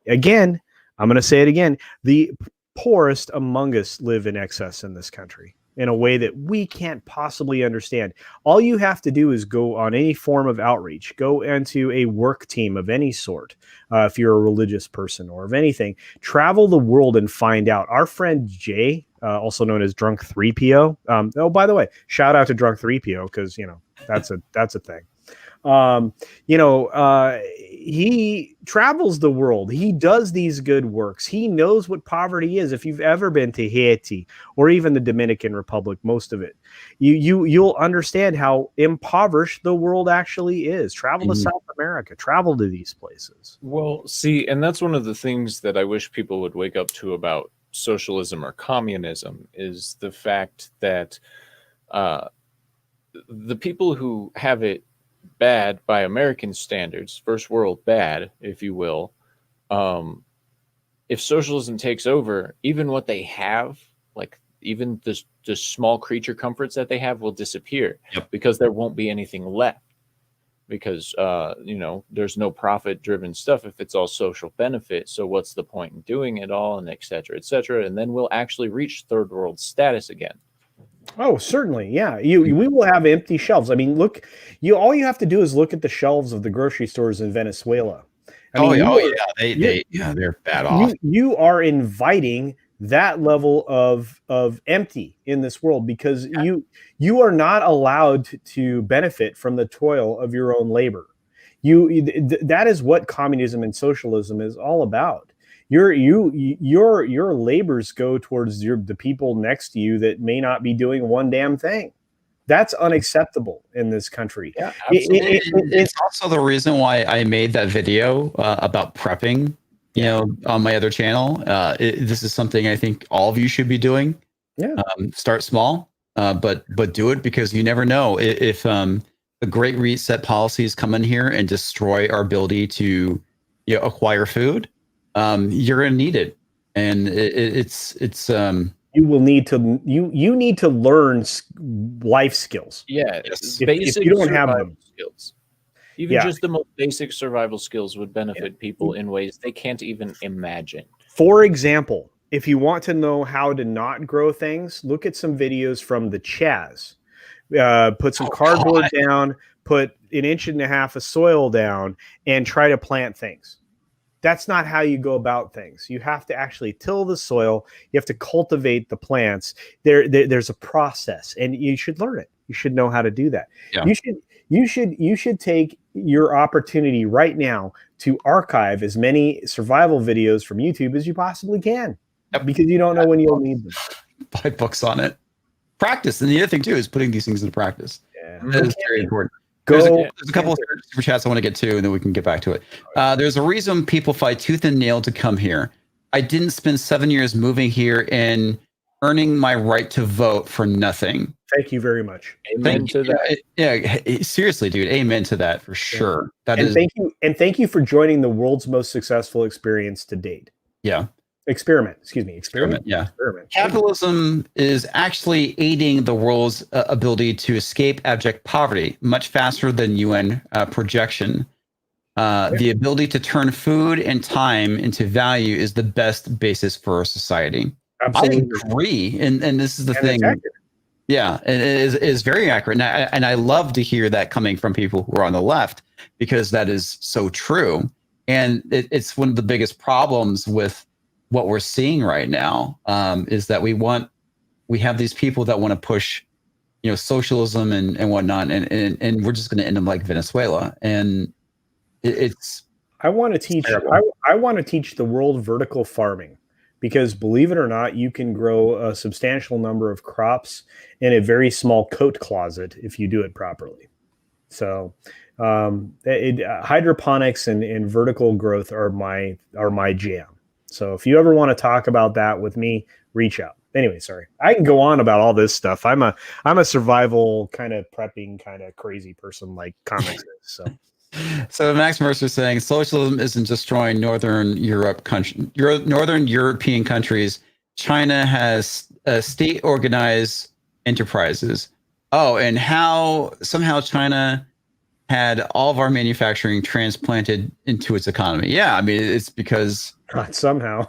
Again, I'm going to say it again. The poorest among us live in excess in this country in a way that we can't possibly understand. All you have to do is go on any form of outreach, go into a work team of any sort. If you're a religious person or of anything, travel the world and find out. Our friend Jay, also known as Drunk 3PO. Oh, by the way, shout out to Drunk 3PO, because that's a thing. He travels the world. He does these good works. He knows what poverty is. If you've ever been to Haiti or even the Dominican Republic, most of it, you'll understand how impoverished the world actually is. Travel to South America, travel to these places. Well, see, and that's one of the things that I wish people would wake up to about socialism or communism, is the fact that the people who have it bad by American standards, first world bad, if you will, if socialism takes over, even what they have, like even the small creature comforts that they have, will disappear. Yep. Because there won't be anything left, because there's no profit driven stuff if it's all social benefit. So what's the point in doing it all, and et cetera, and then we'll actually reach third world status again. Oh, certainly. Yeah. We will have empty shelves. I mean, look, all you have to do is look at the shelves of the grocery stores in Venezuela. They're bad off. You are inviting that level of empty in this world, because you are not allowed to benefit from the toil of your own labor. That is what communism and socialism is all about. Your labors go towards the people next to you that may not be doing one damn thing. That's unacceptable in this country. Yeah, absolutely. It's also the reason why I made that video about prepping, on my other channel. This is something I think all of you should be doing. Yeah. Start small, but do it, because you never know if the Great Reset policies come in here and destroy our ability to acquire food. You're going to need it, and it's you will need to you need to learn life skills. Yeah, if basic you don't have them. skills. Even just the most basic survival skills would benefit people in ways they can't even imagine. For example, if you want to know how to not grow things, look at some videos from the Chaz. Put some cardboard down, put 1.5 inches of soil down, and try to plant things. That's not how you go about things. You have to actually till the soil. You have to cultivate the plants. There's a process, and you should learn it. You should know how to do that. Yeah. You should take your opportunity right now to archive as many survival videos from YouTube as you possibly can, because you don't know when you'll need them. Buy books on it. Practice, and the other thing too is putting these things into practice. Yeah. That is very important. There's a couple of super chats I want to get to, and then we can get back to it. There's a reason people fight tooth and nail to come here. I didn't spend 7 years moving here and earning my right to vote for nothing. Thank you very much. Amen to that. Yeah, seriously, dude. Amen to that for sure. Thank you for joining the world's most successful experience to date. Yeah. Experiment. Excuse me. Experiment. Yeah. Experiment. Capitalism is actually aiding the world's ability to escape abject poverty much faster than UN projection. The ability to turn food and time into value is the best basis for a society. Absolutely. I agree, and this is the And thing. it's accurate. Yeah, it is very accurate, and I love to hear that coming from people who are on the left, because that is so true. And it's one of the biggest problems with what we're seeing right now, is that we have these people that want to push, socialism and whatnot, and we're just going to end up like Venezuela. And I want to teach. I want to teach the world vertical farming, because believe it or not, you can grow a substantial number of crops in a very small coat closet if you do it properly. So, hydroponics and vertical growth are my jam. So if you ever want to talk about that with me, reach out. Anyway, sorry. I can go on about all this stuff. I'm a survival kind of prepping kind of crazy person like Comix is. So Max Mercer saying socialism isn't destroying Northern European countries. China has state organized enterprises. Oh, and how somehow China had all of our manufacturing transplanted into its economy. Yeah, I mean, it's because somehow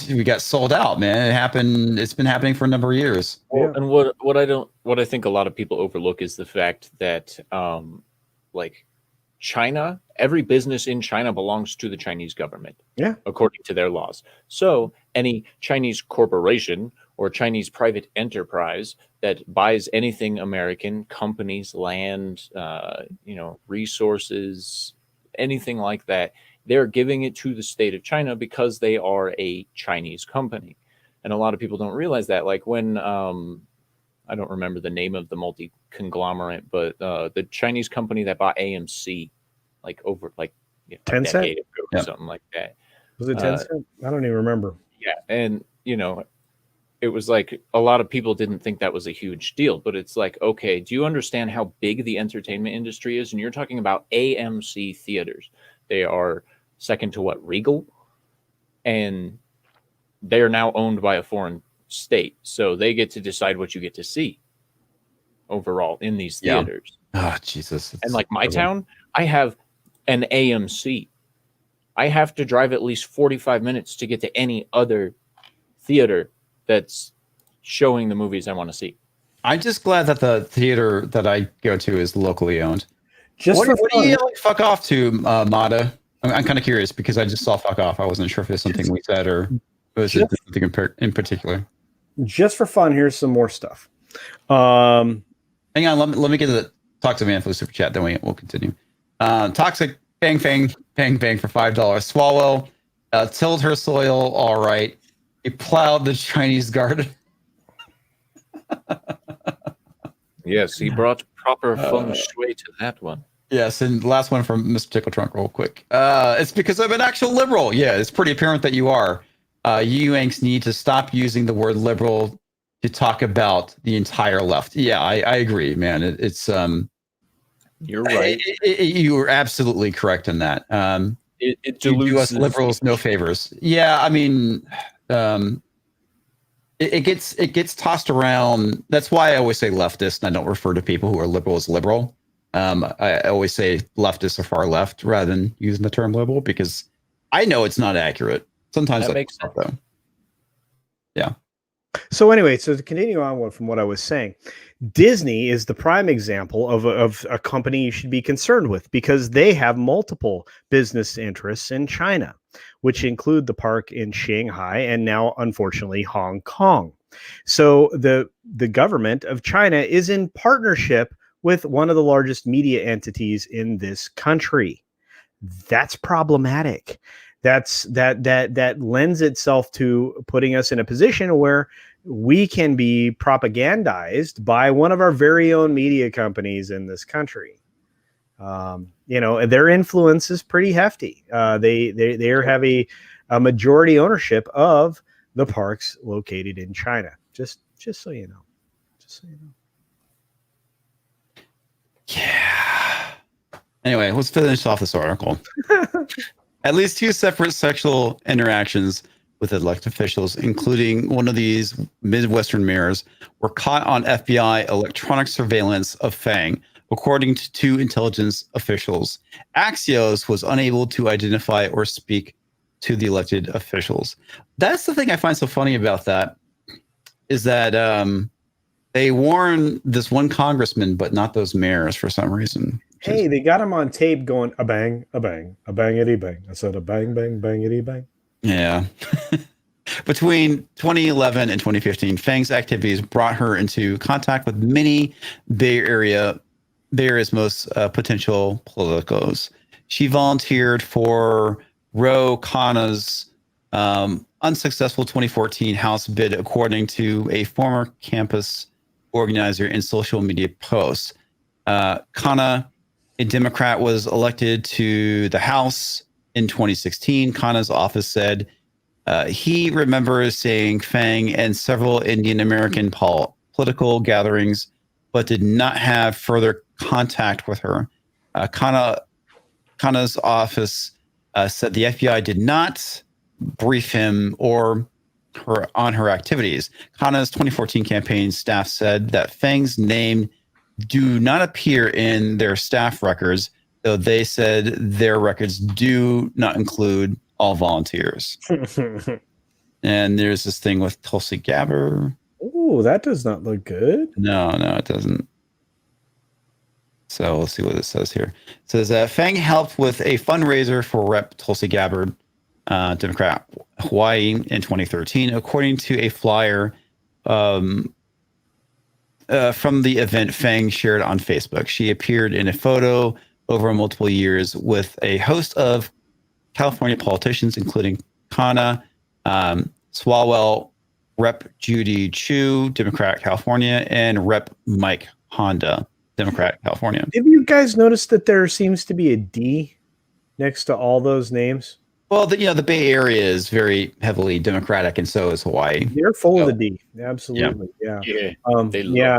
we got sold out, man. It happened. It's been happening for a number of years. Well, and what I think a lot of people overlook is the fact that like China, every business in China belongs to the Chinese government. Yeah. According to their laws. So any Chinese corporation or Chinese private enterprise that buys anything American, companies, land, resources, anything like that, they're giving it to the state of China because they are a Chinese company. And a lot of people don't realize that. Like when I don't remember the name of the multi-conglomerate, but the Chinese company that bought AMC, like over a decade ago or something like that. Was it Tencent? I don't even remember. Yeah, and it was like a lot of people didn't think that was a huge deal, but it's like, okay, do you understand how big the entertainment industry is? And you're talking about AMC theaters. They are second to Regal, and they are now owned by a foreign state, so they get to decide what you get to see overall in these theaters. Oh, Jesus. And like my town, I have an AMC. I have to drive at least 45 minutes to get to any other theater that's showing the movies I want to see. I'm just glad that the theater that I go to is locally owned. What do you yell fuck off to, Mata? I'm kind of curious because I just saw fuck off. I wasn't sure if it's something we said or was it something in particular. Just for fun, here's some more stuff. Hang on, let me get the Toxic Man for the super chat, then we'll continue. Toxic bang for $5. Swalwell tilled her soil all right. He plowed the Chinese garden. Yes, he brought proper feng shui to that one. Yes, and the last one from Mr. Tickle Trunk real quick. It's because I'm an actual liberal. Yeah, it's pretty apparent that you are. You Yanks need to stop using the word liberal to talk about the entire left. Yeah, I agree, man. It's you're right. You are absolutely correct in that. It dilutes us liberals no favors. Yeah, I mean, it gets tossed around. That's why I always say leftist, and I don't refer to people who are liberal as liberal. I always say leftists are far left rather than using the term liberal because I know it's not accurate. Sometimes that makes sense, though. Yeah. So anyway, so to continue on from what I was saying, Disney is the prime example of a company you should be concerned with because they have multiple business interests in China, which include the park in Shanghai and now, unfortunately, Hong Kong. So the government of China is in partnership with one of the largest media entities in this country. That's problematic. That lends itself to putting us in a position where we can be propagandized by one of our very own media companies in this country. Their influence is pretty hefty. They have a majority ownership of the parks located in China. Just so you know. Yeah. Anyway, let's finish off this article. At least 2 separate sexual interactions with elected officials, including one of these Midwestern mayors, were caught on FBI electronic surveillance of Fang according to two intelligence officials. Axios was unable to identify or speak to the elected officials. That's the thing I find so funny about that, is that they warn this one congressman, but not those mayors for some reason. Hey, they got him on tape going a bang, a bang, a bangity bang. I said a bang, bang, bangity bang. Yeah. Between 2011 and 2015, Fang's activities brought her into contact with many Bay Area's most potential politicos. She volunteered for Ro Khanna's unsuccessful 2014 House bid, according to a former campus organizer in social media posts. Khanna, a Democrat, was elected to the House in 2016. Khanna's office said he remembers seeing Fang and several Indian American political gatherings, but did not have further contact with her. Khanna's office said the FBI did not brief him or her on her activities. Khanna's 2014 campaign staff said that Fang's name do not appear in their staff records, though they said their records do not include all volunteers. And there's this thing with Tulsi Gabbard. Oh, that does not look good. No, it doesn't. So let's see what it says here. It says Fang helped with a fundraiser for Rep. Tulsi Gabbard, Democrat, Hawaii, in 2013, according to a flyer from the event Fang shared on Facebook. She appeared in a photo over multiple years with a host of California politicians, including Khanna, Swalwell, Rep. Judy Chu, Democrat, California, and Rep. Mike Honda, Democrat, California. Have you guys noticed that there seems to be a D next to all those names? Well, the Bay Area is very heavily Democratic, and so is Hawaii. They're full of the D. Absolutely. Yeah.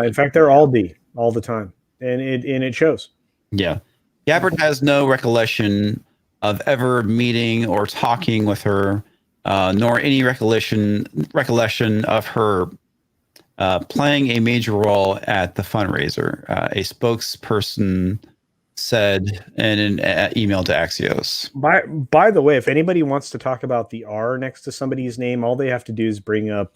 In fact, they're all D all the time. And it shows. Yeah. Gabbard has no recollection of ever meeting or talking with her, nor any recollection of her playing a major role at the fundraiser. A spokesperson said in an email to Axios. By the way, if anybody wants to talk about the R next to somebody's name, all they have to do is bring up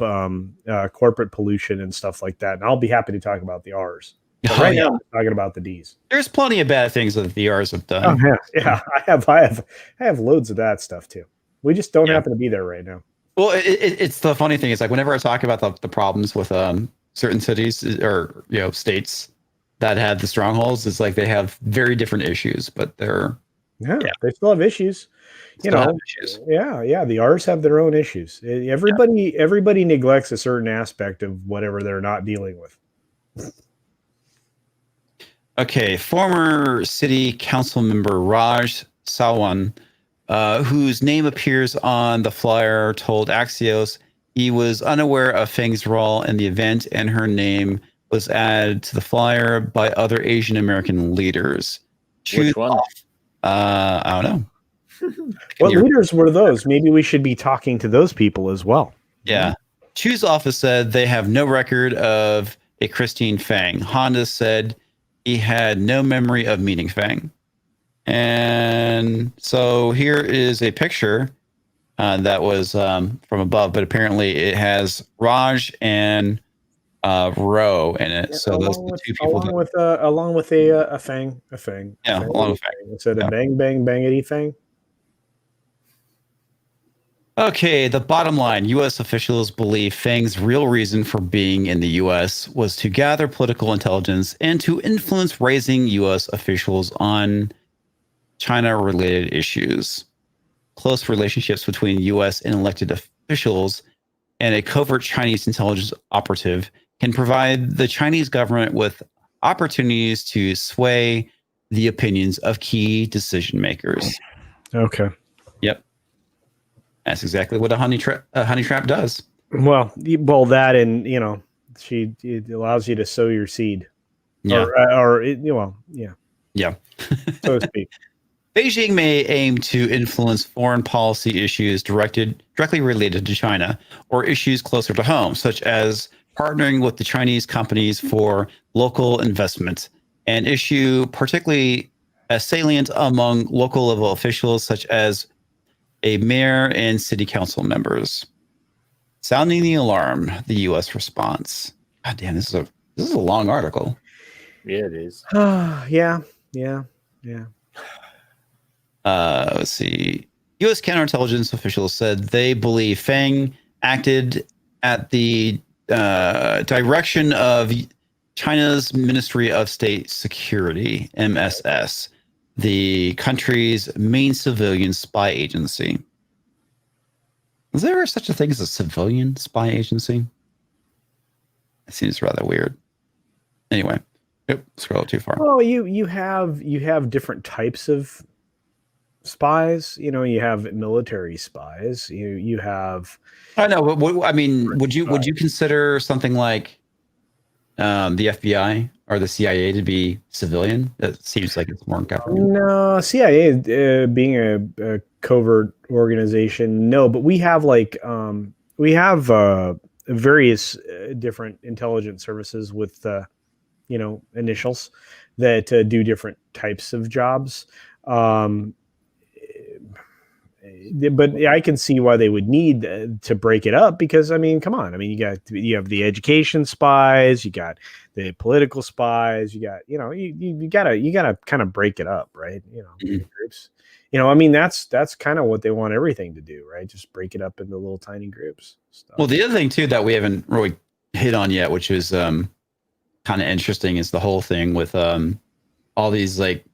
corporate pollution and stuff like that, and I'll be happy to talk about the R's. But right now, I'm talking about the D's. There's plenty of bad things that the R's have done. Oh, yeah. I have loads of that stuff too. We just don't happen to be there right now. Well, it's the funny thing is, like, whenever I talk about the problems with certain cities or states that have the strongholds, it's like they have very different issues, but they still have issues. Issues. Yeah. The R's have their own issues. Everybody neglects a certain aspect of whatever they're not dealing with. Okay, former city council member Raj Sawan, whose name appears on the flyer, told Axios he was unaware of Fang's role in the event, and her name was added to the flyer by other Asian American leaders. Which one? I don't know. What leaders were those? Maybe we should be talking to those people as well. Yeah. Chu's office said they have no record of a Christine Fang. Honda said he had no memory of meeting Fang. And so here is a picture that was from above, but apparently it has Raj and Ro in it. So those are the two people. Along with a Fang. Yeah, along with Fang. Instead of bang, bang, bangity Fang. Okay, the bottom line, U.S. officials believe Fang's real reason for being in the U.S. was to gather political intelligence and to influence raising U.S. officials on China-related issues. Close relationships between U.S. and elected officials and a covert Chinese intelligence operative can provide the Chinese government with opportunities to sway the opinions of key decision makers. Okay. Yep. That's exactly what a honey trap does. Well, that, and it allows you to sow your seed. Yeah. Yeah. So to speak. Beijing may aim to influence foreign policy issues directly related to China or issues closer to home, such as partnering with the Chinese companies for local investment an issue particularly salient among local level officials such as a mayor and city council members. Sounding the alarm, the U.S. response. God damn, this is a long article. Yeah, it is. Yeah. Let's see. U.S. counterintelligence officials said they believe Fang acted at the direction of China's Ministry of State Security, MSS, the country's main civilian spy agency. Is there such a thing as a civilian spy agency? It seems rather weird. Anyway, scroll too far. Well, you have different types of spies. You know, you have military spies. You have. I know, but would you consider something like the FBI or the CIA to be civilian? That seems like it's more government. No, CIA being a covert organization, no, but we have various different intelligence services with initials that do different types of jobs. But I can see why they would need to break it up, because come on, you have the education spies, you got the political spies, you got you gotta kind of break it up, right? Groups. That's kind of what they want everything to do, right? Just break it up into little tiny groups. Well, the other thing too that we haven't really hit on yet, which is kind of interesting, is the whole thing with all these like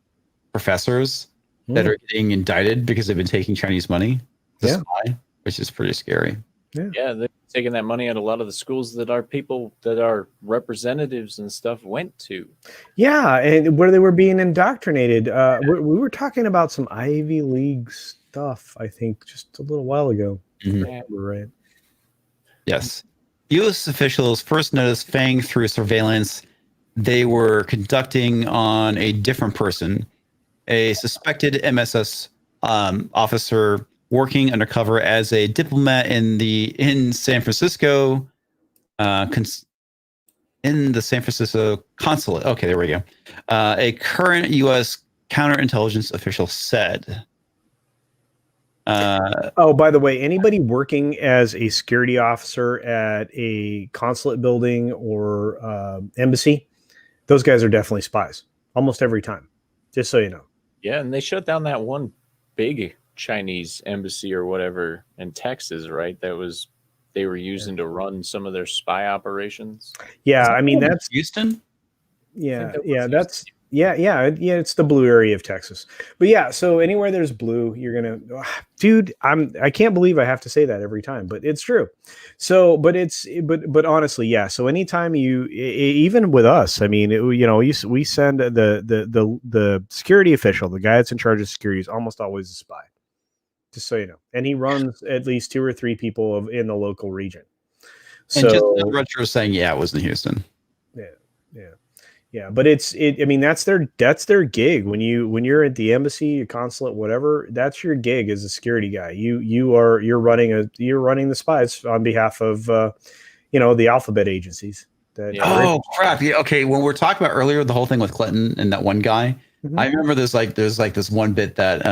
professors that are getting indicted because they've been taking Chinese money to spy, which is pretty scary. Yeah, they're taking that money at a lot of the schools that our people, that our representatives and stuff went to. Yeah, and where they were being indoctrinated. We were talking about some Ivy League stuff, I think, just a little while ago. Mm-hmm. Right. Yes. U.S. officials first noticed Fang through surveillance they were conducting on a different person, a suspected MSS officer working undercover as a diplomat in San Francisco, in the San Francisco consulate. Okay, there we go. A current U.S. counterintelligence official said. By the way, anybody working as a security officer at a consulate building or embassy, those guys are definitely spies almost every time, just so you know. Yeah, and they shut down that one big Chinese embassy or whatever in Texas, right? They were using to run some of their spy operations. Yeah, that's Houston. Yeah, that's it's the blue area of Texas. But yeah, so anywhere there's blue, you're gonna, dude. I can't believe I have to say that every time, but it's true. So, but honestly, yeah. So anytime even with us, we send the security official, the guy that's in charge of security, is almost always a spy. Just so you know, and he runs at least 2 or 3 people in the local region. So, and just what you're saying, it was in Houston. Yeah, but that's their gig. When you're at the embassy, consulate, whatever, that's your gig as a security guy. You're running the spies on behalf of the alphabet agencies. Crap! Yeah, okay. When we're talking about earlier, the whole thing with Clinton and that one guy, I remember there's this one bit that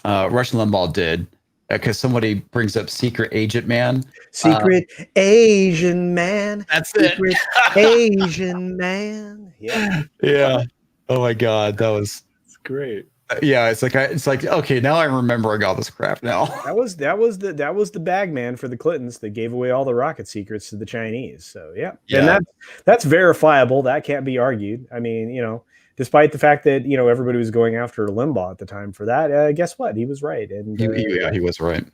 Rush Limbaugh did. Because somebody brings up Secret Agent Man. Secret Asian Man. That's Secret Asian Man. Yeah. Yeah. Oh my God. It's great. Yeah. It's like, okay, now I'm remembering all this crap now. That was the bag man for the Clintons that gave away all the rocket secrets to the Chinese. So yeah. And that's verifiable. That can't be argued. Despite the fact that everybody was going after Limbaugh at the time for that, guess what? He was right, and he was right.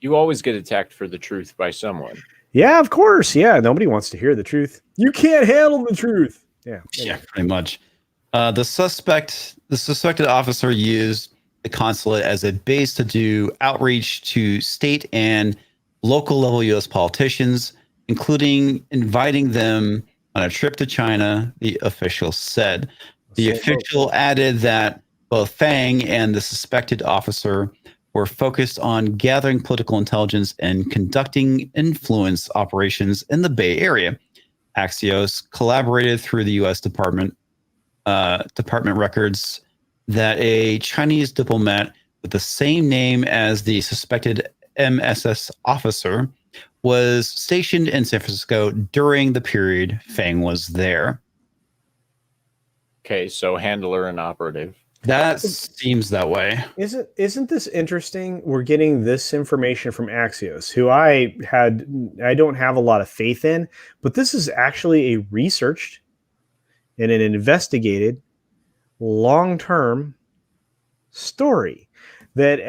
You always get attacked for the truth by someone. Yeah, of course. Yeah, nobody wants to hear the truth. You can't handle the truth. Yeah, pretty much. The suspected officer used the consulate as a base to do outreach to state and local level U.S. politicians, including inviting them on a trip to China. The official said. The official added that both Fang and the suspected officer were focused on gathering political intelligence and conducting influence operations in the Bay Area. Axios collaborated through the U.S. Department Department records that a Chinese diplomat with the same name as the suspected MSS officer was stationed in San Francisco during the period Fang was there. Okay, so handler and operative. That seems that way. Isn't this interesting? We're getting this information from Axios, who I don't have a lot of faith in, but this is actually a researched and an investigated long-term story that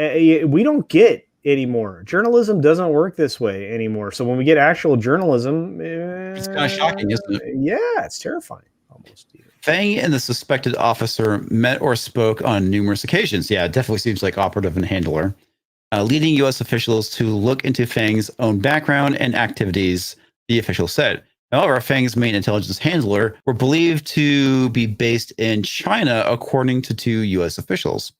we don't get anymore. Journalism doesn't work this way anymore. So when we get actual journalism, It's kind of shocking, isn't it? Yeah, it's terrifying almost. Fang and the suspected officer met or spoke on numerous occasions. Yeah, it definitely seems like operative and handler. Leading U.S. officials to look into Fang's own background and activities, the official said. However, Fang's main intelligence handler were believed to be based in China, according to 2 U.S. officials.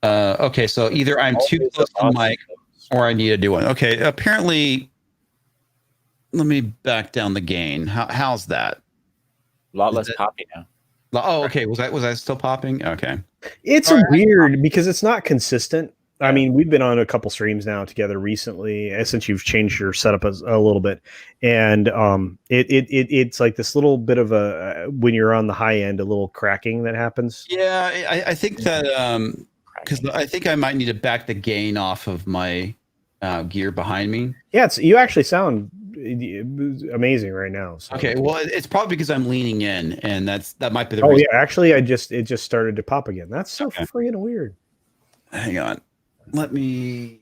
Okay, so either I'm too close to the mic or I need to do one. Okay, apparently... Let me back down the gain. How's that? A lot less poppy now. Oh, okay. Was I still popping? Okay. It's weird because it's not consistent. I mean, we've been on a couple streams now together recently since you've changed your setup a little bit, and it's like this little bit of a when you're on the high end, a little cracking that happens. Yeah, I think that because I think I might need to back the gain off of my gear behind me. Yeah, you actually sound amazing right now. So. Okay, well, it's probably because I'm leaning in, and that might be the. Oh reason. yeah, actually, it just started to pop again. That's so freaking weird. Hang on, let me.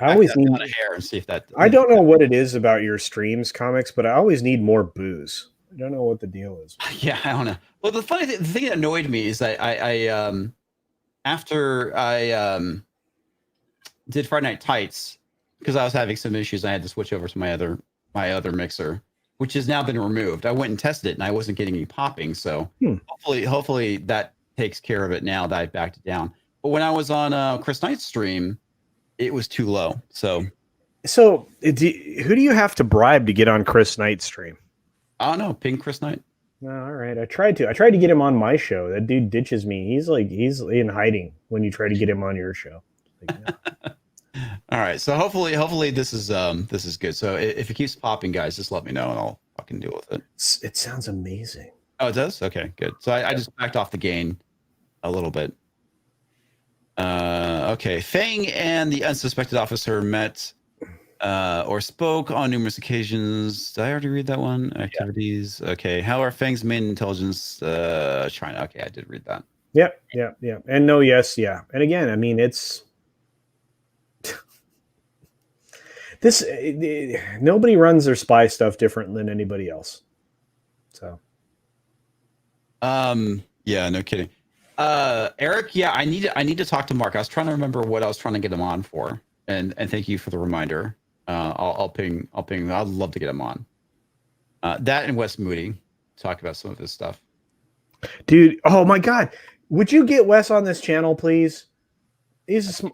I always need a hair and see if that. I don't know what it is about your streams, Comix, but I always need more booze. I don't know what the deal is. Yeah, I don't know. Well, the thing that annoyed me is I after I did Friday Night Tights, because I was having some issues, I had to switch over to my other mixer, which has now been removed. I went and tested it, and I wasn't getting any popping. So hopefully that takes care of it now that I backed it down. But when I was on Chris Knight's stream, it was too low. So who do you have to bribe to get on Chris Knight's stream? I don't know. Ping Chris Knight. No, all right. I tried to get him on my show. That dude ditches me. He's in hiding when you try to get him on your show. Like, no. All right. So hopefully this is good. So if it keeps popping, guys, just let me know and I'll fucking deal with it. It sounds amazing. Oh, it does? Okay, good. So I just backed off the gain a little bit. Okay. Fang and the unsuspected officer met or spoke on numerous occasions. Did I already read that one? Activities. Yeah. Okay. How are Fang's main intelligence China? Okay, I did read that. Yep. And no, yes, yeah. And again, I mean, it's this. Nobody runs their spy stuff different than anybody else. So. Yeah. No kidding. Eric. Yeah, I need to talk to Mark. I was trying to remember what I was trying to get him on for, and thank you for the reminder. I'll ping. I'd love to get him on. That and Wes Moody talk about some of his stuff. Dude, oh my God. Would you get Wes on this channel, please? He's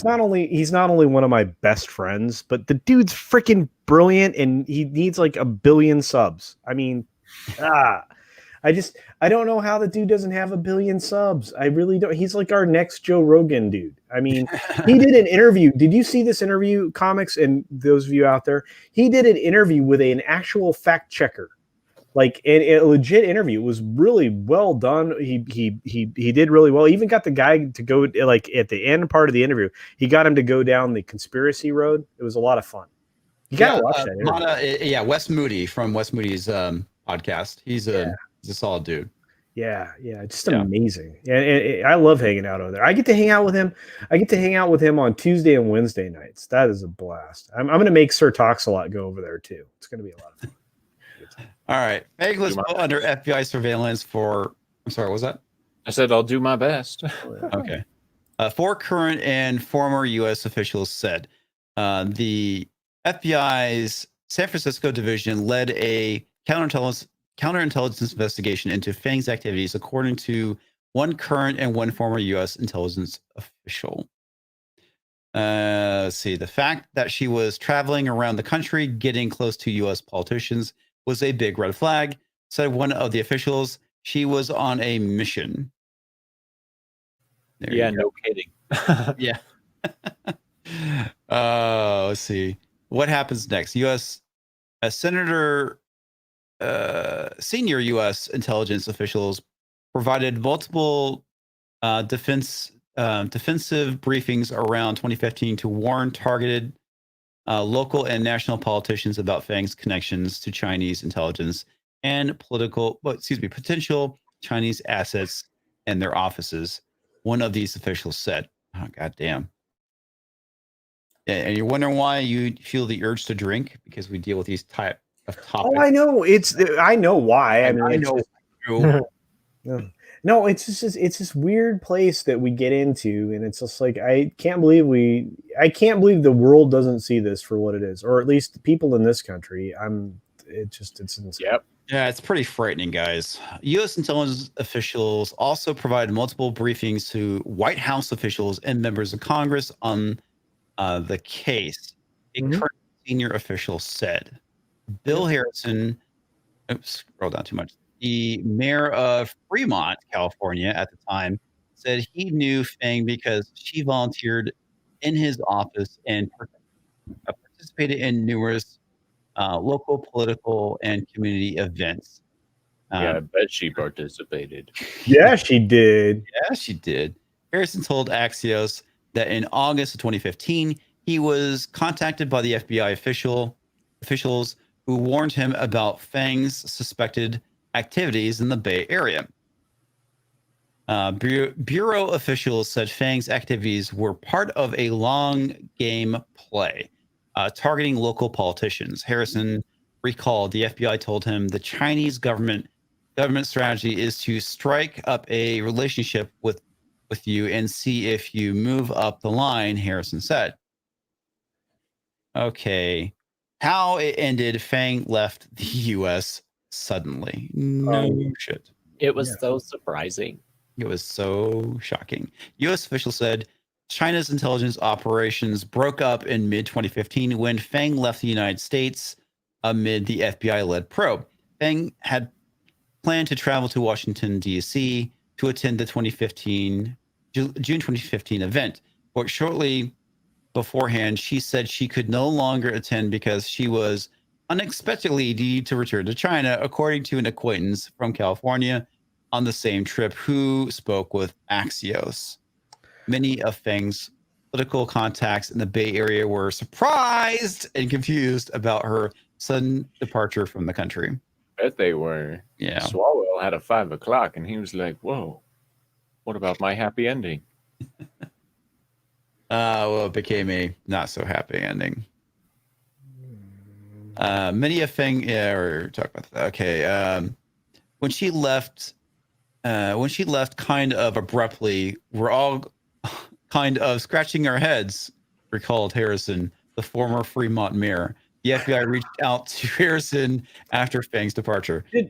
not only one of my best friends, but the dude's freaking brilliant and he needs like 1 billion subs. I mean, I don't know how the dude doesn't have 1 billion subs. I really don't. He's like our next Joe Rogan dude. I mean, he did an interview. Did you see this interview, Comix, and those of you out there? He did an interview with an actual fact checker, like a legit interview. It was really well done. He did really well. He even got the guy to go, like at the end part of the interview, he got him to go down the conspiracy road. It was a lot of fun. You gotta watch that interview. Wes Moody from Wes Moody's podcast. He's a solid dude. Yeah, just amazing. And I love hanging out over there. I get to hang out with him. I get to hang out with him on Tuesday and Wednesday nights. That is a blast. I'm going to make Sir TalksAlot go over there too. It's going to be a lot of fun. All right. Meg was put under FBI surveillance for. I'm sorry. What was that? I said I'll do my best. Okay. 4 current and former U.S. officials said the FBI's San Francisco division led a counterintelligence investigation into Fang's activities, according to 1 current and 1 former U.S. intelligence official. Let's see. The fact that she was traveling around the country, getting close to U.S. politicians, was a big red flag, said one of the officials. She was on a mission. There Yeah, you go. no kidding. Yeah. Let's see. What happens next? Senior U.S. intelligence officials provided multiple defensive briefings around 2015 to warn targeted local and national politicians about Fang's connections to Chinese intelligence and potential Chinese assets and their offices. One of these officials said, "Oh, goddamn." And you're wondering why you feel the urge to drink, because we deal with these type of topics. Oh, I know. I know why. I mean, I it's know. just, no, it's just it's this weird place that we get into, and it's just like I can't believe the world doesn't see this for what it is, or at least the people in this country. It's insane. Yep. Yeah, it's pretty frightening, guys. U.S. intelligence officials also provided multiple briefings to White House officials and members of Congress on the case. A current senior official said, Bill Harrison, scroll down too much. The mayor of Fremont, California at the time, said he knew Fang because she volunteered in his office and participated in numerous local political and community events. Yeah, I bet she participated. Yeah, she did. Yeah, she did. Harrison told Axios that in August of 2015, he was contacted by the FBI officials who warned him about Fang's suspected activities in the Bay Area. Bureau officials said Fang's activities were part of a long game play targeting local politicians. Harrison recalled the FBI told him the Chinese government strategy is to strike up a relationship with you and see if you move up the line, Harrison said. Okay. How it ended, Fang left the U.S. suddenly. No shit. It was so surprising. It was so shocking. U.S. officials said China's intelligence operations broke up in mid-2015 when Fang left the United States amid the FBI-led probe. Fang had planned to travel to Washington, D.C. to attend the June 2015 event. But shortly beforehand, she said she could no longer attend because she was unexpectedly due to return to China, according to an acquaintance from California on the same trip who spoke with Axios. Many of Fang's political contacts in the Bay Area were surprised and confused about her sudden departure from the country. Bet they were. Yeah. Swalwell had a 5 o'clock, and he was like, "Whoa, what about my happy ending?" Well, it became a not so happy ending. Many of Fang, or talk about that. Okay. When she left kind of abruptly, we're all kind of scratching our heads, recalled Harrison, the former Fremont mayor. The FBI reached out to Harrison after Fang's departure. I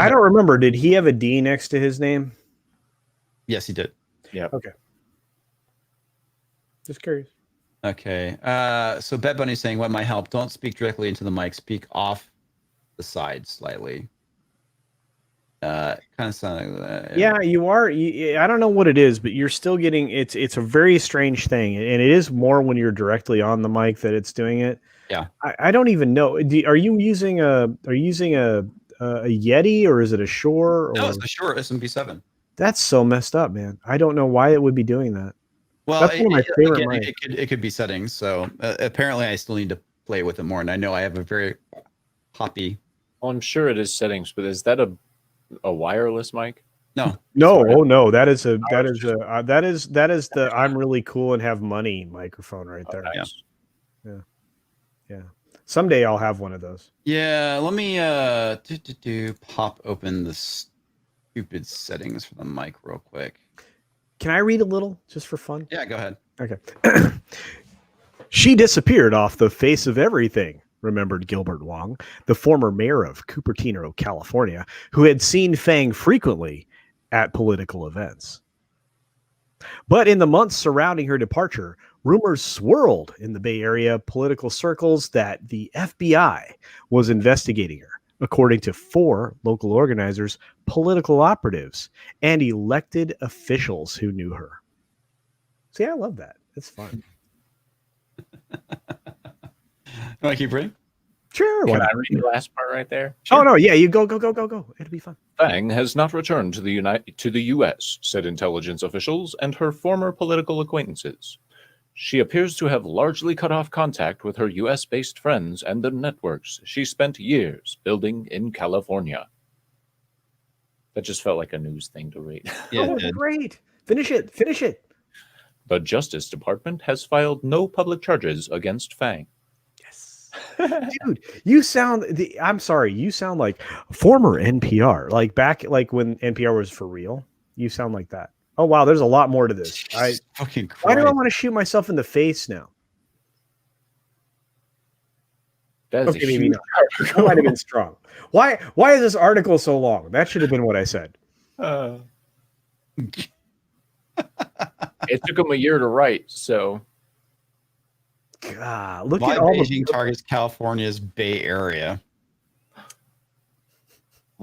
don't remember. Did he have a D next to his name? Yes, he did. Yeah. Okay. Just curious. Okay. So Bet Bunny's saying, what might help? Don't speak directly into the mic. Speak off the side slightly. Kind of sounding like that. Yeah, you are. I don't know what it is, but you're still getting. It's a very strange thing, and it is more when you're directly on the mic that it's doing it. Yeah. I don't even know. Are you using a Yeti, or is it a Shure? No, it's a Shure SMP7. That's so messed up, man. I don't know why it would be doing that. Well, that's one of my favorite mics. It could be settings. So apparently, I still need to play with it more, and I know I have a very poppy. Well, I'm sure it is settings, but is that a wireless mic? No. Oh no, that is the I'm really cool and have money microphone right there. Nice. Yeah. Someday I'll have one of those. Yeah, let me pop open the stupid settings for the mic real quick. Can I read a little just for fun? Yeah, go ahead. Okay. She disappeared off the face of everything, remembered Gilbert Wong, the former mayor of Cupertino, California, who had seen Fang frequently at political events. But in the months surrounding her departure, rumors swirled in the Bay Area political circles that the FBI was investigating her, according to 4 local organizers, political operatives, and elected officials who knew her. See, I love that. It's fun. Want to keep reading? Sure. Can I read the last part right there? Oh, no. Yeah, you go. It'll be fun. Fang has not returned to the U.S., said intelligence officials and her former political acquaintances. She appears to have largely cut off contact with her U.S.-based friends and the networks she spent years building in California. That just felt like a news thing to read. Yeah, Great. Finish it. The Justice Department has filed no public charges against Fang. Dude, you sound I'm sorry, you sound like former NPR, like back when NPR was for real. You sound like that. Oh wow, there's a lot more to this. Fucking Christ. Why do I want to shoot myself in the face now? That is Okay, maybe not. That might have been strong. Why is this article so long? That should have been what I said. It took them a year to write, so God, look Why at all Beijing targets California's Bay Area.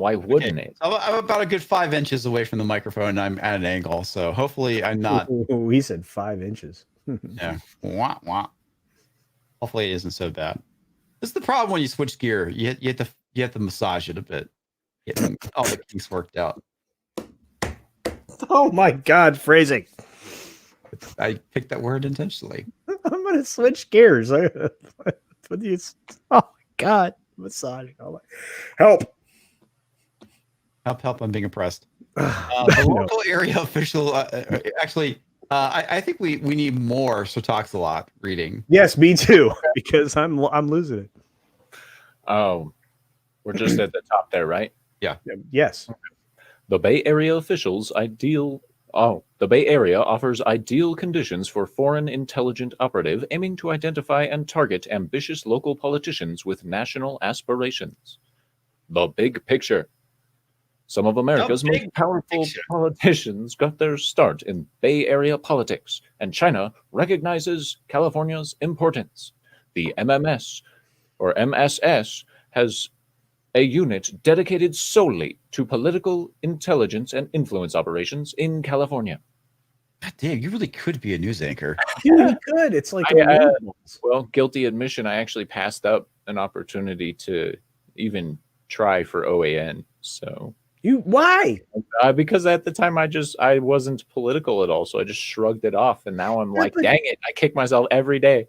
why wouldn't it? I'm about a good 5 inches away from the microphone, and I'm at an angle, so hopefully I'm not. We said 5 inches. Yeah. Wah, wah. Hopefully it isn't so bad. This is the problem when you switch gear. You have to massage it a bit. Get all the kinks worked out. Oh my God, phrasing. I picked that word intentionally. I'm gonna switch gears. Oh my God, massaging. Help. Help! I'm being oppressed. The local area official. I think we need more TalksAlot reading. Yes, me too. Because I'm losing it. Oh, we're just at the top there, right? Yeah. Yes. The Bay Area offers ideal conditions for foreign intelligent operative aiming to identify and target ambitious local politicians with national aspirations. The big picture. Some of America's most powerful politicians got their start in Bay Area politics, and China recognizes California's importance. The MMS, or MSS, has a unit dedicated solely to political intelligence and influence operations in California. God damn, you really could be a news anchor. Dude, you could. It's like well, guilty admission, I actually passed up an opportunity to even try for OAN. So why? Because at the time I wasn't political at all, so I just shrugged it off, and now I'm like, dang it, I kick myself every day.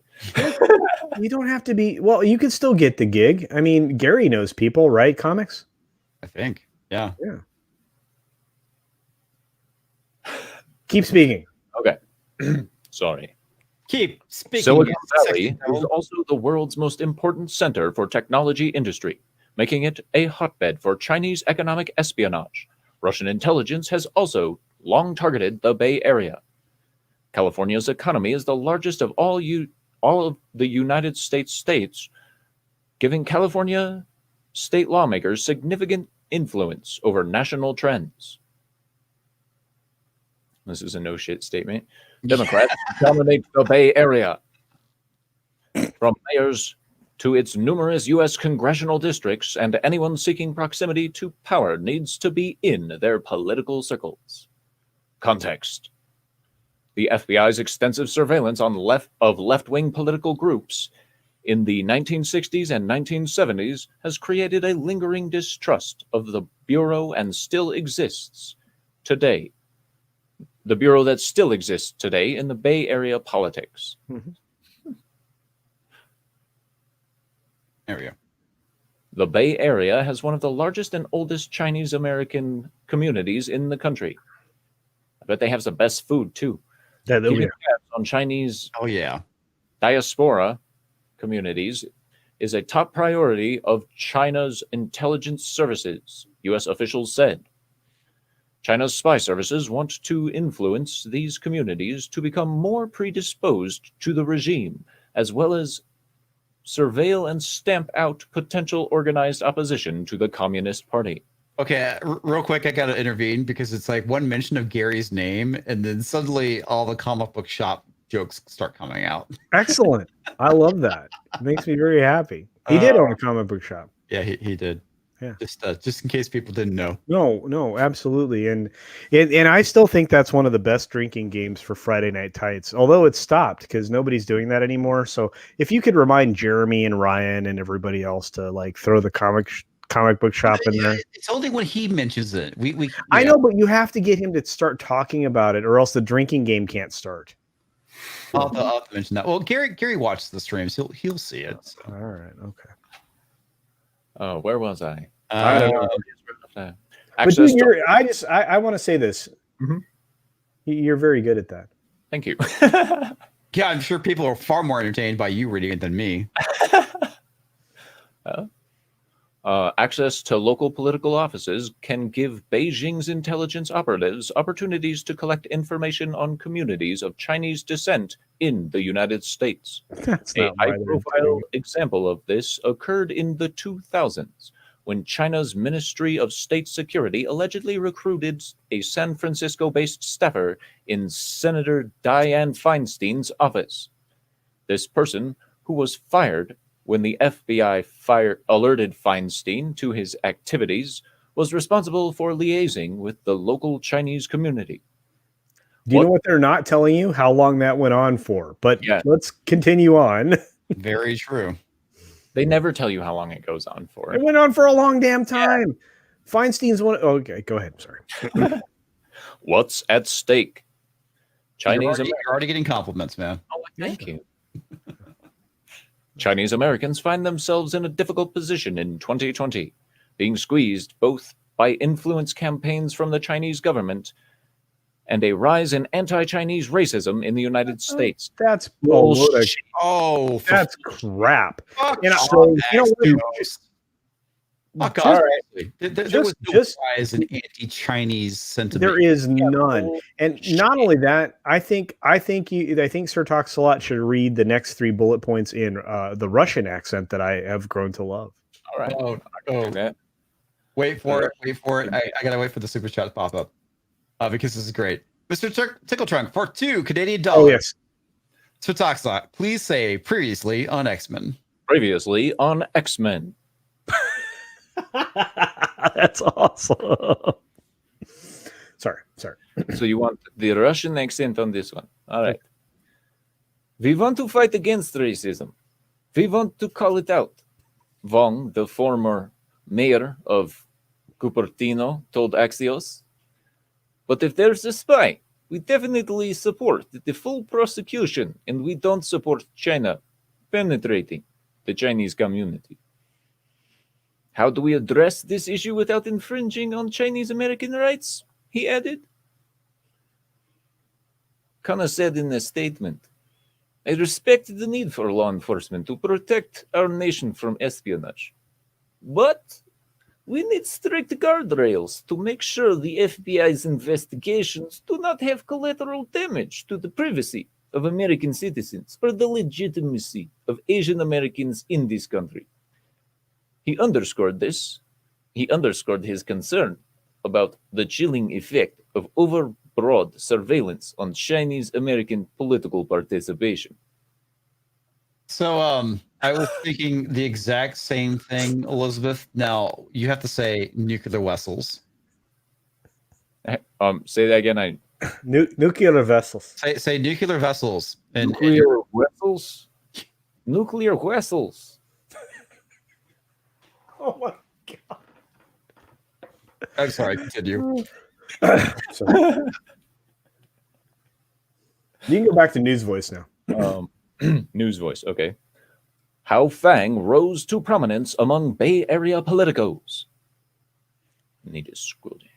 You don't have to be. Well, you can still get the gig. I mean, Gary knows people, right? Comix. I think. Yeah. Keep speaking. Okay. Sorry. Keep speaking. Silicon Valley is also the world's most important center for technology industry, making it a hotbed for Chinese economic espionage. Russian intelligence has also long targeted the Bay Area. California's economy is the largest of all of the United States, giving California state lawmakers significant influence over national trends. This is a no-shit statement. Democrats dominate the Bay Area. From mayors to its numerous U.S. congressional districts, and anyone seeking proximity to power needs to be in their political circles. Context. The FBI's extensive surveillance of left-wing political groups in the 1960s and 1970s has created a lingering distrust of the Bureau and still exists today. The Bureau that still exists today in the Bay Area politics. Mm-hmm. There we go. The Bay Area has one of the largest and oldest Chinese American communities in the country. I bet they have the best food too. Keeping tabs on Chinese diaspora communities is a top priority of China's intelligence services, U.S. officials said. China's spy services want to influence these communities to become more predisposed to the regime, as well as surveil and stamp out potential organized opposition to the Communist Party. Okay, real quick, I got to intervene because it's like one mention of Gary's name, and then suddenly all the comic book shop jokes start coming out. Excellent. I love that. It makes me very happy. He did own a comic book shop. Yeah, he did. Yeah. Just in case people didn't know. No, absolutely. And I still think that's one of the best drinking games for Friday Night Tights, although it's stopped because nobody's doing that anymore. So if you could remind Jeremy and Ryan and everybody else to like throw the comic book shop in there. It's only when he mentions it. I know, but you have to get him to start talking about it, or else the drinking game can't start. I'll have to mention that. Well, Gary watched the streams. He'll see it. So. All right. Okay. Where was I? I don't know. But I want to say this. Mm-hmm. You're very good at that. Thank you. Yeah, I'm sure people are far more entertained by you reading it than me. Access to local political offices can give Beijing's intelligence operatives opportunities to collect information on communities of Chinese descent in the United States. That's A not why they're high-profile doing example of this occurred in the 2000s, when China's Ministry of State Security allegedly recruited a San Francisco-based staffer in Senator Dianne Feinstein's office. This person, who was fired when the FBI alerted Feinstein to his activities, was responsible for liaising with the local Chinese community. Do you know what they're not telling you? How long that went on for. But let's continue on. Very true. They never tell you how long it goes on for. It went on for a long damn time. Yeah. Feinstein's one. Okay, go ahead. Sorry. What's at stake? You're already getting compliments, man. Oh, thank you. Chinese Americans find themselves in a difficult position in 2020, being squeezed both by influence campaigns from the Chinese government and a rise in anti-Chinese racism in the United States. That's bullshit. That's crap. There was no rise in anti-Chinese sentiment. There is none. And not only that, I think Sir TalksAlot should read the next 3 bullet points in the Russian accent that I have grown to love. All right. Wait for it. I gotta wait for the super chat to pop up because this is great. Mr. Tickle Trunk for $2 Oh yes. So TalksAlot, please say previously on X-Men. Previously on X-Men. That's awesome. Sorry. So you want the Russian accent on this one? All right. We want to fight against racism. We want to call it out. Wong, the former mayor of Cupertino, told Axios. But if there's a spy, we definitely support the full prosecution, and we don't support China penetrating the Chinese community. How do we address this issue without infringing on Chinese American rights? He added. Kana said in a statement, I respect the need for law enforcement to protect our nation from espionage. But we need strict guardrails to make sure the FBI's investigations do not have collateral damage to the privacy of American citizens or the legitimacy of Asian Americans in this country. He underscored this. He underscored his concern about the chilling effect of overbroad surveillance on Chinese American political participation. So I was thinking the exact same thing, Elizabeth. Now you have to say nuclear vessels. Say that again. Nuclear vessels. Say nuclear vessels. Nuclear vessels. Nuclear vessels. Oh my god! I'm sorry. Continue. Sorry. You can go back to News Voice now. News Voice. Okay. How Fang rose to prominence among Bay Area politicos. Need to scroll down.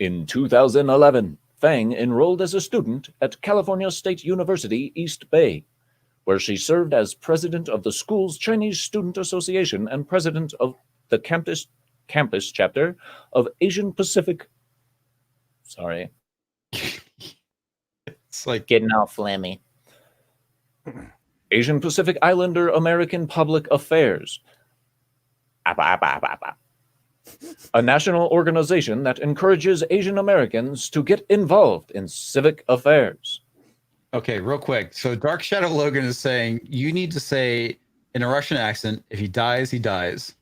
In 2011, Fang enrolled as a student at California State University, East Bay, where she served as president of the school's Chinese Student Association and president of the campus chapter of Asian Pacific. Sorry. It's like getting all flammy. Asian Pacific Islander American Public Affairs. A national organization that encourages Asian Americans to get involved in civic affairs. Okay, real quick. So Dark Shadow Logan is saying you need to say in a Russian accent, if he dies, he dies.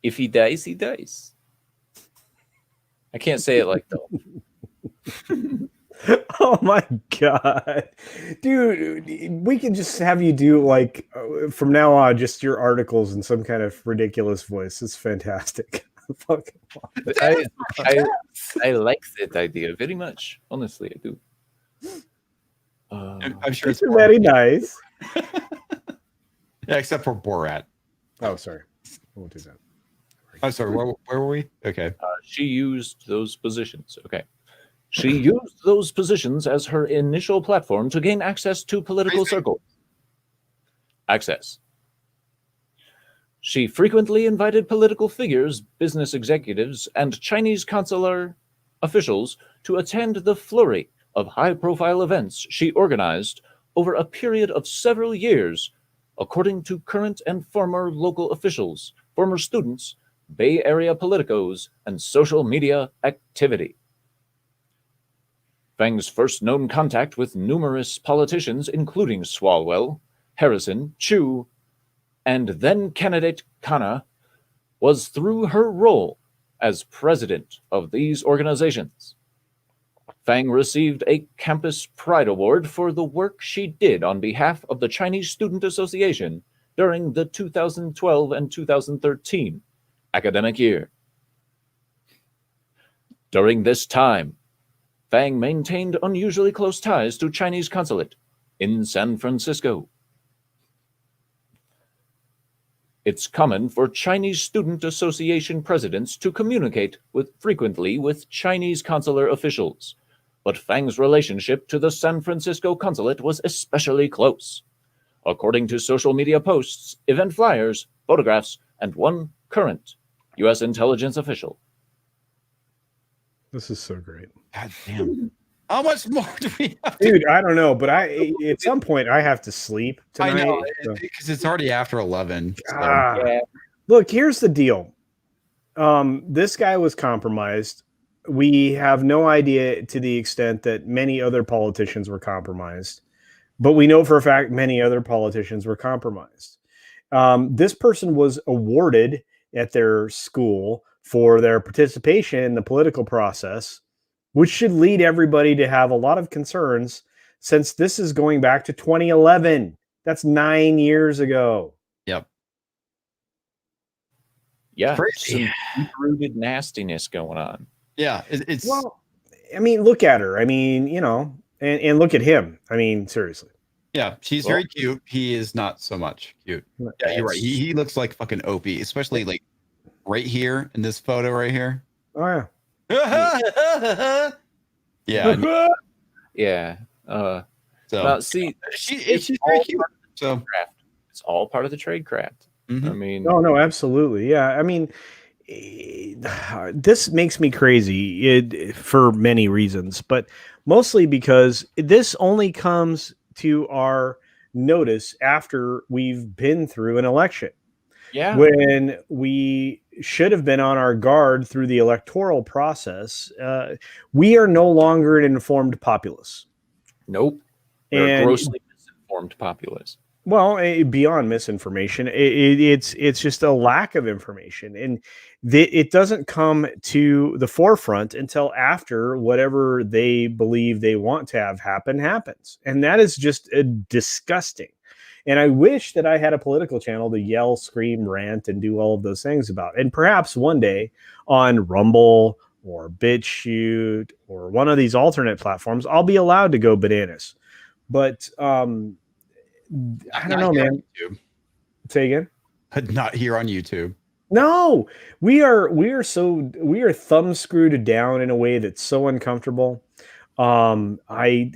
If he dies, he dies. I can't say it like that. Oh my god, dude! We can just have you do like from now on, just your articles in some kind of ridiculous voice. It's fantastic. I like that idea very much. Honestly, I do. I'm sure it's very nice. Yeah, except for Borat. Oh, sorry. I won't do that. I'm sorry. Where were we? Okay. She used those positions. Okay. She used those positions as her initial platform to gain access to political circles. Access. She frequently invited political figures, business executives, and Chinese consular officials to attend the flurry of high-profile events she organized over a period of several years, according to current and former local officials, former students, Bay Area politicos, and social media activity. Fang's first known contact with numerous politicians, including Swalwell, Harrison, Chu, and then-candidate Kana, was through her role as president of these organizations. Fang received a Campus Pride Award for the work she did on behalf of the Chinese Student Association during the 2012 and 2013 academic year. During this time, Fang maintained unusually close ties to Chinese consulate in San Francisco. It's common for Chinese Student Association presidents to communicate frequently with Chinese consular officials, but Fang's relationship to the San Francisco consulate was especially close, according to social media posts, event flyers, photographs, and one current U.S. intelligence official. This is so great. God damn. How much more do we have to... Dude, I don't know, but at some point I have to sleep tonight. I know, because it's already after 11. So. Yeah. Look, here's the deal. This guy was compromised. We have no idea to the extent that many other politicians were compromised, but we know for a fact many other politicians were compromised. This person was awarded at their school for their participation in the political process, which should lead everybody to have a lot of concerns since this is going back to 2011. That's 9 years ago. Yep. Yeah, crazy. Some deep-rooted nastiness going on. Yeah, it's... Well, I mean, look at her. I mean, you know, and look at him. I mean, seriously. Yeah, she's very cute. He is not so much cute. Yeah, you're right. He looks like fucking Opie, especially like right here in this photo right here. Oh, yeah. Yeah. Yeah. So see, she's very cute. So it's all part of the trade craft. Mm-hmm. I mean, no, absolutely. Yeah. I mean, this makes me crazy for many reasons, but mostly because this only comes to our notice after we've been through an election. Yeah. When we should have been on our guard through the electoral process, we are no longer an informed populace. Nope. We're grossly misinformed populace. Well, beyond misinformation, it's just a lack of information, and it doesn't come to the forefront until after whatever they believe they want to have happens, and that is just disgusting. And I wish that I had a political channel to yell, scream, rant, and do all of those things about. And perhaps one day on Rumble or BitChute or one of these alternate platforms, I'll be allowed to go bananas. But I don't know, man. Say again? Not here on YouTube. No, we are thumb screwed down in a way that's so uncomfortable. I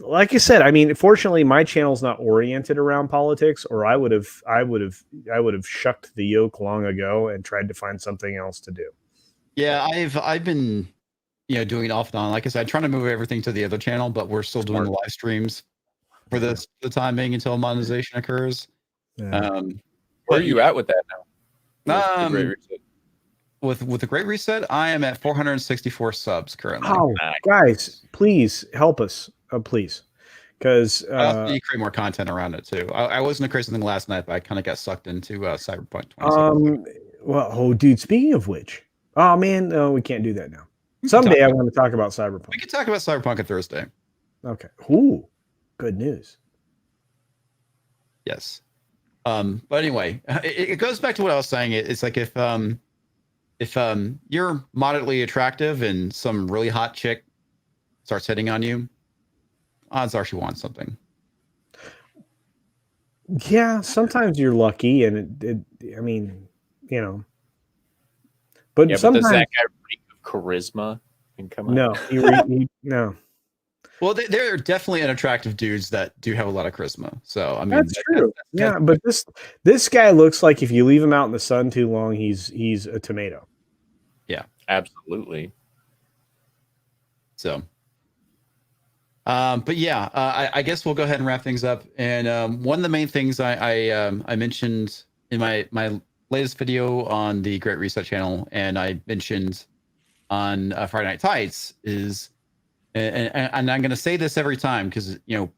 like I said, I mean, fortunately my channel's not oriented around politics, or I would have shucked the yoke long ago and tried to find something else to do. Yeah, I've been, doing it off and on. Like I said, trying to move everything to the other channel, but we're still doing the live streams for the time being until monetization occurs. Yeah. Where are you at with that now? The Great Reset? With the Great Reset, I am at 464 subs currently. Oh, guys, please help us, please, because I also need to create more content around it too. I was going to create something last night, but I kind of got sucked into Cyberpunk 2077. Well, oh, dude, speaking of which, oh man, no, we can't do that now. Someday I want to talk about Cyberpunk. We can talk about Cyberpunk on Thursday. Okay. Ooh, good news. Yes. But anyway, it goes back to what I was saying. It's like if you're moderately attractive and some really hot chick starts hitting on you, odds are she wants something. Yeah, sometimes you're lucky, and I mean, you know. But Yeah, but sometimes does that guy reek of charisma? And come on. no, no. Well, there are definitely unattractive dudes that do have a lot of charisma. So I mean, That's true. Yeah, but this guy looks like if you leave him out in the sun too long, he's a tomato. Yeah, absolutely. So, but yeah, I guess we'll go ahead and wrap things up. And one of the main things I mentioned in my latest video on the Great Reset channel, and I mentioned on Friday Night Tights is. And I'm going to say this every time because, you know,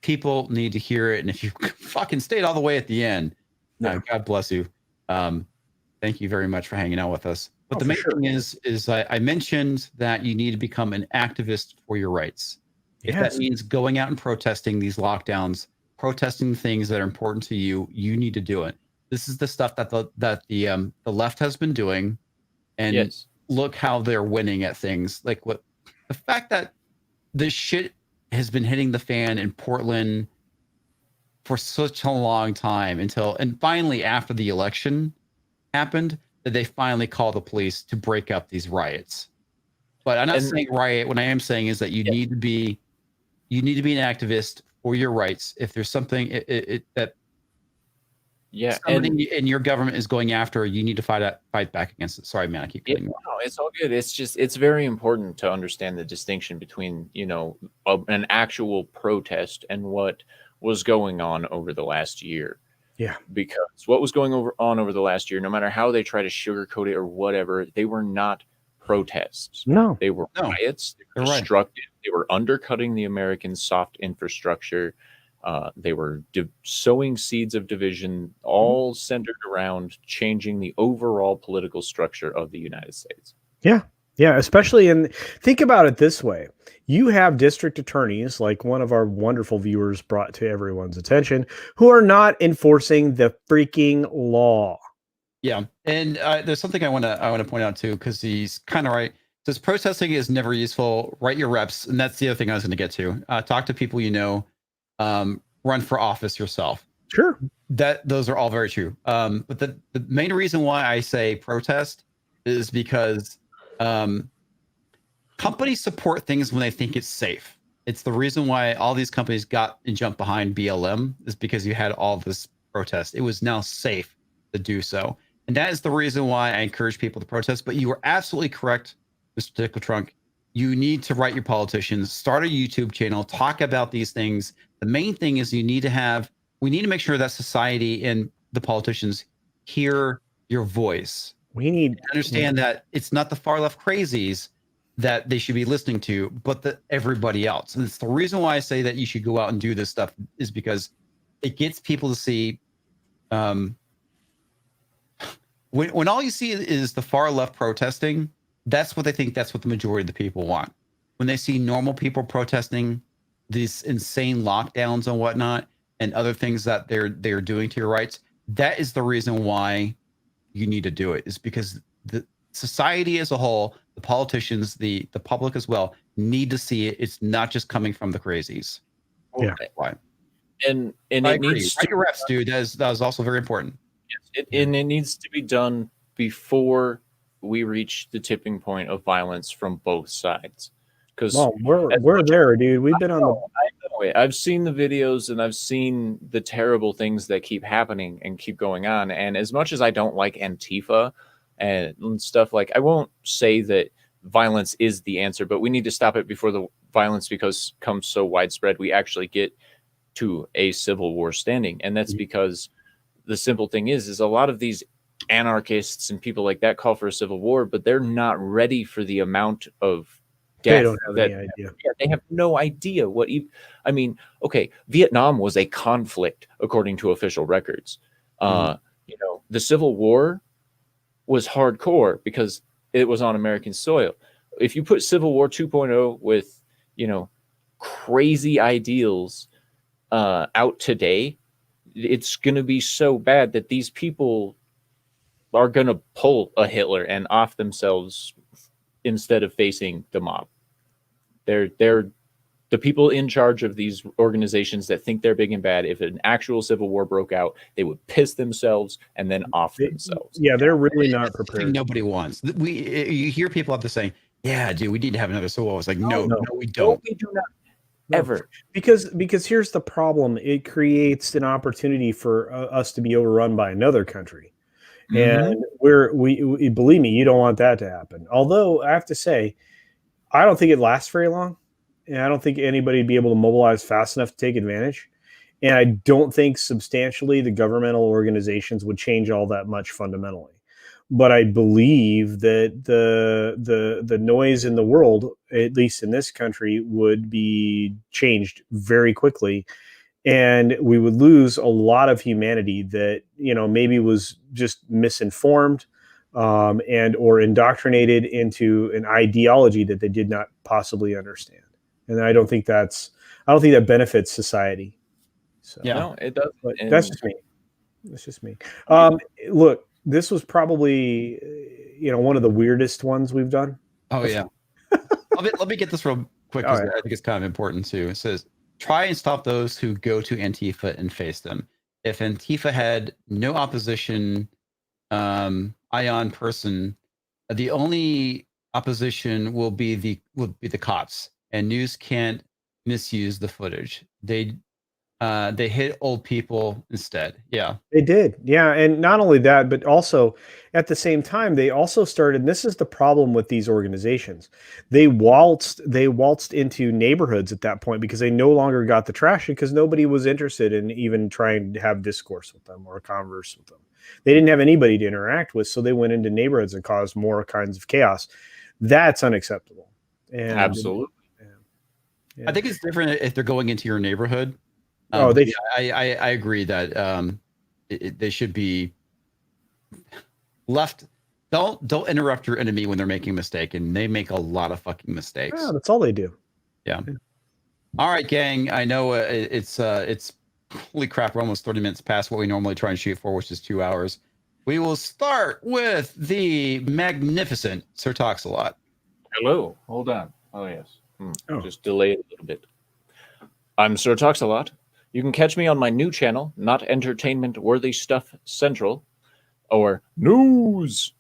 people need to hear it. And if you fucking stayed all the way at the end, God bless you. Thank you very much for hanging out with us. But the main thing is I mentioned that you need to become an activist for your rights. If that means going out and protesting these lockdowns, protesting things that are important to you, you need to do it. This is the stuff that the left has been doing. And look how they're winning at things like what. The fact that this shit has been hitting the fan in Portland for such a long time and finally after the election happened, that they finally called the police to break up these riots. But I'm not saying riot. What I am saying is that you need to be an activist for your rights. If there's something that somebody in your government is going after, you need to fight back against it. Sorry, man, I keep getting no, it's all good. It's very important to understand the distinction between, you know, an actual protest and what was going on over the last year. Yeah, because what was going on over the last year, no matter how they try to sugarcoat it or whatever, they were not protests. No, they were riots. They were destructive. They were undercutting the American soft infrastructure. They were sowing seeds of division, all centered around changing the overall political structure of the United States. Yeah. Yeah. Especially think about it this way. You have district attorneys, like one of our wonderful viewers brought to everyone's attention, who are not enforcing the freaking law. Yeah. And there's something I want to point out too, because he's kind of right. Says protesting is never useful. Write your reps. And that's the other thing I was going to get to. Talk to people you know. Run for office yourself. Sure. Those are all very true. But the main reason why I say protest is because companies support things when they think it's safe. It's the reason why all these companies got and jumped behind BLM is because you had all this protest. It was now safe to do so. And that is the reason why I encourage people to protest. But you are absolutely correct, Mr. Tickle Trunk. You need to write your politicians, start a YouTube channel, talk about these things. The main thing is we need to make sure that society and the politicians hear your voice. We need to understand that it's not the far left crazies that they should be listening to, but everybody else. And it's the reason why I say that you should go out and do this stuff is because it gets people to see when all you see is the far left protesting, that's what they think. That's what the majority of the people want. When they see normal people protesting these insane lockdowns and whatnot, and other things that they're doing to your rights, that is the reason why you need to do it. Is because the society as a whole, the politicians, the public as well, need to see it. It's not just coming from the crazies. Yeah. Why? And it needs to, write your reps, dude. That is also very important. Yes, and it needs to be done before we reach the tipping point of violence from both sides. Because we're there, dude. We've been on the. I've seen the videos and I've seen the terrible things that keep happening and keep going on. And as much as I don't like Antifa and stuff, like I won't say that violence is the answer, but we need to stop it before the violence becomes so widespread we actually get to a civil war standing. And that's because the simple thing is a lot of these anarchists and people like that call for a civil war, but they're not ready for the amount of They death don't have that any idea. yeah, they have no idea what I mean, okay, Vietnam was a conflict according to official records. You know, the Civil War was hardcore because it was on American soil. If you put Civil War 2.0 with, you know, crazy ideals out today, it's going to be so bad that these people are going to pull a Hitler and off themselves instead of facing the mob. They're the people in charge of these organizations that think they're big and bad. If an actual civil war broke out, they would piss themselves and then off themselves. Yeah, they're really not That's the thing prepared. nobody wants. You hear people out there saying, "Yeah, dude, we need to have another civil war." It's like, no, no. we don't. We do not No. ever. Because here's the problem. It creates an opportunity for us to be overrun by another country. And we believe me, you don't want that to happen. Although I have to say, I don't think it lasts very long. And I don't think anybody would be able to mobilize fast enough to take advantage. And I don't think substantially the governmental organizations would change all that much fundamentally. But I believe that the noise in the world, at least in this country, would be changed very quickly. And we would lose a lot of humanity that, you know, maybe was just misinformed and or indoctrinated into an ideology that they did not possibly understand. And I don't think that benefits society. So, Yeah. No, it does. but that's just me. That's just me. Look, this was probably, you know, one of the weirdest ones we've done. Oh yeah. let me get this real quick because I think it's kind of important too. It says, try and stop those who go to Antifa and face them. If Antifa had no opposition ion person, the only opposition will be the cops, and news can't misuse the footage. They hit old people instead. Yeah, they did. Yeah. And not only that, but also at the same time, they also started, and this is the problem with these organizations. They waltzed into neighborhoods at that point because they no longer got the traction because nobody was interested in even trying to have discourse with them or converse with them. They didn't have anybody to interact with. So they went into neighborhoods and caused more kinds of chaos. That's unacceptable. And Absolutely. Yeah. I think it's different if they're going into your neighborhood. I agree that they should be left. Don't interrupt your enemy when they're making a mistake, and they make a lot of fucking mistakes. Yeah, that's all they do. Yeah. All right, gang. I know it's holy crap. We're almost 30 minutes past what we normally try and shoot for, which is 2 hours. We will start with the magnificent Sir TalksAlot. Hello. Hold on. Oh yes. Just delay it a little bit. I'm Sir TalksAlot. You can catch me on my new channel, Not Entertainment Worthy Stuff Central, or News.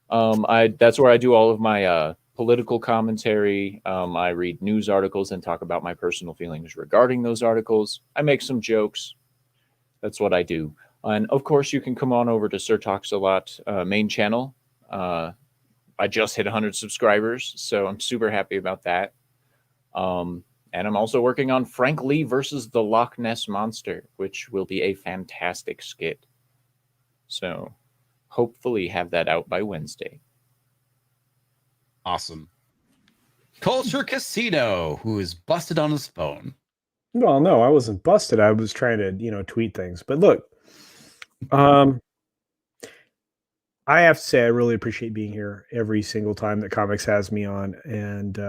That's where I do all of my political commentary. I read news articles and talk about my personal feelings regarding those articles. I make some jokes. That's what I do. And of course, you can come on over to Sir TalksAlot main channel. I just hit 100 subscribers, so I'm super happy about that. And I'm also working on Frank Lee versus the Loch Ness Monster, which will be a fantastic skit. So hopefully have that out by Wednesday. Awesome. Culture Casino, who is busted on his phone. Well, no, I wasn't busted. I was trying to, tweet things. But look, I have to say I really appreciate being here every single time that Comix has me on. And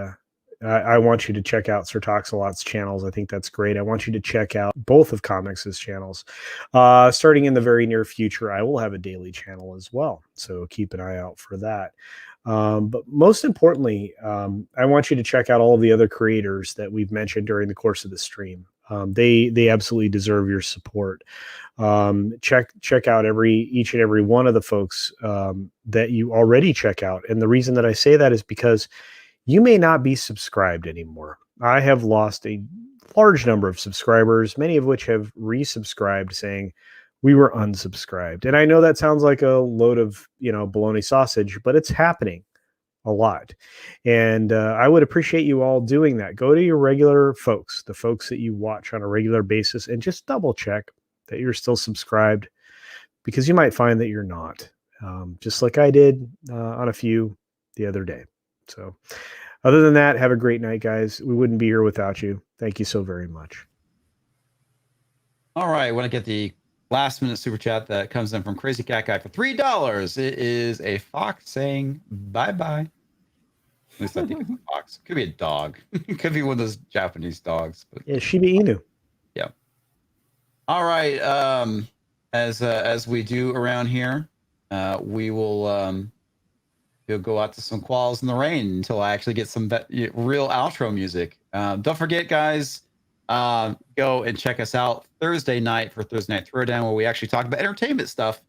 I want you to check out Sir TalksAlot's channels. I think that's great. I want you to check out both of Comix's channels. Starting in the very near future, I will have a daily channel as well. So keep an eye out for that. But most importantly, I want you to check out all of the other creators that we've mentioned during the course of the stream. They absolutely deserve your support. Check out each and every one of the folks that you already check out. And the reason that I say that is because you may not be subscribed anymore. I have lost a large number of subscribers, many of which have resubscribed saying we were unsubscribed. And I know that sounds like a load of, bologna sausage, but it's happening a lot. And I would appreciate you all doing that. Go to your regular folks, the folks that you watch on a regular basis, and just double check that you're still subscribed, because you might find that you're not. just like I did on a few the other day. So other than that, have a great night, guys. We wouldn't be here without you. Thank you so very much. All right, I want to get the last minute super chat that comes in from Crazy Cat Guy for $3. It is a fox saying bye-bye. At least I think it's a fox. Could be a dog. It could be one of those Japanese dogs. But Yeah, Shiba Inu. yeah. All right. As we do around here, we will we'll go out to some quals in the rain until I actually get some real outro music. Don't forget, guys, go and check us out Thursday night for Thursday Night Throwdown, where we actually talk about entertainment stuff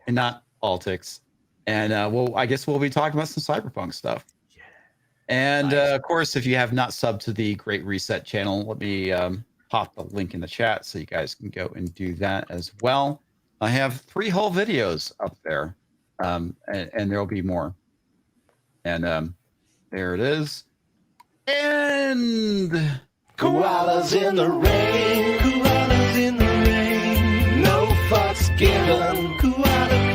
and not politics. And I guess we'll be talking about some cyberpunk stuff. Yeah. And of course, if you have not subbed to the Great Reset channel, let me pop the link in the chat so you guys can go and do that as well. I have 3 whole videos up there, and there'll be more. And there it is. And koalas in the rain, koalas in the rain, no fucks given, koala